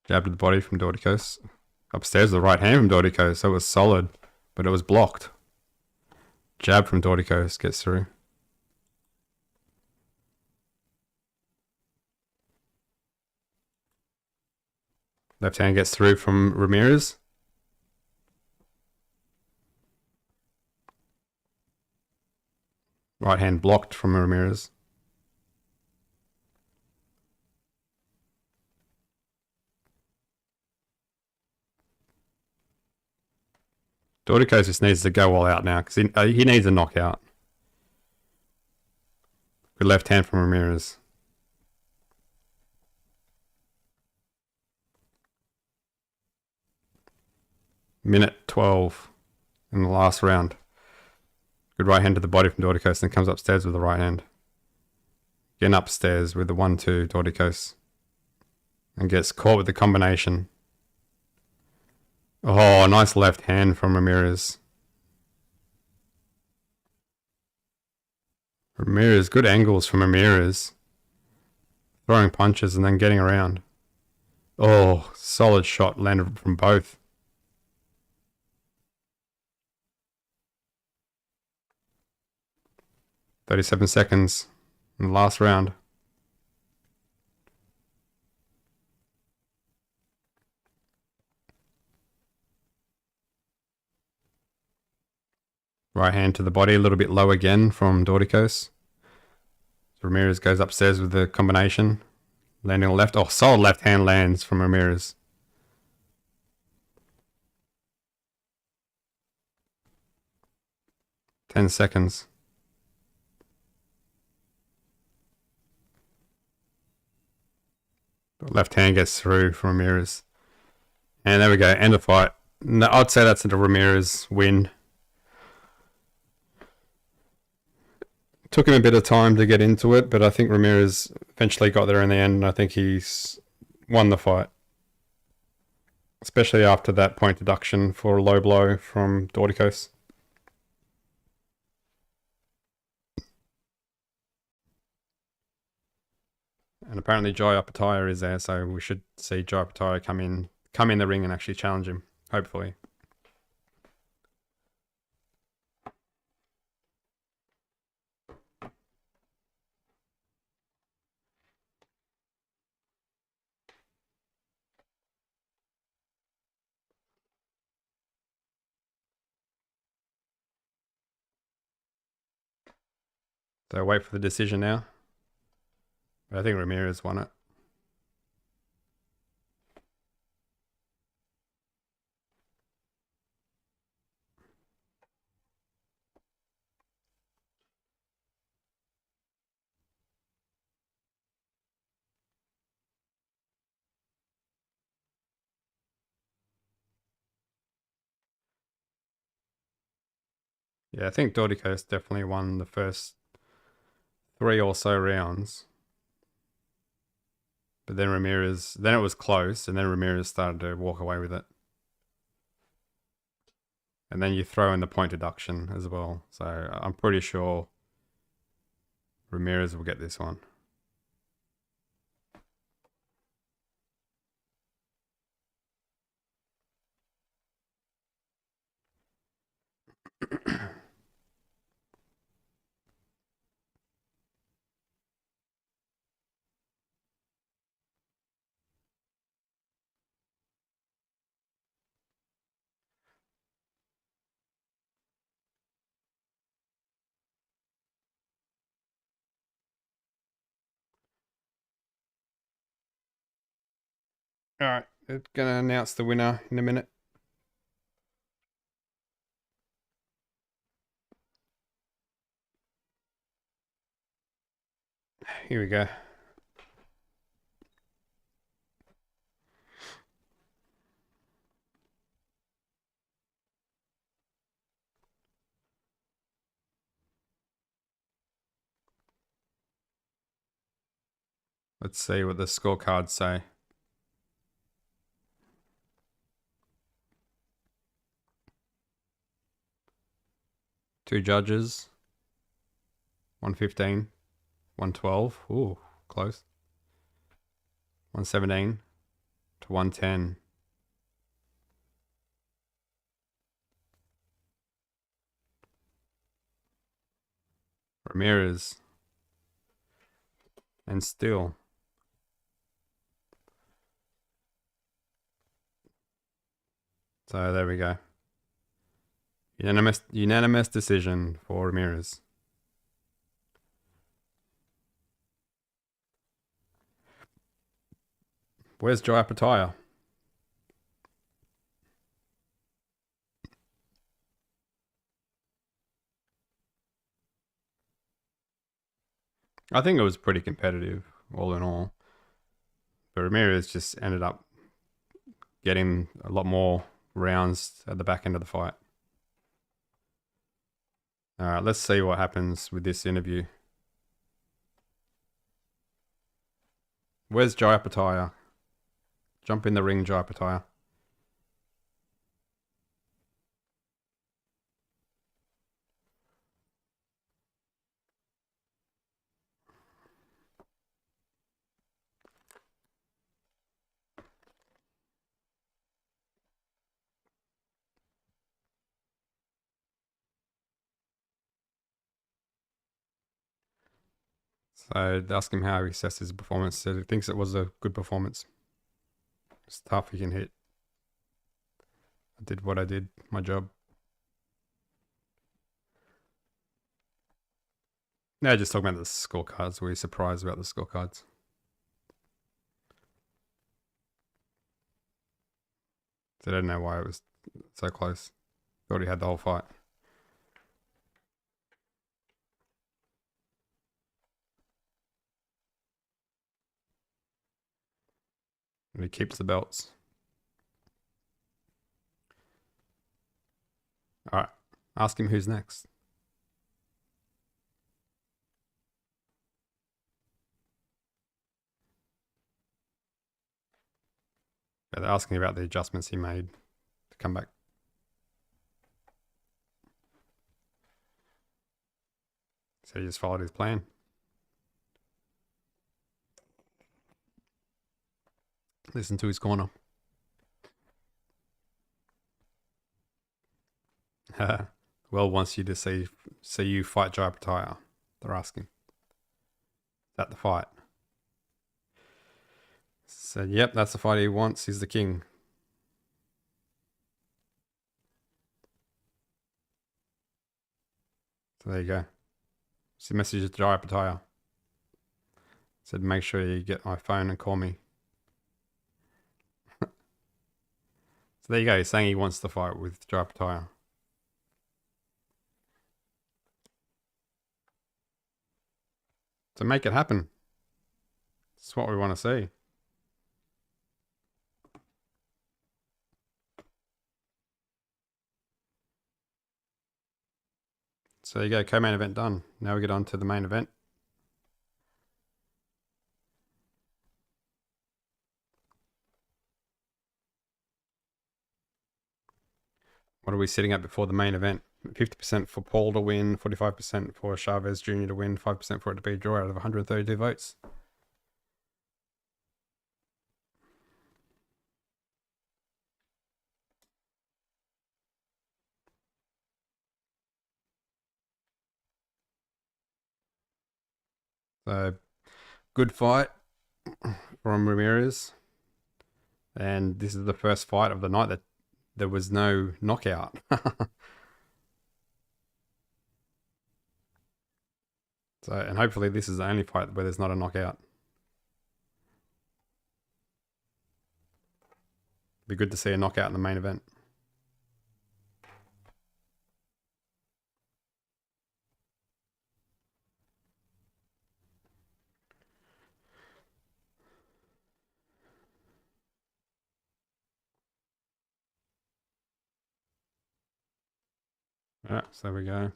Jab to the body from Doricos. Upstairs, the right hand from Doricos. So it was solid, but it was blocked. Jab from Doricos gets through. Left hand gets through from Ramirez. Right hand blocked from Ramirez. Doricos just needs to go all out now because he needs a knockout. Good left hand from Ramirez. Minute 12 in the last round. Good right hand to the body from Doricos, then comes upstairs with the right hand. Again upstairs with the 1-2 Doricos. And gets caught with the combination. Oh, nice left hand from Ramirez. Ramirez, good angles from Ramirez. Throwing punches and then getting around. Oh, solid shot landed from both. "37 seconds in the last round. Right hand to the body, a little bit low again from Doricos. Ramirez goes upstairs with the combination. Landing left. Oh, solid left hand lands from Ramirez. "10 seconds. Left hand gets through from Ramirez. And there we go. End of fight. No, I'd say that's a Ramirez win. Took him a bit of time to get into it, but I think Ramirez eventually got there in the end, and I think he's won the fight. Especially after that point deduction for a low blow from Doricos. And apparently Jai Opetaia is there, so we should see Jai Opetaia come in the ring and actually challenge him, hopefully. So wait for the decision now. But I think Ramirez won it. Yeah, I think Doricos definitely won the first 3 or so rounds. But then Ramirez, then it was close, and then Ramirez started to walk away with it. And then you throw in the point deduction as well. So I'm pretty sure Ramirez will get this one. All right, it's going to announce the winner in a minute. Here we go. Let's see what the scorecards say. Two judges. 115. 112. Ooh, close. 117 to 110. Ramirez. And still. So there we go. Unanimous decision for Ramirez. Where's Joe Apatow? I think it was pretty competitive, all in all. But Ramirez just ended up getting a lot more rounds at the back end of the fight. All right, let's see what happens with this interview. Where's Joe Apatow? Jump in the ring, Joe Apatow. So they ask him how he assessed his performance. Said he thinks it was a good performance. It's tough, he can hit. I did what I did, my job. No, just talking about the scorecards. Were you surprised about the scorecards? So I don't know why it was so close. Thought he had the whole fight. And he keeps the belts. All right. Ask him who's next. Yeah, they're asking about the adjustments he made to come back. So he just followed his plan. Listen to his corner. Well, wants you to see you fight Joe Apatow. They're asking. Is that the fight? So, yep, that's the fight he wants. He's the king. So there you go. It's a message to Joe Apatow. Said, make sure you get my phone and call me. So there you go. He's saying he wants to fight with Joe Apatow. So make it happen. That's what we want to see. So there you go, co-main event done. Now we get on to the main event. What are we sitting at before the main event? 50% for Paul to win, 45% for Chavez Jr. to win, 5% for it to be a draw out of 132 votes. So, good fight from Ramirez. And this is the first fight of the night that there was no knockout. So, and hopefully this is the only fight where there's not a knockout. Be good to see a knockout in the main event. Alright, so there we go.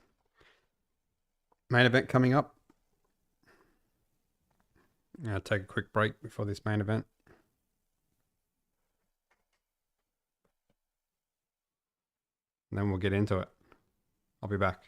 Main event coming up. I'm going to take a quick break before this main event. And then we'll get into it. I'll be back.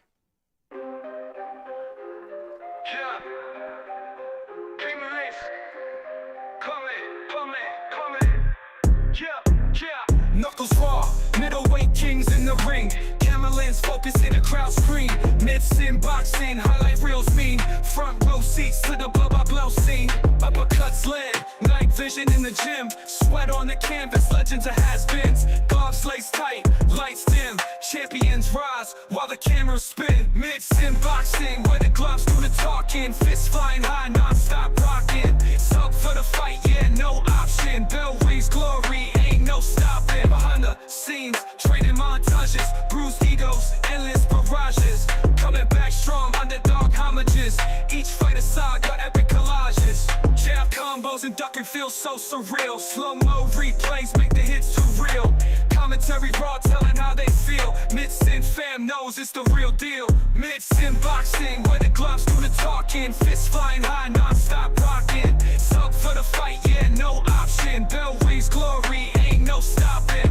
Knuckles raw, middleweight kings in the ring. Camera lens focus in the crowd screen. Mid-sin boxing, highlight reels mean. Front row seats to the blow scene. Uppercuts land, night vision in the gym. Sweat on the canvas, legends of has-beens. Gloves laced tight, lights dim. Champions rise while the cameras spin. Mid-sin boxing, where the gloves do the talking. Fists flying high, non-stop rocking. Sub for the fight, yeah, no option. Bell rings glory, ain't no stopping. Behind the scenes, trading montages. Bruised egos, endless barrages. Coming back strong, underdog homages. Each fight a saga, epic collages. Jab combos and ducking feel so surreal. Slow-mo replays make the hits too real. Commentary raw, telling how they feel. Mid-sin fam knows it's the real deal. Mid-sin boxing, where the gloves do the talking. Fists flying high, non-stop rocking. Sub for the fight, yeah, no option. Bell rings glory, ain't no stopping.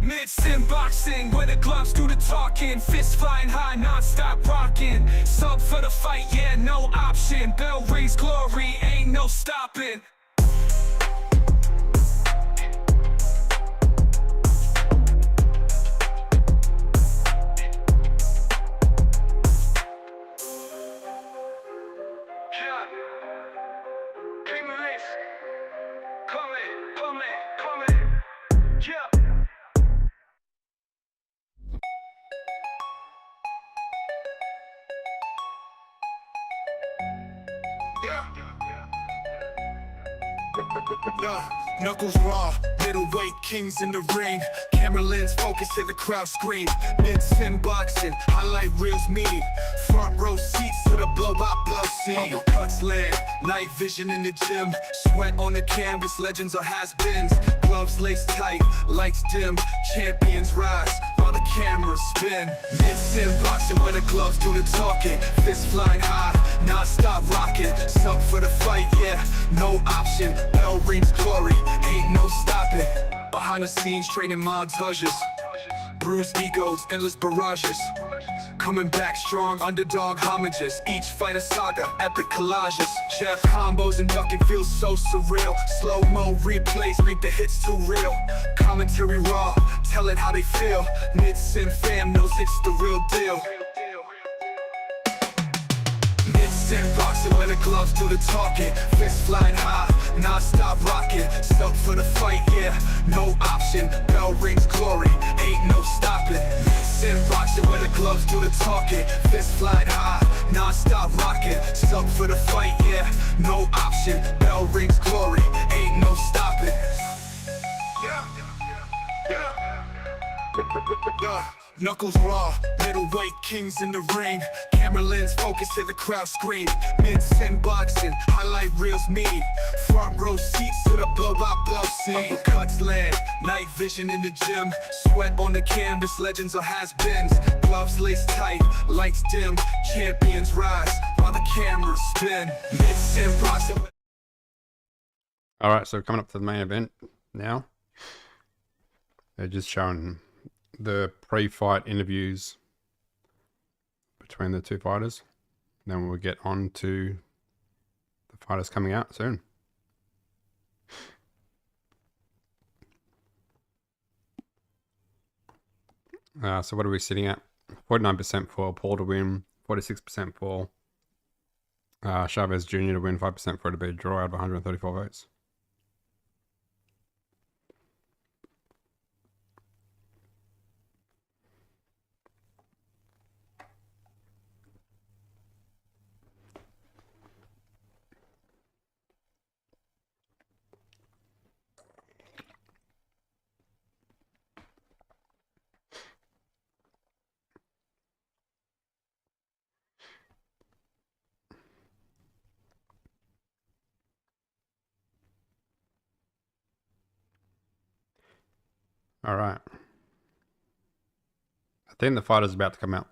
Mid-sin boxing, where the gloves do the talking. Fists flying high, non-stop rocking. Sub for the fight, yeah, no option. Bell rings glory, ain't no stopping. Knuckles raw, middleweight kings in the ring. Camera lens focus in the crowd screen. Mid-sin boxing, highlight reels mean. Front row seats to the blow scene. Uppercuts land, night vision in the gym. Sweat on the canvas, legends are has-beens. Gloves laced tight, lights dim. Champions rise while the cameras spin. Mid-sin boxing, where the gloves do the talking. Fists flying high, non-stop rocking. Sub for the fight, yeah, no option. Bell rings glory, ain't no stopping. Behind the scenes, training montages. Bruised egos, endless barrages. Coming back strong, underdog homages. Each fight a saga, epic collages. Jab combos and ducking feels so surreal. Slow-mo replays make the hits too real. Commentary raw, telling how they feel. Mid-sin fam knows it's the real deal. Mid-sin boxing, where the gloves do the talking. Fists flying high, non-stop rocking. Sub for the fight, yeah, no option. Bell rings glory, ain't no stopping. Mid-sin boxing, where the gloves do the talking. Fists flying high, non-stop rocking. Sub for the fight, yeah, no option. Bell rings glory, ain't no stopping. Knuckles raw, middleweight kings in the ring. Camera lens focus to the crowd scream. Mid-sin boxing, highlight reels mean. Front row seats to the blow-by-blow scene. Uppercuts land, night vision in the gym. Sweat on the canvas, legends or has-beens. Gloves laced tight, lights dim. Champions rise while the cameras spin. Mid-sin boxing. Alright, so coming up to the main event now. They're just showing the pre-fight interviews between the two fighters. Then we'll get on to the fighters coming out soon. So what are we sitting at? 49% for Paul to win, 46% for Chavez Jr. to win, 5% for it to be a draw out of 134 votes. All right. I think the fighter's about to come out.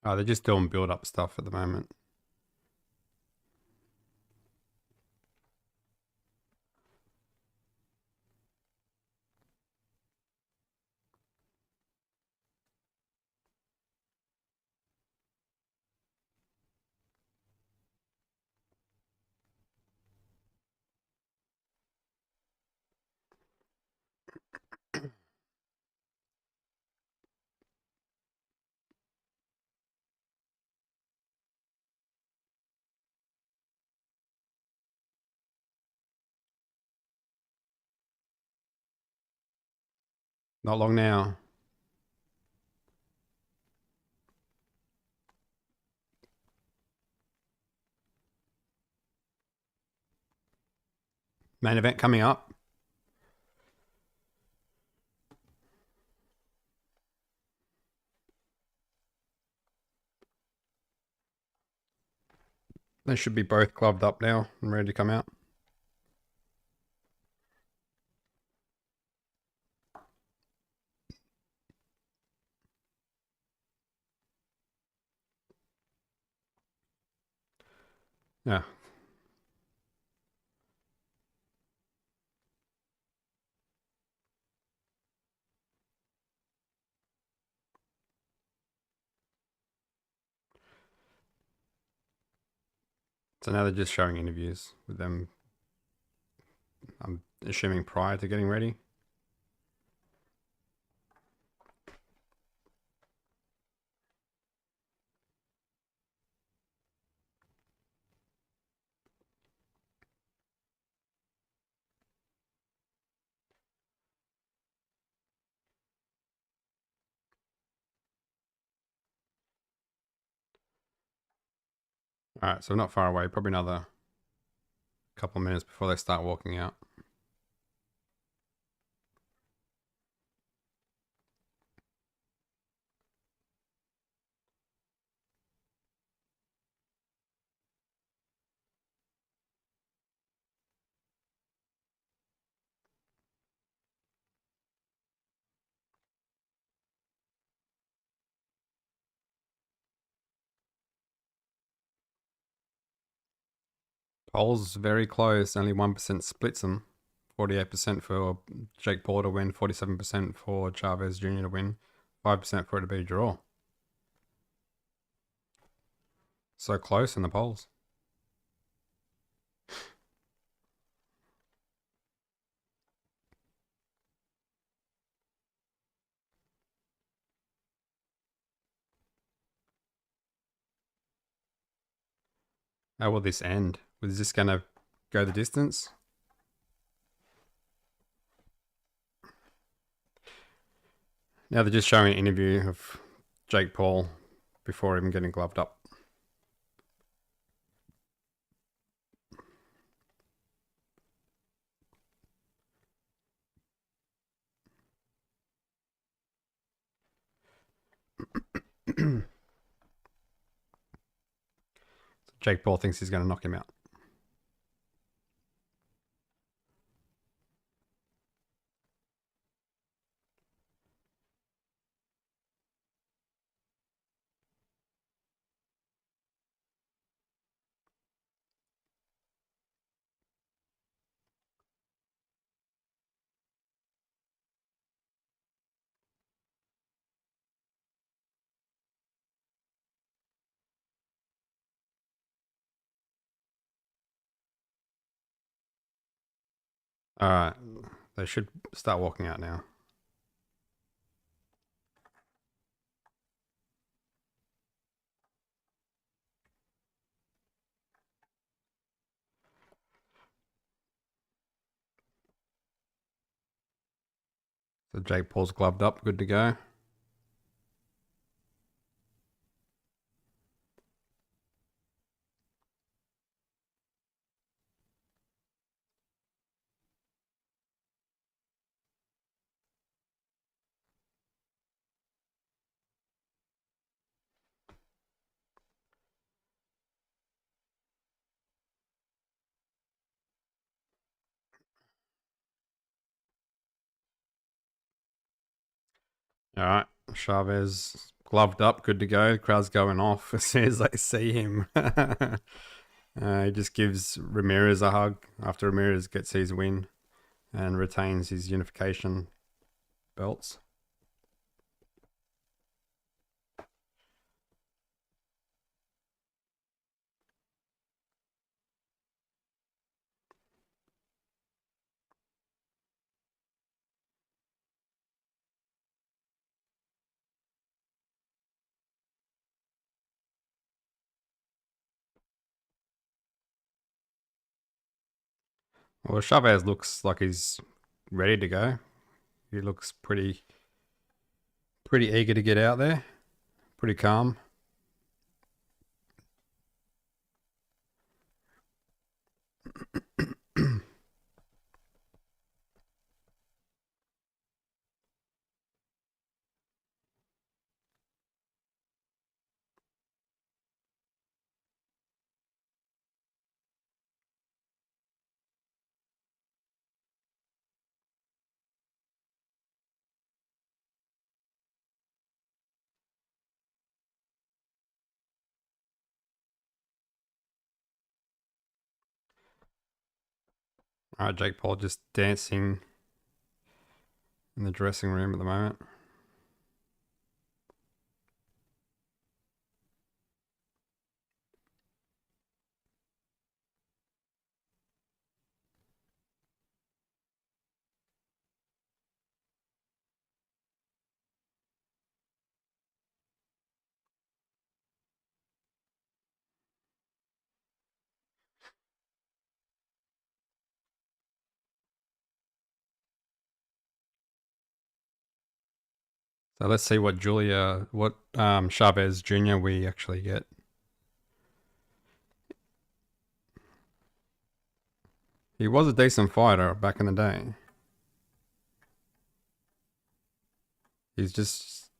They're just doing build-up stuff at the moment. Not long now. Main event coming up. They should be both gloved up now and ready to come out. Yeah. So now they're just showing interviews with them, I'm assuming prior to getting ready. Alright, so not far away, probably another couple of minutes before they start walking out. Polls very close, only 1% splits them. 48% for Jake Paul to win, 47% for Chavez Jr. to win, 5% for it to be a draw. So close in the polls. How will this end? Was this going to go the distance? Now they're just showing an interview of Jake Paul before even getting gloved up. Jake Paul thinks he's going to knock him out. Alright, they should start walking out now. So Jake Paul's gloved up, good to go. Alright, Chavez gloved up, good to go. Crowd's going off as soon as they see him. He just gives Ramirez a hug after Ramirez gets his win and retains his unification belts. Well, Chavez looks like he's ready to go. He looks pretty eager to get out there. Pretty calm. Alright, Jake Paul just dancing in the dressing room at the moment. So let's see what Chavez Jr. we actually get. He was a decent fighter back in the day. He's just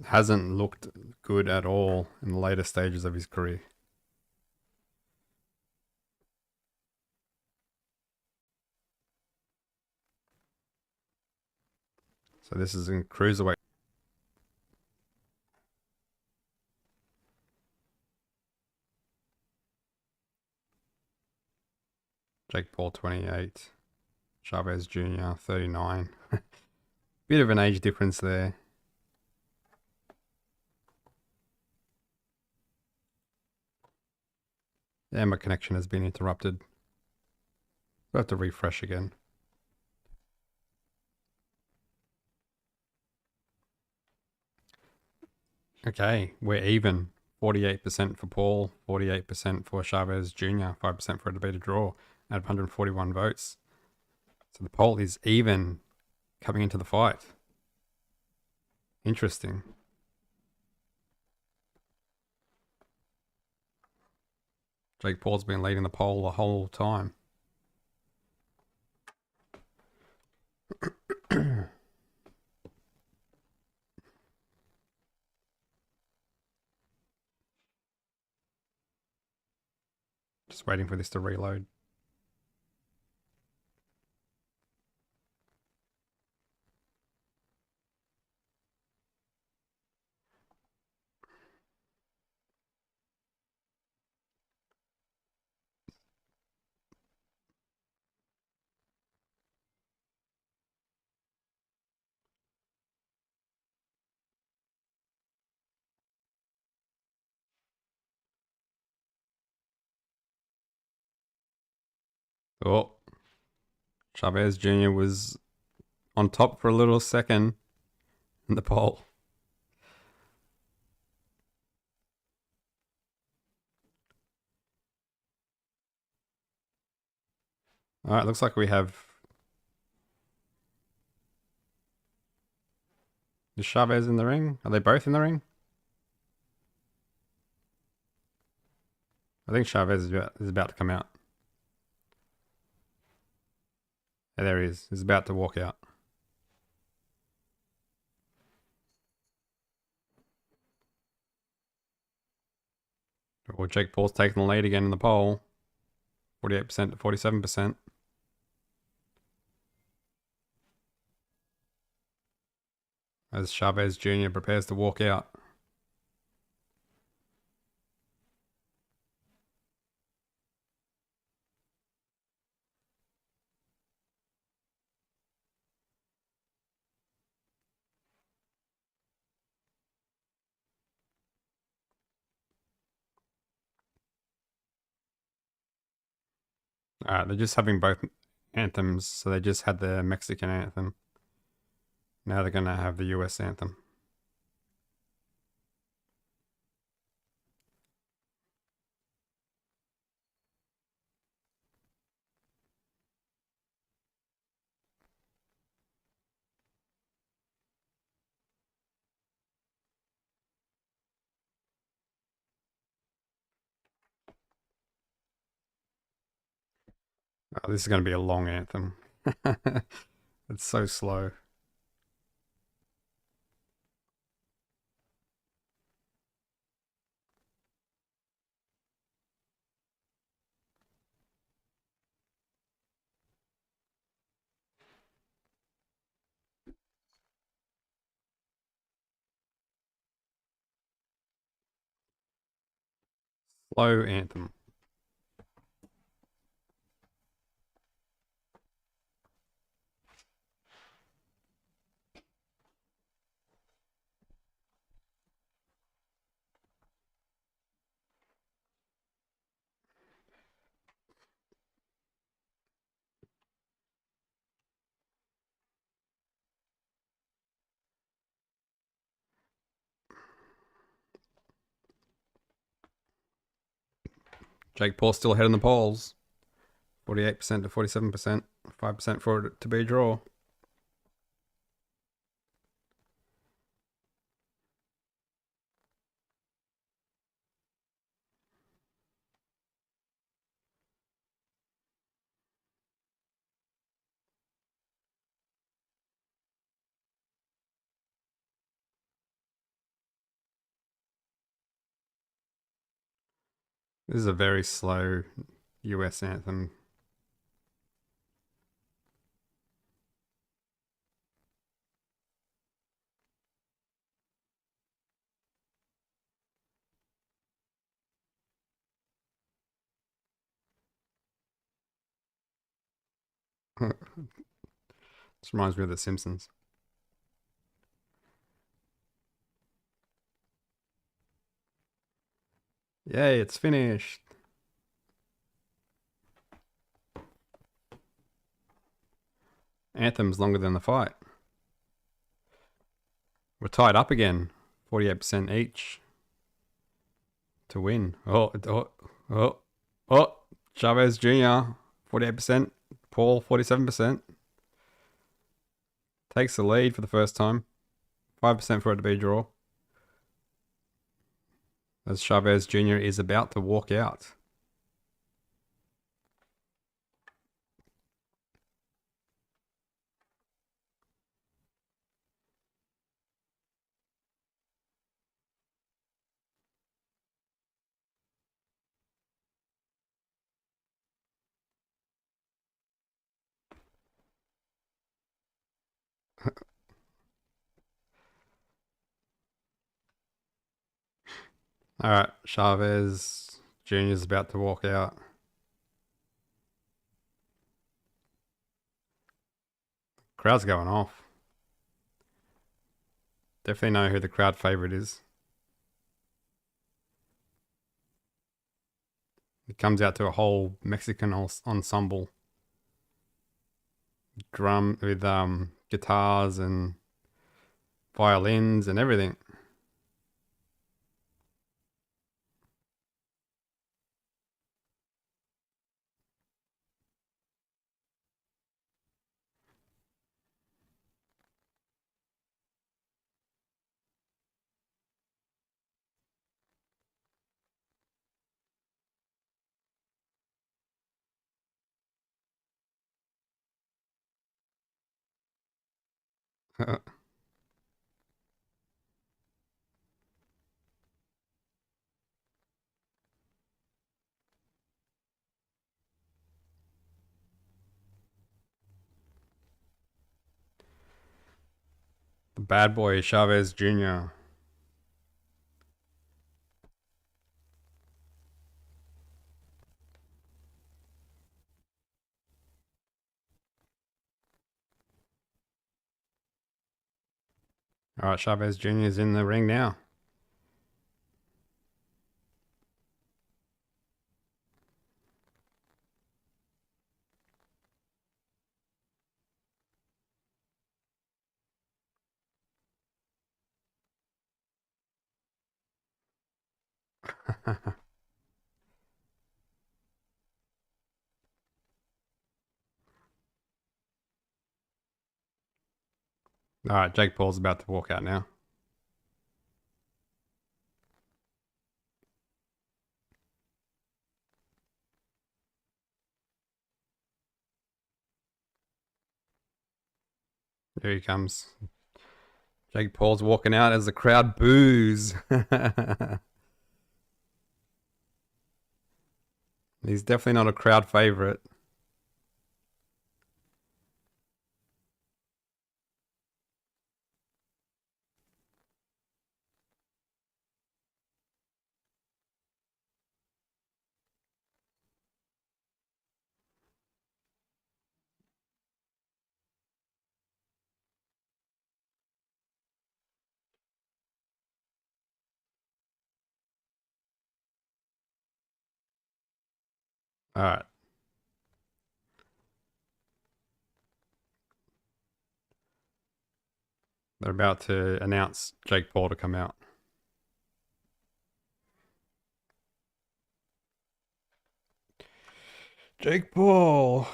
hasn't looked good at all in the later stages of his career. So this is in cruiserweight. Jake Paul 28, Chavez Jr. 39. Bit of an age difference there. Yeah, my connection has been interrupted. We'll have to refresh again. Okay, we're even. 48% for Paul, 48% for Chavez Jr., 5% for it to be a draw out of 141 votes. So the poll is even coming into the fight. Interesting. Jake Paul's been leading the poll the whole time. Just waiting for this to reload. Oh, Chavez Jr. was on top for a little second in the poll. All right, looks like we have... Is Chavez in the ring? Are they both in the ring? I think Chavez is about to come out. Yeah, there he is. He's about to walk out. Well, Jake Paul's taking the lead again in the poll. 48% to 47%. As Chavez Jr. prepares to walk out. Alright, they're just having both anthems, so they just had the Mexican anthem. Now they're going to have the US anthem. Oh, this is going to be a long anthem. It's so slow. Slow anthem. Jake Paul still ahead in the polls. 48% to 47%. 5% for it to be a draw. This is a very slow US anthem. This reminds me of The Simpsons. Yay, it's finished. Anthem's longer than the fight. We're tied up again. 48% each. to win. Oh. Chavez Jr. 48%. Paul 47%. Takes the lead for the first time. 5% for it to be a draw. As Chavez Jr. is about to walk out. Alright, Chavez Jr. is about to walk out. Crowd's going off. Definitely know who the crowd favorite is. It comes out to a whole Mexican ensemble. Drum with guitars and violins and everything. The bad boy Chavez Jr. Alright, Chavez Jr. is in the ring now. Alright, Jake Paul's about to walk out now. Here he comes. Jake Paul's walking out as the crowd boos. He's definitely not a crowd favorite. Alright. They're about to announce Jake Paul to come out. Jake Paul.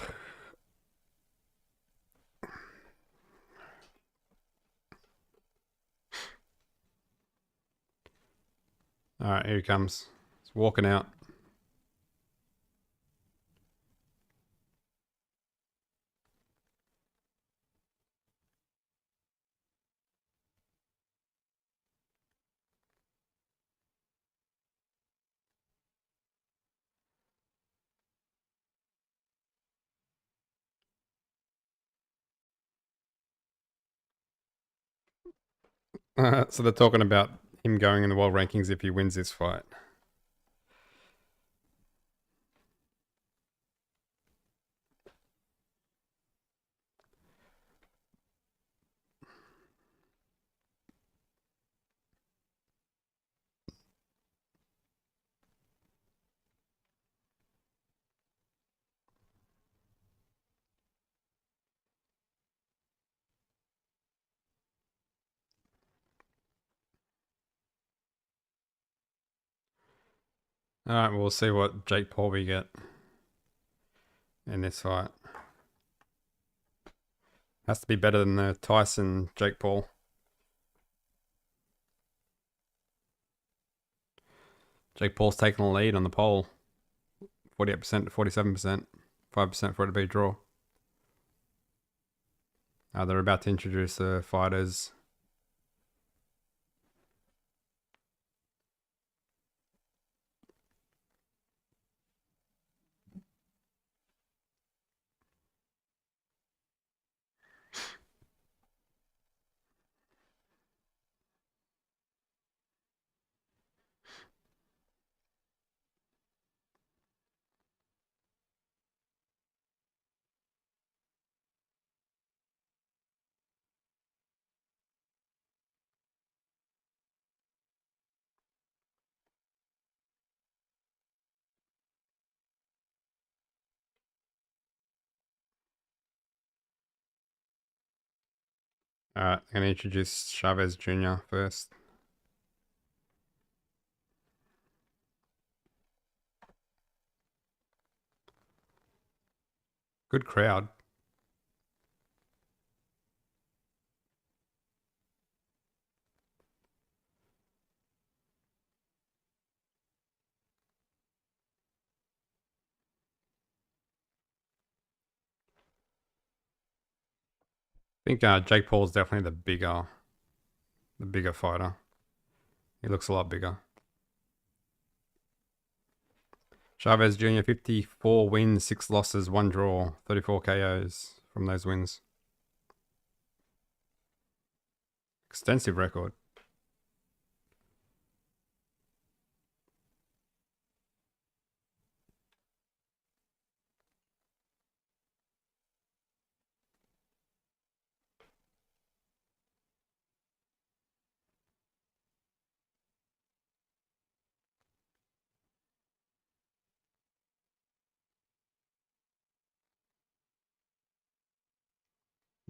Alright, here he comes. He's walking out. So they're talking about him going in the world rankings if he wins this fight. Alright, we'll see what Jake Paul we get in this fight. Has to be better than the Tyson Jake Paul. Jake Paul's taking the lead on the poll. 48% to 47%. 5% for it to be a draw. They're about to introduce the fighters. Alright, I'm going to introduce Chavez Jr. first. Good crowd. I think Jake Paul's definitely the bigger fighter. He looks a lot bigger. Chavez Jr. 54 wins, 6 losses, 1 draw, 34 KOs from those wins. Extensive record.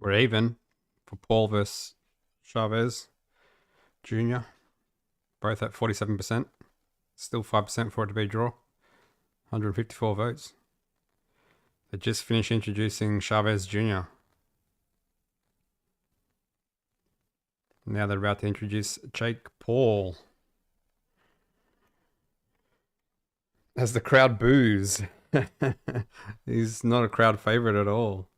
We're even for Paul versus Chavez Jr. Both at 47%. Still 5% for it to be a draw. 154 votes. They just finished introducing Chavez Jr. Now they're about to introduce Jake Paul. As the crowd boos. He's not a crowd favorite at all.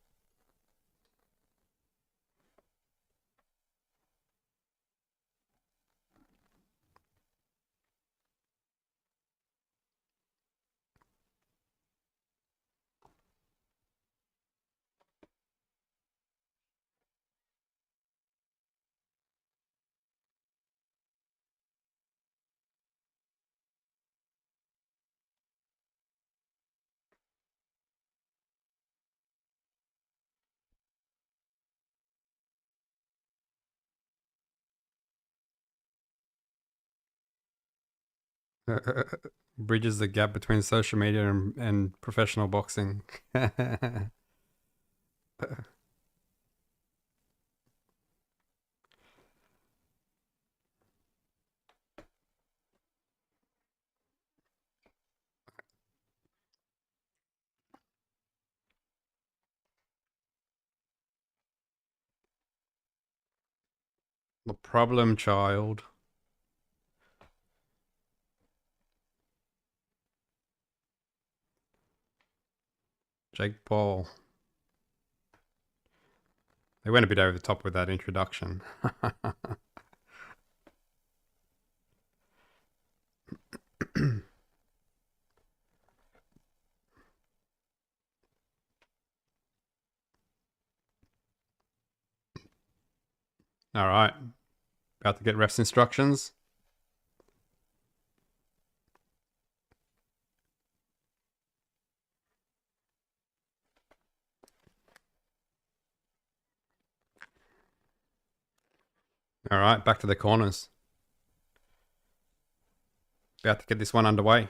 Bridges the gap between social media and professional boxing. The problem child. Jake Paul. They went a bit over the top with that introduction. All right. About to get refs instructions. All right, back to the corners. About to get this one underway.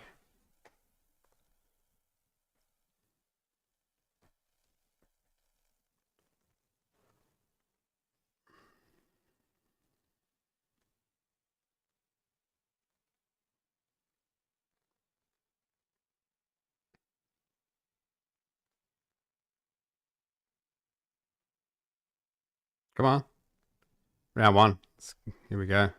Come on. Round 1. Here we go.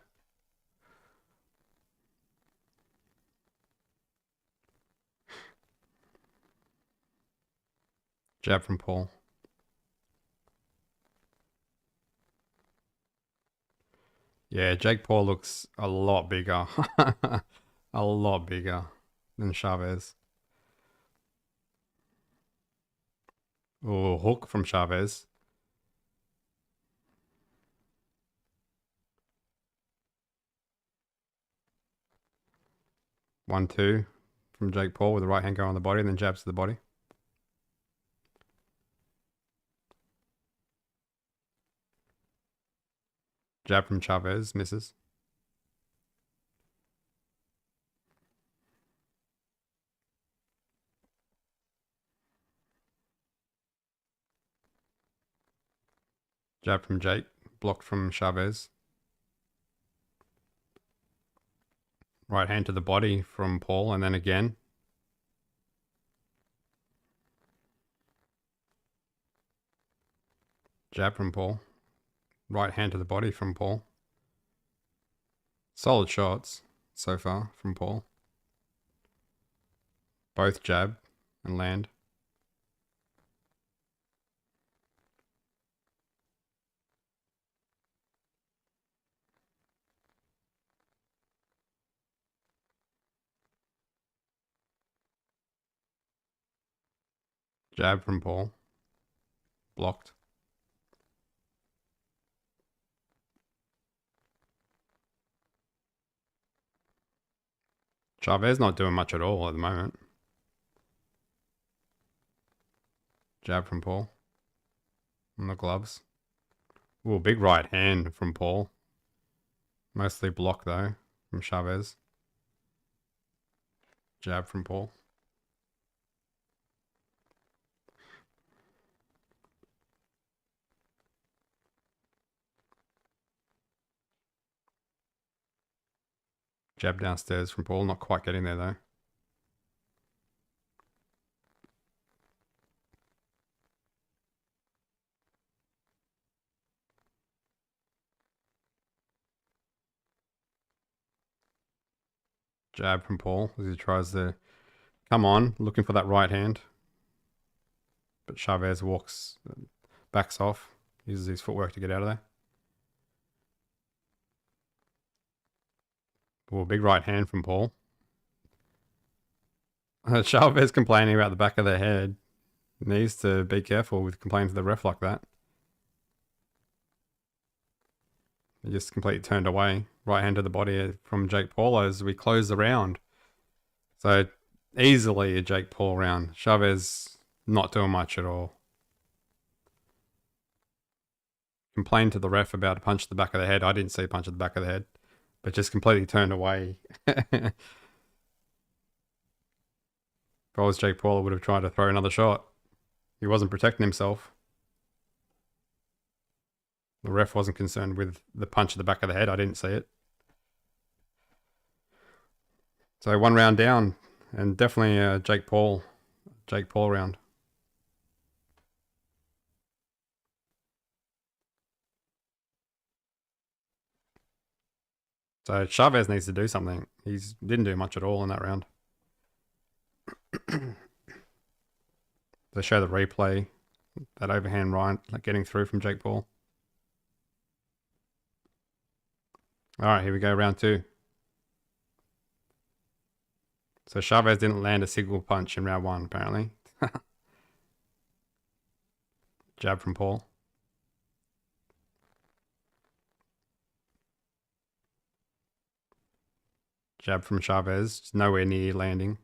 Jab from Paul. Yeah, Jake Paul looks a lot bigger. A lot bigger than Chavez. Oh, hook from Chavez. One, two from Jake Paul with the right hand go on the body and then jabs to the body. Jab from Chavez, misses. Jab from Jake, blocked from Chavez. Right hand to the body from Paul, and then again. Jab from Paul. Right hand to the body from Paul. Solid shots so far from Paul. Both jab and land. Jab from Paul. Blocked. Chavez not doing much at all at the moment. Jab from Paul. On the gloves. Ooh, big right hand from Paul. Mostly block though from Chavez. Jab from Paul. Jab downstairs from Paul. Not quite getting there though. Jab from Paul as he tries to come on, looking for that right hand. But Chavez backs off, uses his footwork to get out of there. Oh, big right hand from Paul. Chavez complaining about the back of the head. Needs to be careful with complaining to the ref like that. He just completely turned away. Right hand to the body from Jake Paul as we close the round. So easily a Jake Paul round. Chavez not doing much at all. Complained to the ref about a punch to the back of the head. I didn't see a punch to the back of the head, but just completely turned away. If I was Jake Paul, I would have tried to throw another shot. He wasn't protecting himself. The ref wasn't concerned with the punch to the back of the head. I didn't see it. So 1 round down, and definitely a Jake Paul round. So Chavez needs to do something. He didn't do much at all in that round. They show the replay, that overhand right, like getting through from Jake Paul. All right, here we go, round 2. So Chavez didn't land a single punch in round 1, apparently. Jab from Paul. Jab from Chavez, just nowhere near landing.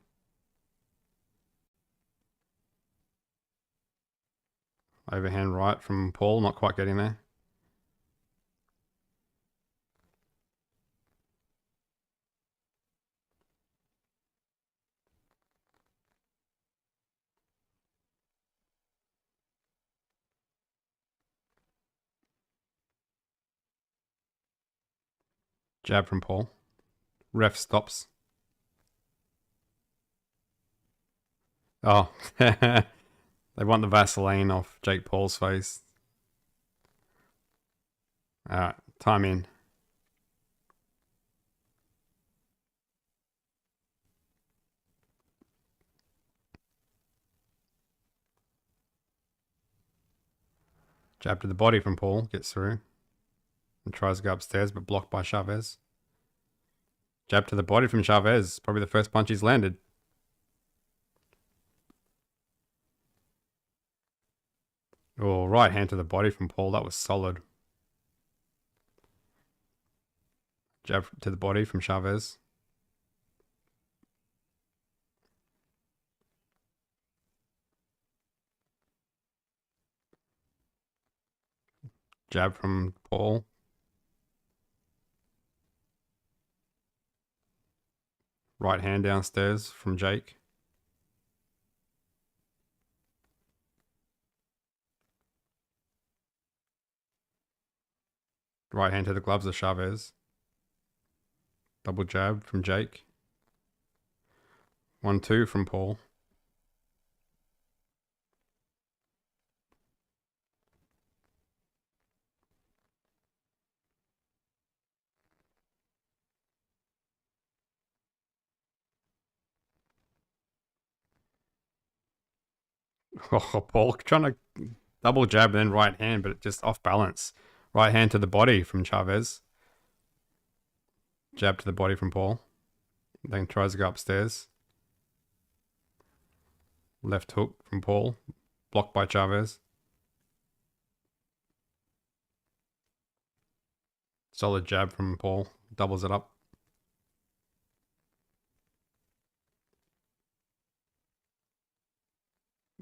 Overhand right from Paul, not quite getting there. Jab from Paul. Ref stops. Oh, they want the Vaseline off Jake Paul's face. Time in. Jab to the body from Paul, gets through. And tries to go upstairs, but blocked by Chavez. Jab to the body from Chavez. Probably the first punch he's landed. Oh, right hand to the body from Paul. That was solid. Jab to the body from Chavez. Jab from Paul. Right hand downstairs from Jake. Right hand to the gloves of Chavez. Double jab from Jake. 1-2 from Paul. Oh, Paul trying to double jab and then right hand, but just off balance. Right hand to the body from Chavez. Jab to the body from Paul. Then tries to go upstairs. Left hook from Paul. Blocked by Chavez. Solid jab from Paul. Doubles it up.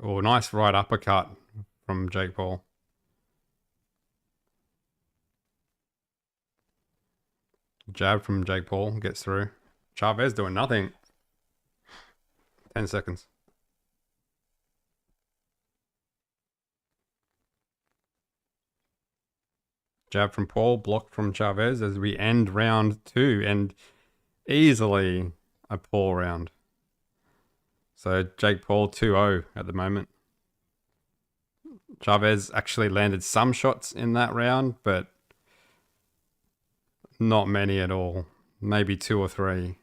Oh, nice right uppercut from Jake Paul. Jab from Jake Paul. Gets through. Chavez doing nothing. 10 seconds. Jab from Paul. Blocked from Chavez as we end round 2. And easily a Paul round. So Jake Paul 2-0 at the moment. Chavez actually landed some shots in that round, but not many at all. Maybe 2 or 3.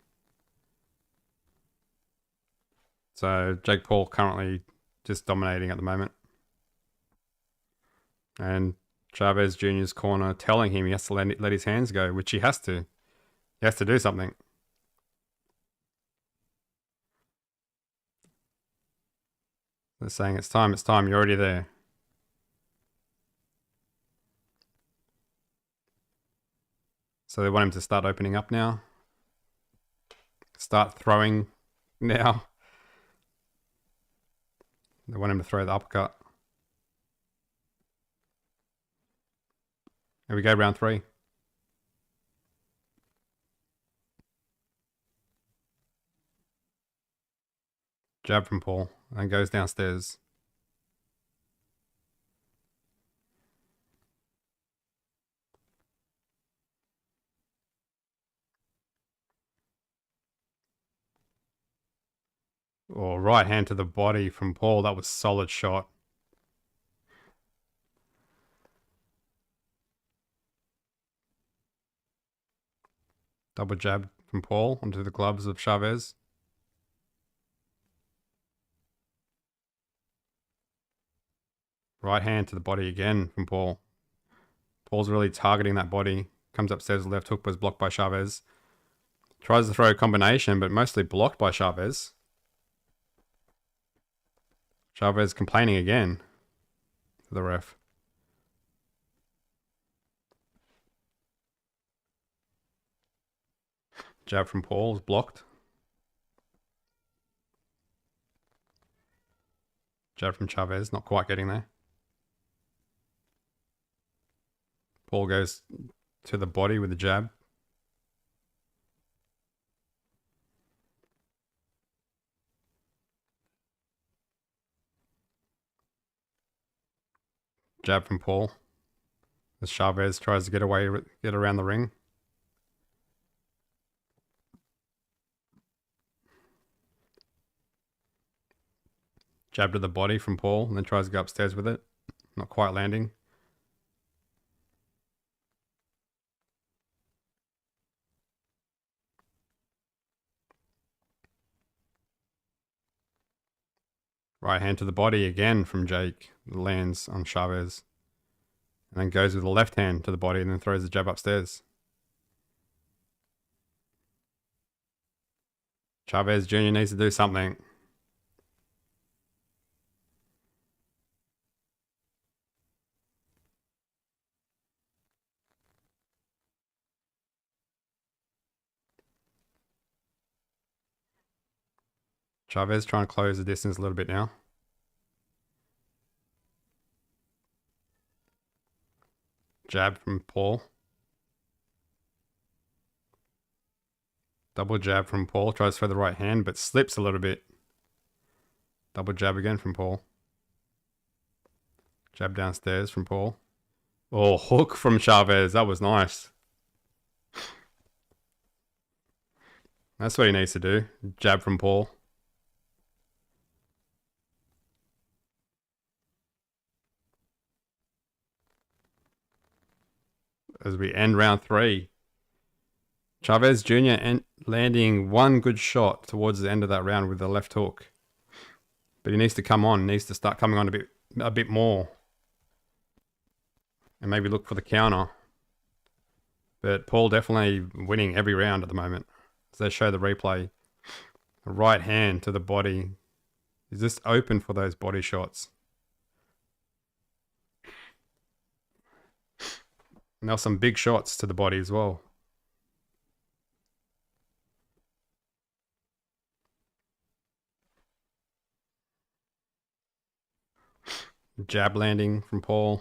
So Jake Paul currently just dominating at the moment. And Chavez Jr.'s corner telling him he has to let his hands go, which he has to. He has to do something. They're saying it's time, you're already there. So they want him to start opening up now. Start throwing now. They want him to throw the uppercut. Here we go, round 3. Jab from Paul and goes downstairs. Oh, right hand to the body from Paul. That was solid shot. Double jab from Paul onto the gloves of Chavez. Right hand to the body again from Paul. Paul's really targeting that body. Comes upstairs, left hook was blocked by Chavez. Tries to throw a combination, but mostly blocked by Chavez. Chavez complaining again to the ref. Jab from Paul is blocked. Jab from Chavez, not quite getting there. Paul goes to the body with the jab. Jab from Paul. As Chavez tries to get around the ring. Jab to the body from Paul and then tries to go upstairs with it. Not quite landing. Right hand to the body again from Jake. Lands on Chavez. And then goes with the left hand to the body and then throws the jab upstairs. Chavez Jr. needs to do something. Chavez trying to close the distance a little bit now. Jab from Paul. Double jab from Paul. Tries for the right hand, but slips a little bit. Double jab again from Paul. Jab downstairs from Paul. Oh, hook from Chavez. That was nice. That's what he needs to do. Jab from Paul. As we end round 3. Chavez Jr. landing one good shot towards the end of that round with the left hook. But he needs to come on. He needs to start coming on a bit more. And maybe look for the counter. But Paul definitely winning every round at the moment. As they show the replay. A right hand to the body. He's just open for those body shots. Now some big shots to the body as well. Jab landing from Paul.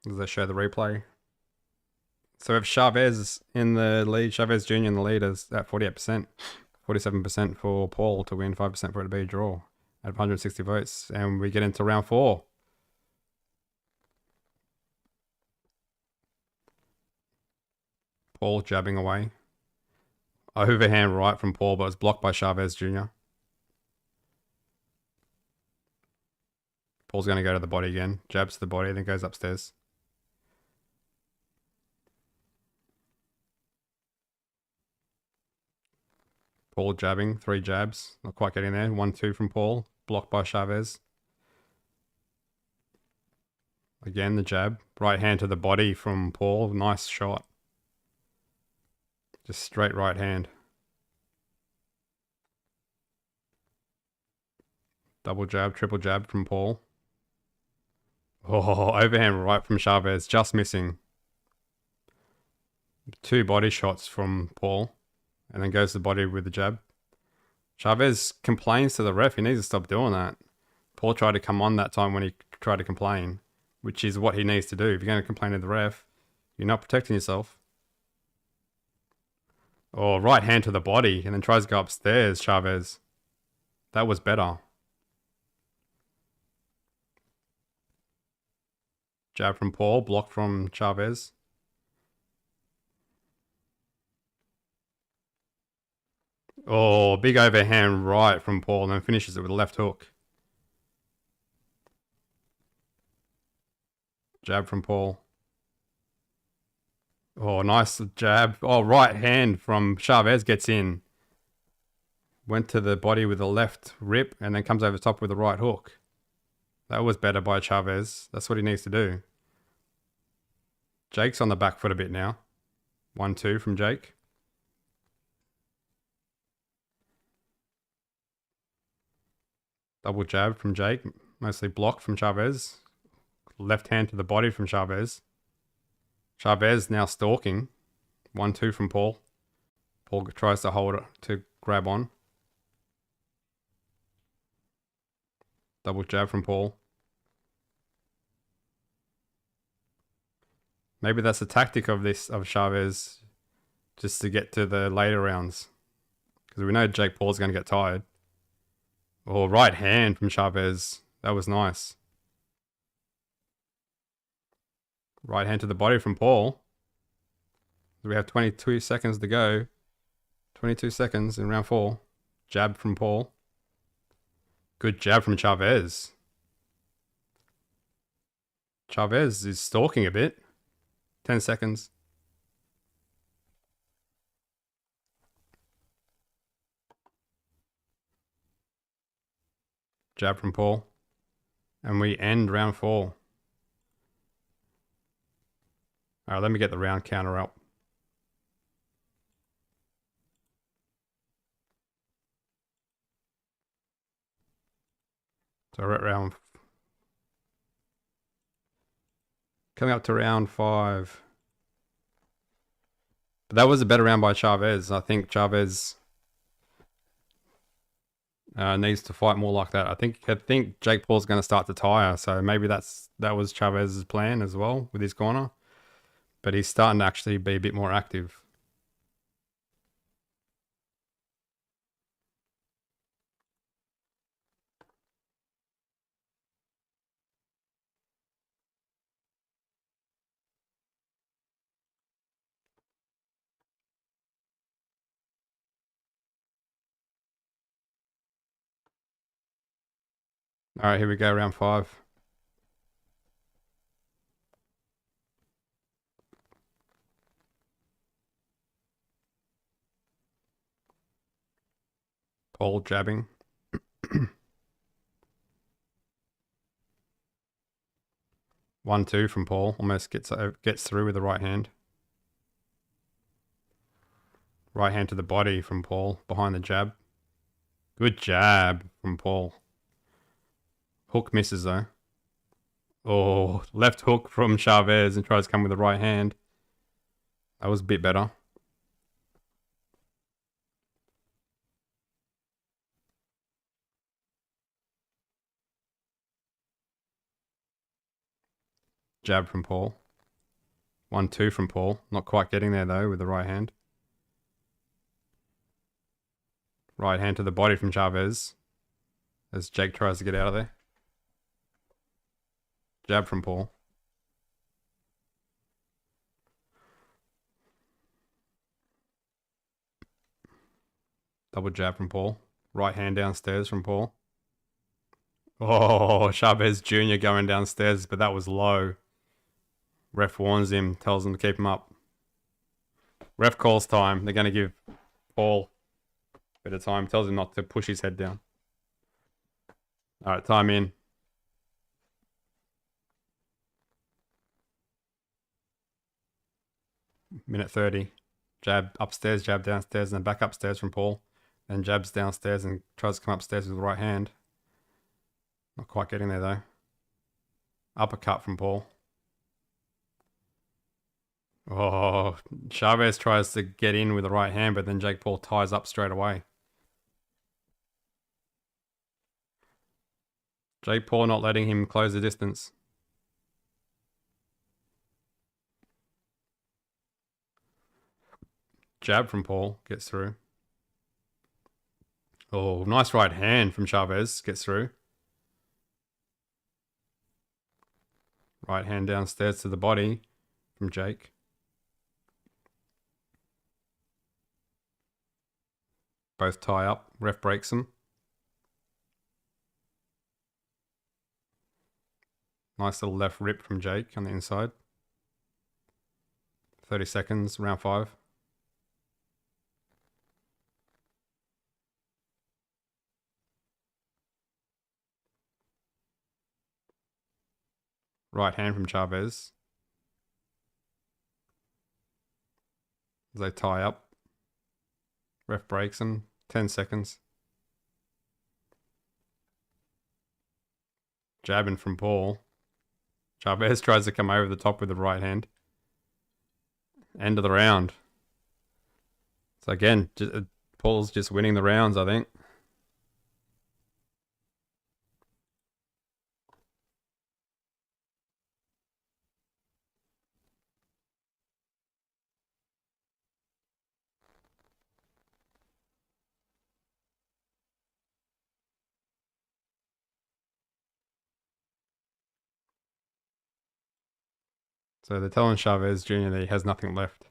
As they show the replay. So if Chavez in the lead, Chavez Jr. in the lead is at 48%. 47% for Paul to win, 5% for it to be a draw out of 160 votes. And we get into round 4. Paul jabbing away. Overhand right from Paul, but it's blocked by Chavez Jr. Paul's going to go to the body again. Jabs to the body, then goes upstairs. Paul jabbing, 3 jabs. Not quite getting there. 1-2 from Paul. Blocked by Chavez. Again, the jab. Right hand to the body from Paul. Nice shot. Just straight right hand. Double jab, triple jab from Paul. Oh, overhand right from Chavez. Just missing. 2 body shots from Paul. And then goes to the body with the jab. Chavez complains to the ref. He needs to stop doing that. Paul tried to come on that time when he tried to complain. Which is what he needs to do. If you're going to complain to the ref, you're not protecting yourself. Oh, right hand to the body. And then tries to go upstairs, Chavez. That was better. Jab from Paul. Blocked from Chavez. Oh, big overhand right from Paul and then finishes it with a left hook. Jab from Paul. Oh, nice jab. Oh, right hand from Chavez gets in. Went to the body with a left rip and then comes over top with a right hook. That was better by Chavez. That's what he needs to do. Jake's on the back foot a bit now. 1-2 from Jake. Double jab from Jake, mostly blocked from Chavez. Left hand to the body from Chavez. Chavez now stalking. 1-2 from Paul. Paul tries to hold it to grab on. Double jab from Paul. Maybe that's the tactic of Chavez, just to get to the later rounds. Because we know Jake Paul's going to get tired. Oh, right hand from Chavez. That was nice. Right hand to the body from Paul. We have 22 seconds to go. 22 seconds in round 4. Jab from Paul. Good jab from Chavez. Chavez is stalking a bit. 10 seconds. Jab from Paul. And we end round 4. Alright, let me get the round counter up. So we're at round... Coming up to round 5. But that was a better round by Chavez. I think Chavez needs to fight more like that. I think Jake Paul's going to start to tire. So maybe that was Chavez's plan as well with his corner. But he's starting to actually be a bit more active. All right, here we go, round 5. Paul jabbing. 1-2 from Paul. Almost gets through with the right hand. Right hand to the body from Paul behind the jab. Good jab from Paul. Hook misses though. Oh, left hook from Chavez and tries to come with the right hand. That was a bit better. Jab from Paul. 1-2 from Paul. Not quite getting there though with the right hand. Right hand to the body from Chavez as Jake tries to get out of there. Jab from Paul. Double jab from Paul. Right hand downstairs from Paul. Oh, Chavez Jr. going downstairs, but that was low. Ref warns him, tells him to keep him up. Ref calls time. They're going to give Paul a bit of time. Tells him not to push his head down. All right, time in. Minute 30. Jab upstairs, jab downstairs, and then back upstairs from Paul. Then jabs downstairs and tries to come upstairs with the right hand. Not quite getting there though. Uppercut from Paul. Oh, Chavez tries to get in with the right hand, but then Jake Paul ties up straight away. Jake Paul not letting him close the distance. Jab from Paul, gets through. Oh, nice right hand from Chavez, gets through. Right hand downstairs to the body from Jake. Both tie up. Ref breaks them. Nice little left rip from Jake on the inside. 30 seconds, round 5. Right hand from Chavez. As they tie up. Ref breaks them. 10 seconds. Jabbing from Paul. Chavez tries to come over the top with the right hand. End of the round. So again, Paul's just winning the rounds, I think. So they're telling Chavez Jr. that he has nothing left.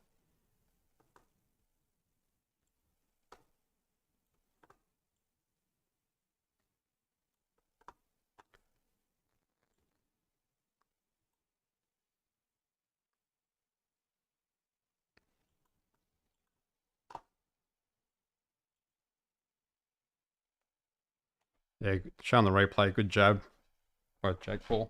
Yeah, showing the replay. Good jab by Jake Paul.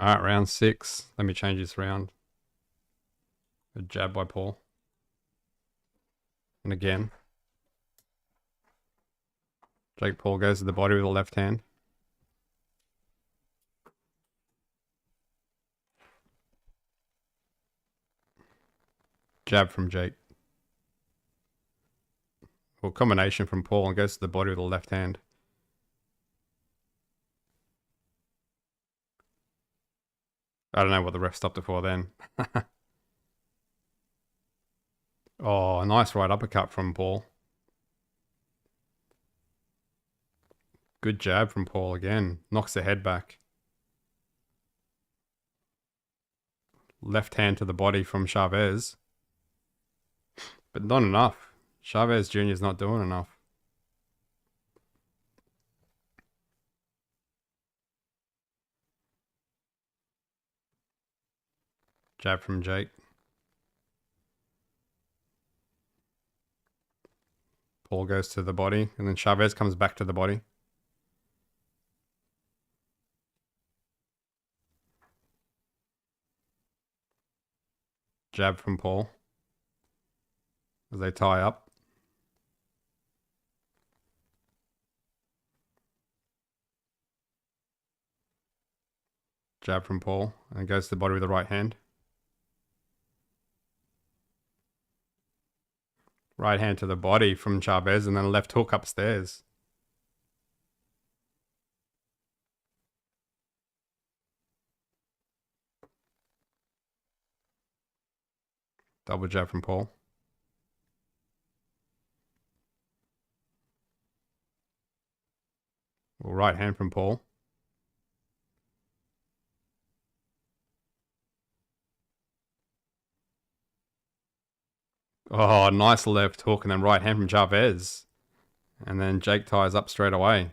Alright, round 6. Let me change this round. Good jab by Paul. And again. Jake Paul goes to the body with the left hand. Jab from Jake. Well, combination from Paul and goes to the body with the left hand. I don't know what the ref stopped it for then. Oh, a nice right uppercut from Paul. Good jab from Paul again. Knocks the head back. Left hand to the body from Chavez. But not enough. Chavez Jr. is not doing enough. Jab from Jake. Paul goes to the body, and then Chavez comes back to the body. Jab from Paul as they tie up. Jab from Paul, and goes to the body with the right hand. Right hand to the body from Chavez, and then left hook upstairs. Double jab from Paul. Well, right hand from Paul. Oh, nice left hook and then right hand from Chavez. And then Jake ties up straight away.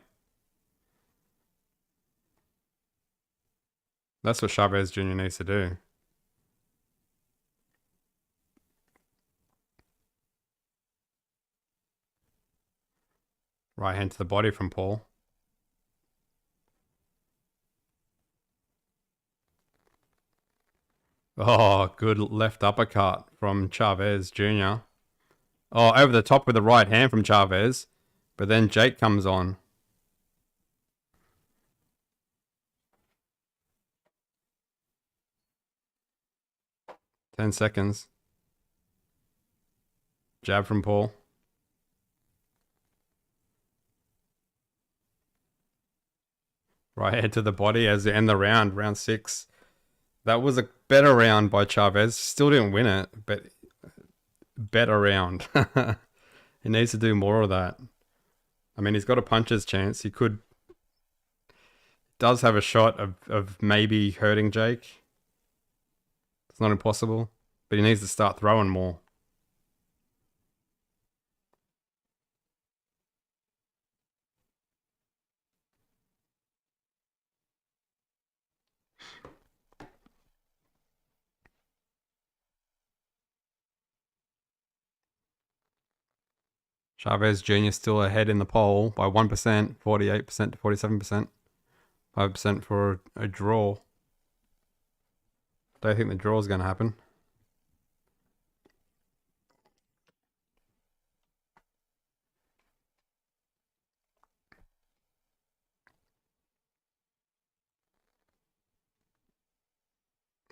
That's what Chavez Jr. needs to do. Right hand to the body from Paul. Oh, good left uppercut from Chavez Jr. Oh, over the top with the right hand from Chavez. But then Jake comes on. Ten seconds. Jab from Paul. Right hand to the body as they end the round, round 6. That was a better round by Chavez. Still didn't win it, but better round. He needs to do more of that. I mean, he's got a puncher's chance. He does have a shot of maybe hurting Jake. It's not impossible, but he needs to start throwing more. Chavez Jr. still ahead in the poll by 1%, 48% to 47%, 5% for a draw. Don't think the draw is going to happen.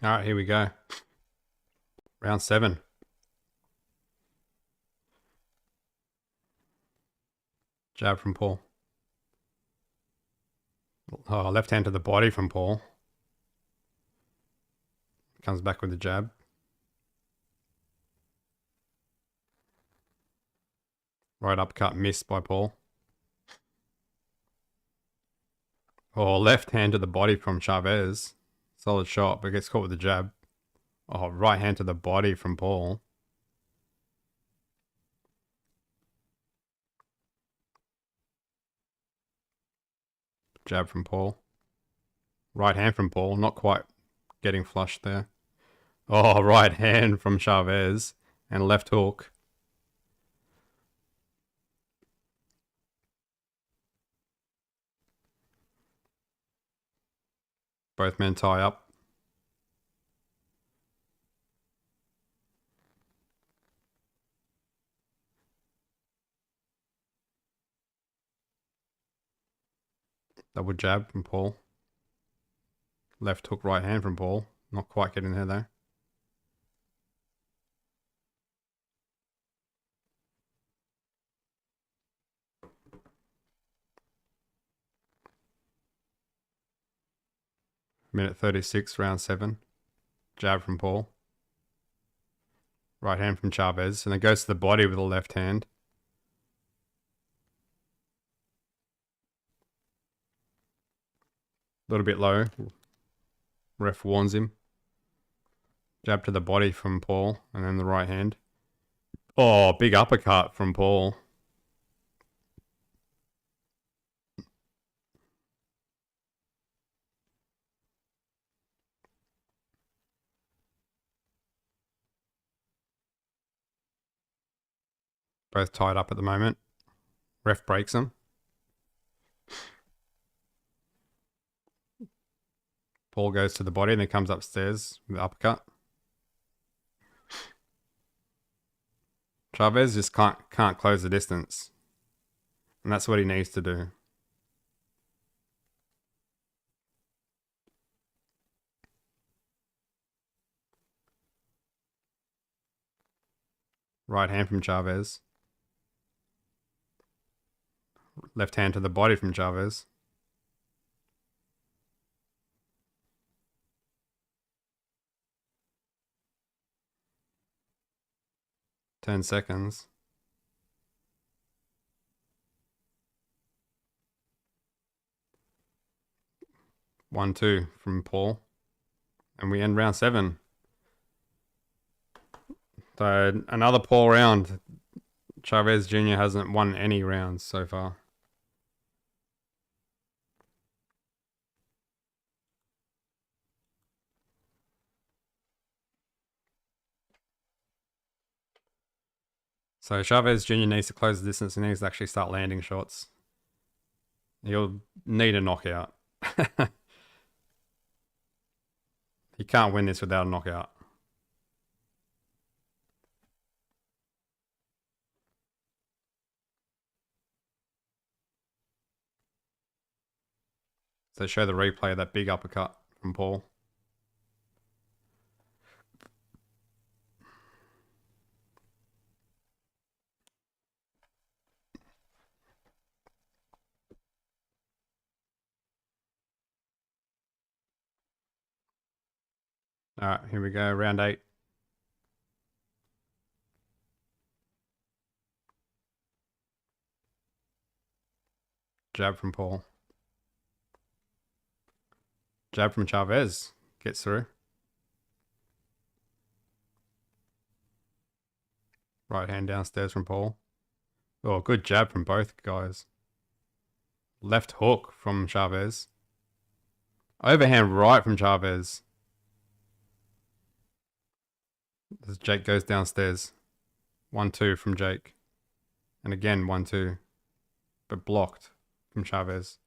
All right, here we go. Round 7. Jab from Paul. Oh, left hand to the body from Paul. Comes back with the jab. Right uppercut missed by Paul. Oh, left hand to the body from Chavez. Solid shot, but gets caught with the jab. Oh, right hand to the body from Paul. Jab from Paul. Right hand from Paul. Not quite getting flushed there. Oh, right hand from Chavez and left hook. Both men tie up. Double jab from Paul. Left hook, right hand from Paul. Not quite getting there though. Minute 36, round 7. Jab from Paul. Right hand from Chavez. And it goes to the body with the left hand. A little bit low. Ref warns him. Jab to the body from Paul. And then the right hand. Oh, big uppercut from Paul. Both tied up at the moment. Ref breaks them. Paul goes to the body and then comes upstairs with the uppercut. Chavez just can't close the distance. And that's what he needs to do. Right hand from Chavez. Left hand to the body from Chavez. Ten seconds. One, two from Paul. And we end round 7. So another Paul round. Chavez Jr. hasn't won any rounds so far. So Chavez Jr. needs to close the distance. He needs to actually start landing shots. He'll need a knockout. He can't win this without a knockout. So show the replay of that big uppercut from Paul. All right, here we go, round 8. Jab from Paul. Jab from Chavez. Gets through. Right hand downstairs from Paul. Oh, good jab from both guys. Left hook from Chavez. Overhand right from Chavez. As Jake goes downstairs. 1-2 from Jake. And again 1-2. But blocked from Chavez.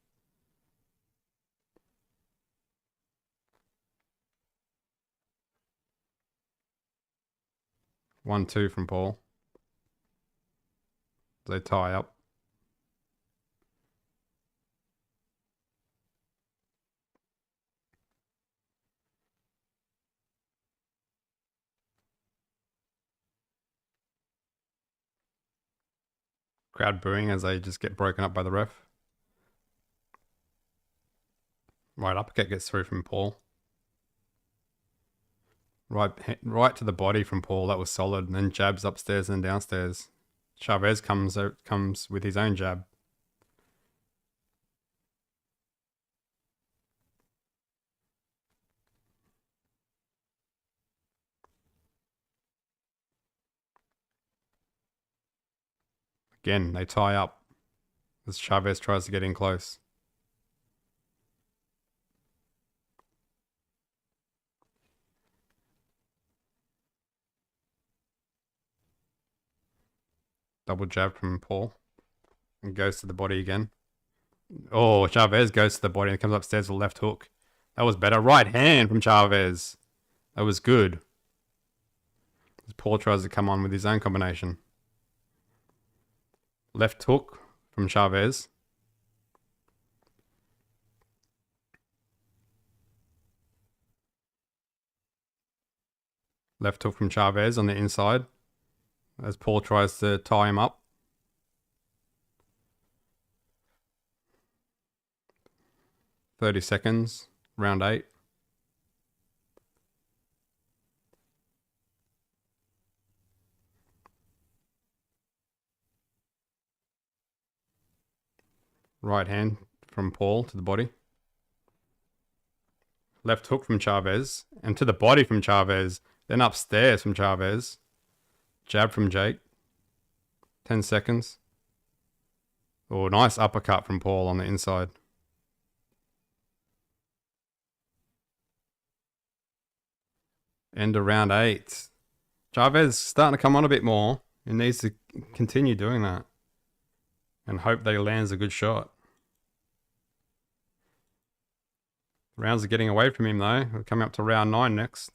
One, two from Paul. They tie up. Crowd booing as they just get broken up by the ref. Right uppercut gets through from Paul. Right to the body from Paul. That was solid. And then jabs upstairs and downstairs. Chavez comes with his own jab. Again, they tie up as Chavez tries to get in close. Double jab from Paul. And goes to the body again. Oh, Chavez goes to the body and comes upstairs with a left hook. That was better. Right hand from Chavez. That was good. Paul tries to come on with his own combination. Left hook from Chavez. Left hook from Chavez on the inside as Paul tries to tie him up. "30 seconds, round 8. Right hand from Paul to the body. Left hook from Chavez and to the body from Chavez. Then upstairs from Chavez. Jab from Jake. 10 seconds. Oh, nice uppercut from Paul on the inside. End of round 8. Chavez starting to come on a bit more. He needs to continue doing that. And hope that he lands a good shot. Rounds are getting away from him though. We're coming up to round 9 next.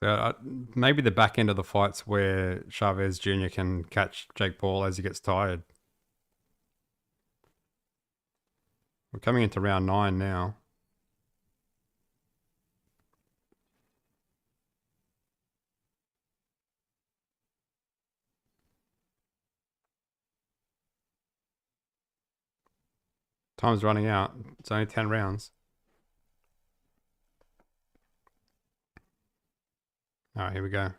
So maybe the back end of the fight's where Chavez Jr. can catch Jake Paul as he gets tired. We're coming into round 9 now. Time's running out. It's only 10 rounds. All right, here we go.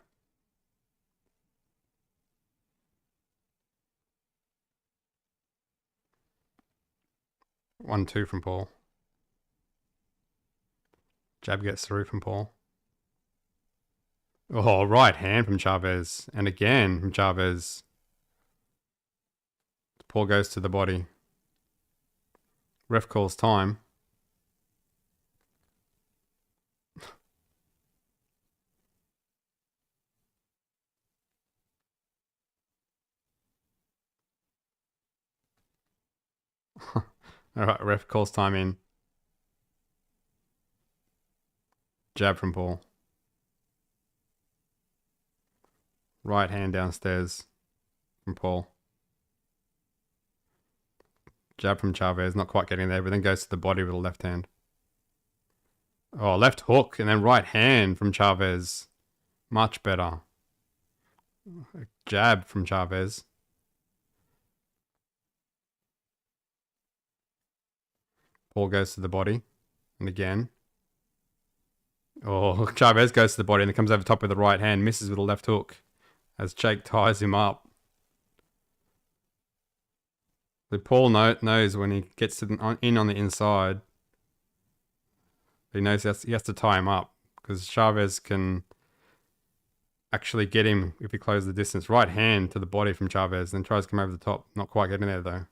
One, two from Paul. Jab gets through from Paul. Oh, right hand from Chavez. And again from Chavez. Paul goes to the body. Ref calls time. All right, ref calls time in. Jab from Paul. Right hand downstairs from Paul. Jab from Chavez, not quite getting there, but then goes to the body with a left hand. Oh, left hook and then right hand from Chavez. Much better. Jab from Chavez. Paul goes to the body. And again. Oh, Chavez goes to the body and it comes over top with the right hand. Misses with a left hook. As Jake ties him up. So Paul knows when he gets in on the inside. He knows he has to tie him up. Because Chavez can actually get him if he closes the distance. Right hand to the body from Chavez. Then tries to come over the top. Not quite getting there though.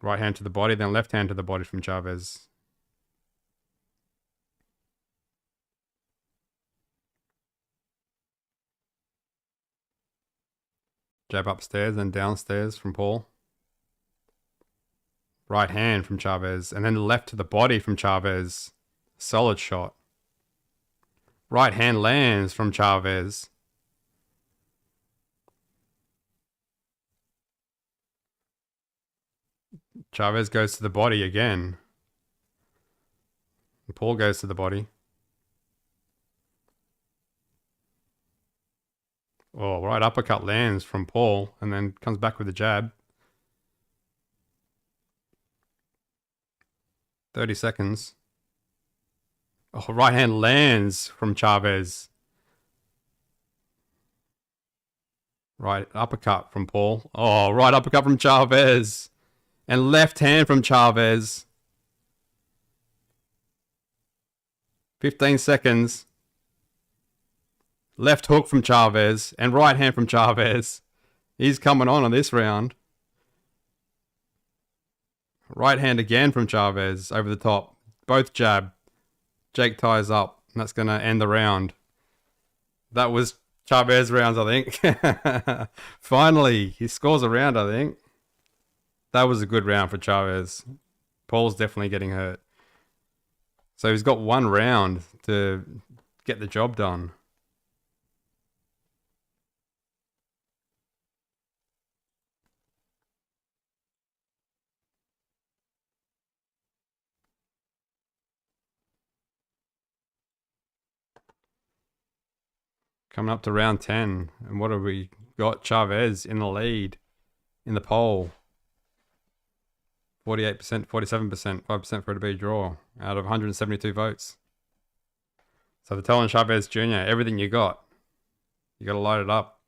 Right hand to the body, then left hand to the body from Chavez. Jab upstairs, then downstairs from Paul. Right hand from Chavez, and then left to the body from Chavez. Solid shot. Right hand lands from Chavez. Chavez goes to the body again. And Paul goes to the body. Oh, right uppercut lands from Paul and then comes back with a jab. 30 seconds. Oh, right hand lands from Chavez. Right uppercut from Paul. Oh, right uppercut from Chavez. And left hand from Chavez. 15 seconds. Left hook from Chavez. And right hand from Chavez. He's coming on this round. Right hand again from Chavez. Over the top. Both jab. Jake ties up. And that's going to end the round. That was Chavez rounds, I think. Finally, he scores a round, I think. That was a good round for Chavez. Paul's definitely getting hurt. So he's got one round to get the job done. Coming up to round 10. And what have we got? Chavez in the lead in the poll. 48%, 47%, 5% for it to be a draw out of 172 votes. So they're telling Chavez Jr., everything you got. You got to light it up.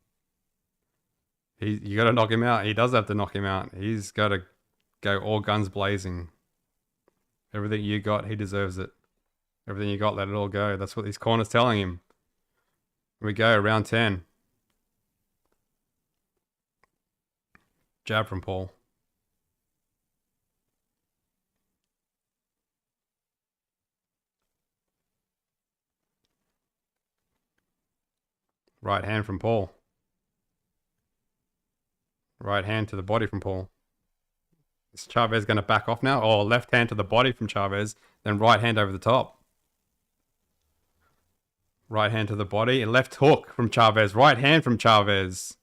You got to knock him out. He does have to knock him out. He's got to go all guns blazing. Everything you got, he deserves it. Everything you got, let it all go. That's what these corners telling him. Here we go, round 10. Jab from Paul. Right hand from Paul. Right hand to the body from Paul. Is Chavez going to back off now? Oh, left hand to the body from Chavez. Then right hand over the top. Right hand to the body. And left hook from Chavez. Right hand from Chavez.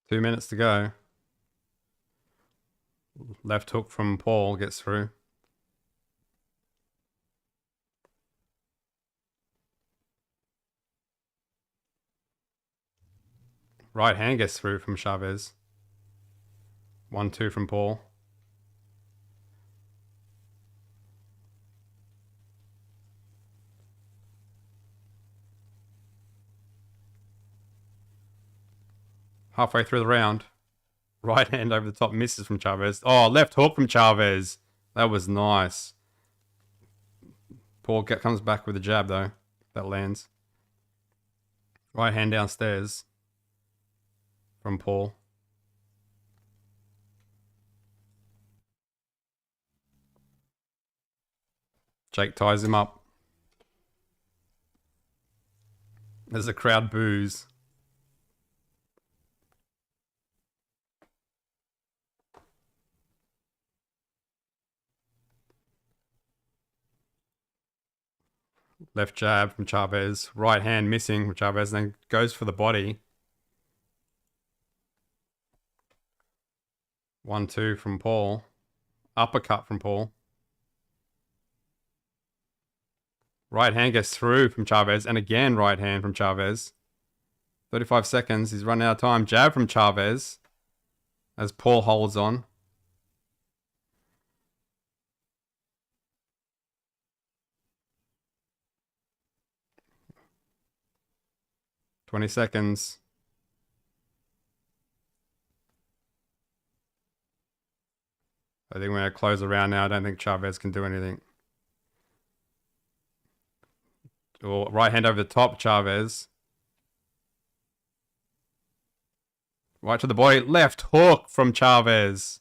Two minutes to go. Left hook from Paul gets through. Right hand gets through from Chavez. 1-2 from Paul. Halfway through the round. Right hand over the top misses from Chavez. Oh, left hook from Chavez. That was nice. Paul comes back with a jab though. That lands. Right hand downstairs from Paul. Jake ties him up. As the crowd boos. Left jab from Chavez. Right hand missing from Chavez. And then goes for the body. 1-2 from Paul. Uppercut from Paul. Right hand gets through from Chavez. And again right hand from Chavez. 35 seconds. He's run out of time. Jab from Chavez. As Paul holds on. "20 seconds. I think we're going to close the round now. I don't think Chavez can do anything. Oh, right hand over the top, Chavez. Right to the body. Left hook from Chavez.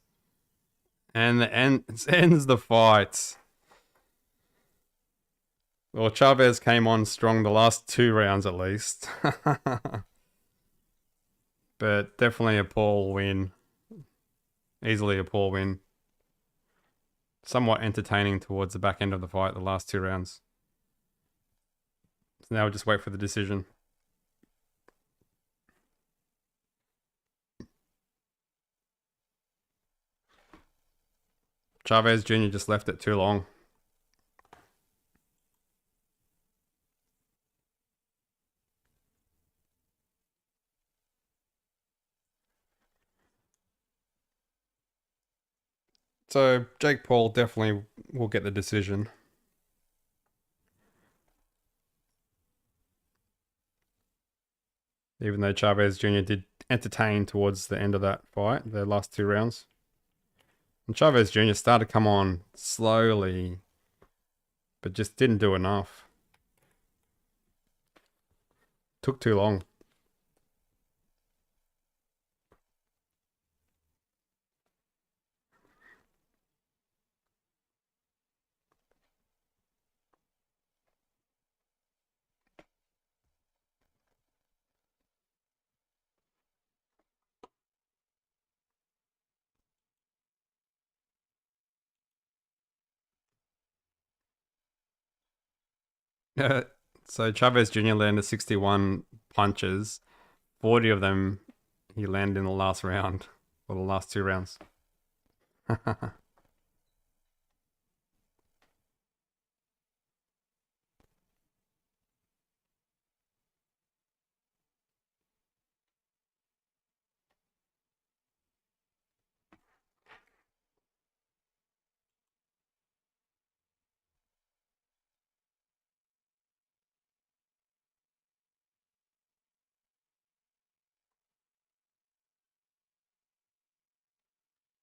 And ends the fight. Well, Chavez came on strong the last two rounds at least. But definitely a Paul win. Easily a Paul win. Somewhat entertaining towards the back end of the fight, the last two rounds. So now we'll just wait for the decision. Chavez Jr. just left it too long. So Jake Paul definitely will get the decision. Even though Chavez Jr. did entertain towards the end of that fight, the last 2 rounds. And Chavez Jr. started to come on slowly, but just didn't do enough. Took too long. So Chavez Jr. landed 61 punches. 40 of them he landed in the last round, or the last 2 rounds.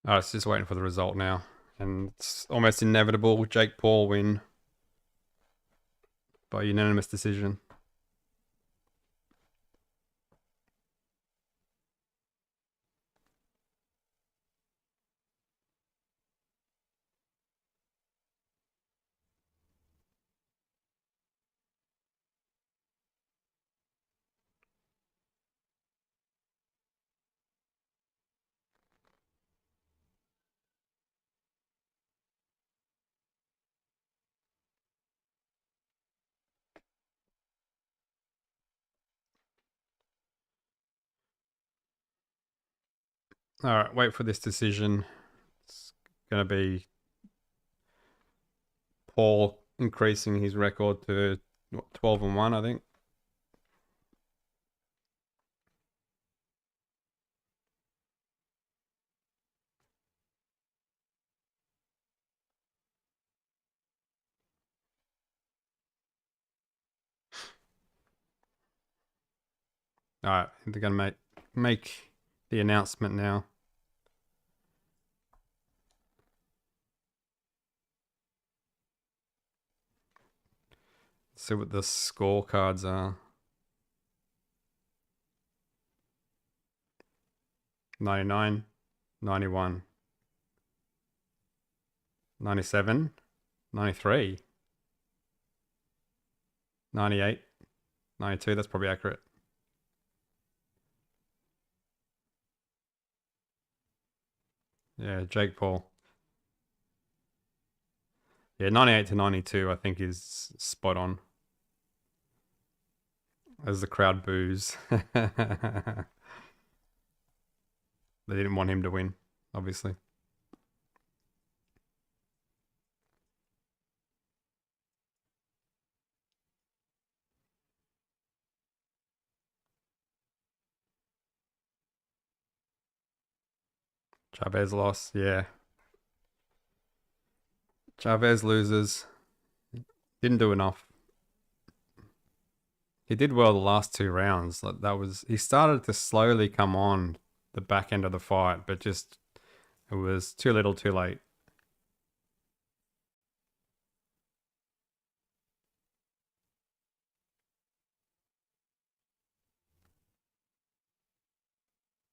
Oh, it's just waiting for the result now. And it's almost inevitable. Jake Paul win by unanimous decision. All right, wait for this decision. It's going to be Paul increasing his record to 12-1, I think. All right, they're going to make the announcement now. Let's see what the scorecards are. 99, 91, 97, 93, 98, 92. That's probably accurate. Yeah, Jake Paul. Yeah, 98 to 92, I think, is spot on. As the crowd boos. They didn't want him to win, obviously. Chavez lost, yeah. Chavez loses. Didn't do enough. He did well the last 2 rounds. Like that was he started to slowly come on the back end of the fight, but just it was too little, too late.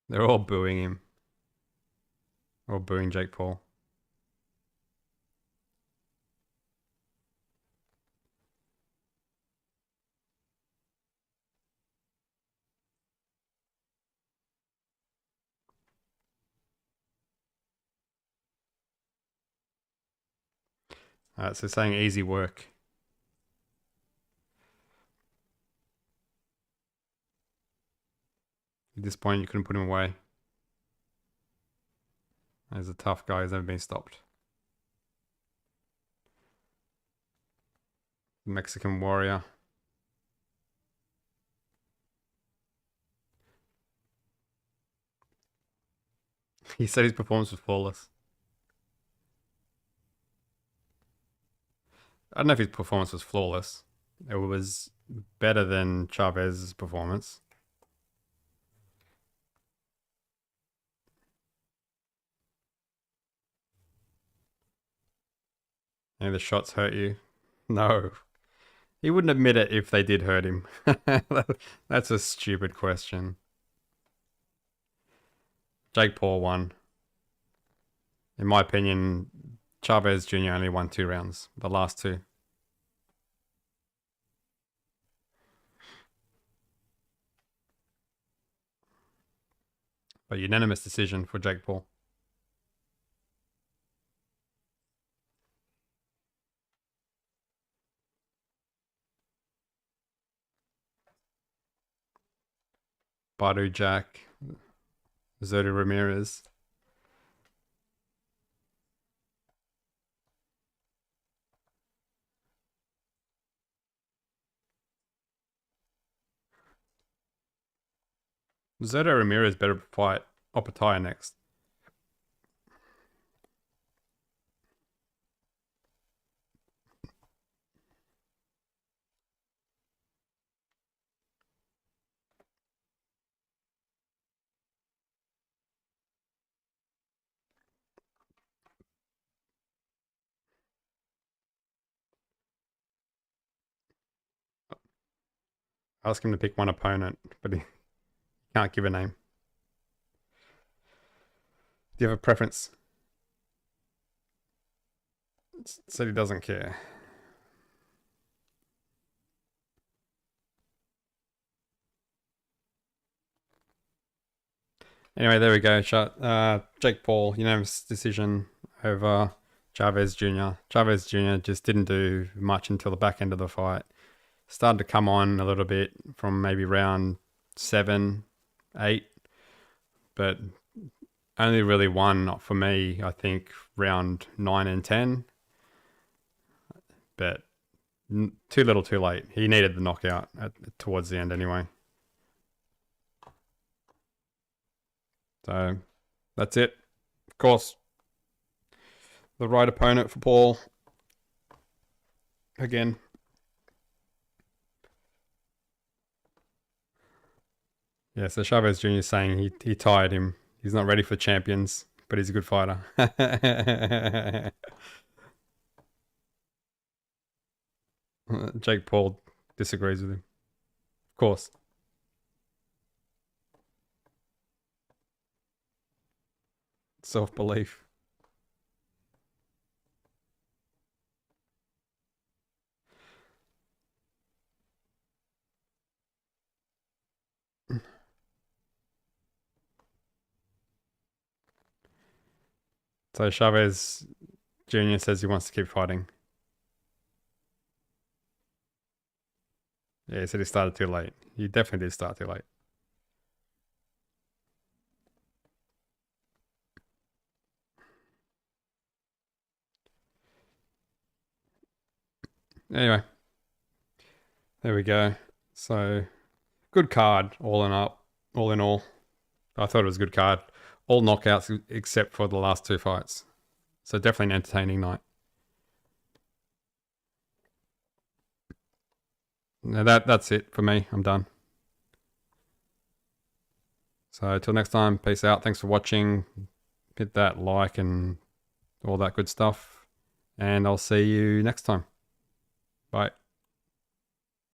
They're all booing him. Or booing Jake Paul. Alright, so saying easy work. At this point, you couldn't put him away. He's a tough guy. He's never been stopped. Mexican warrior. He said his performance was flawless. I don't know if his performance was flawless. It was better than Chavez's performance. And the shots hurt you? No. He wouldn't admit it if they did hurt him. That's a stupid question. Jake Paul won. In my opinion, Chavez Jr. only won 2 rounds. The last 2. But unanimous decision for Jake Paul. Badu Jack. Zerto Ramirez. Zerto Ramirez better fight Opataya next. Ask him to pick one opponent, but he can't give a name. Do you have a preference? Said he doesn't care. Anyway, there we go. Jake Paul, unanimous decision over Chavez Jr. Chavez Jr. just didn't do much until the back end of the fight. Started to come on a little bit from maybe round 7, 8, but only really won for me, I think, round 9 and 10. But too little, too late. He needed the knockout towards the end anyway. So that's it. Of course, the right opponent for Paul. Again. Yeah, so Chavez Jr. is saying he tired him. He's not ready for champions, but he's a good fighter. Jake Paul disagrees with him. Of course. Self-belief. So Chavez Jr. says he wants to keep fighting. Yeah, he said he started too late. He definitely did start too late. Anyway, there we go. So, good card, all in all. I thought it was a good card. All knockouts except for the last 2 fights. So definitely an entertaining night. Now that's it for me. I'm done. So till next time, peace out. Thanks for watching. Hit that like and all that good stuff. And I'll see you next time. Bye.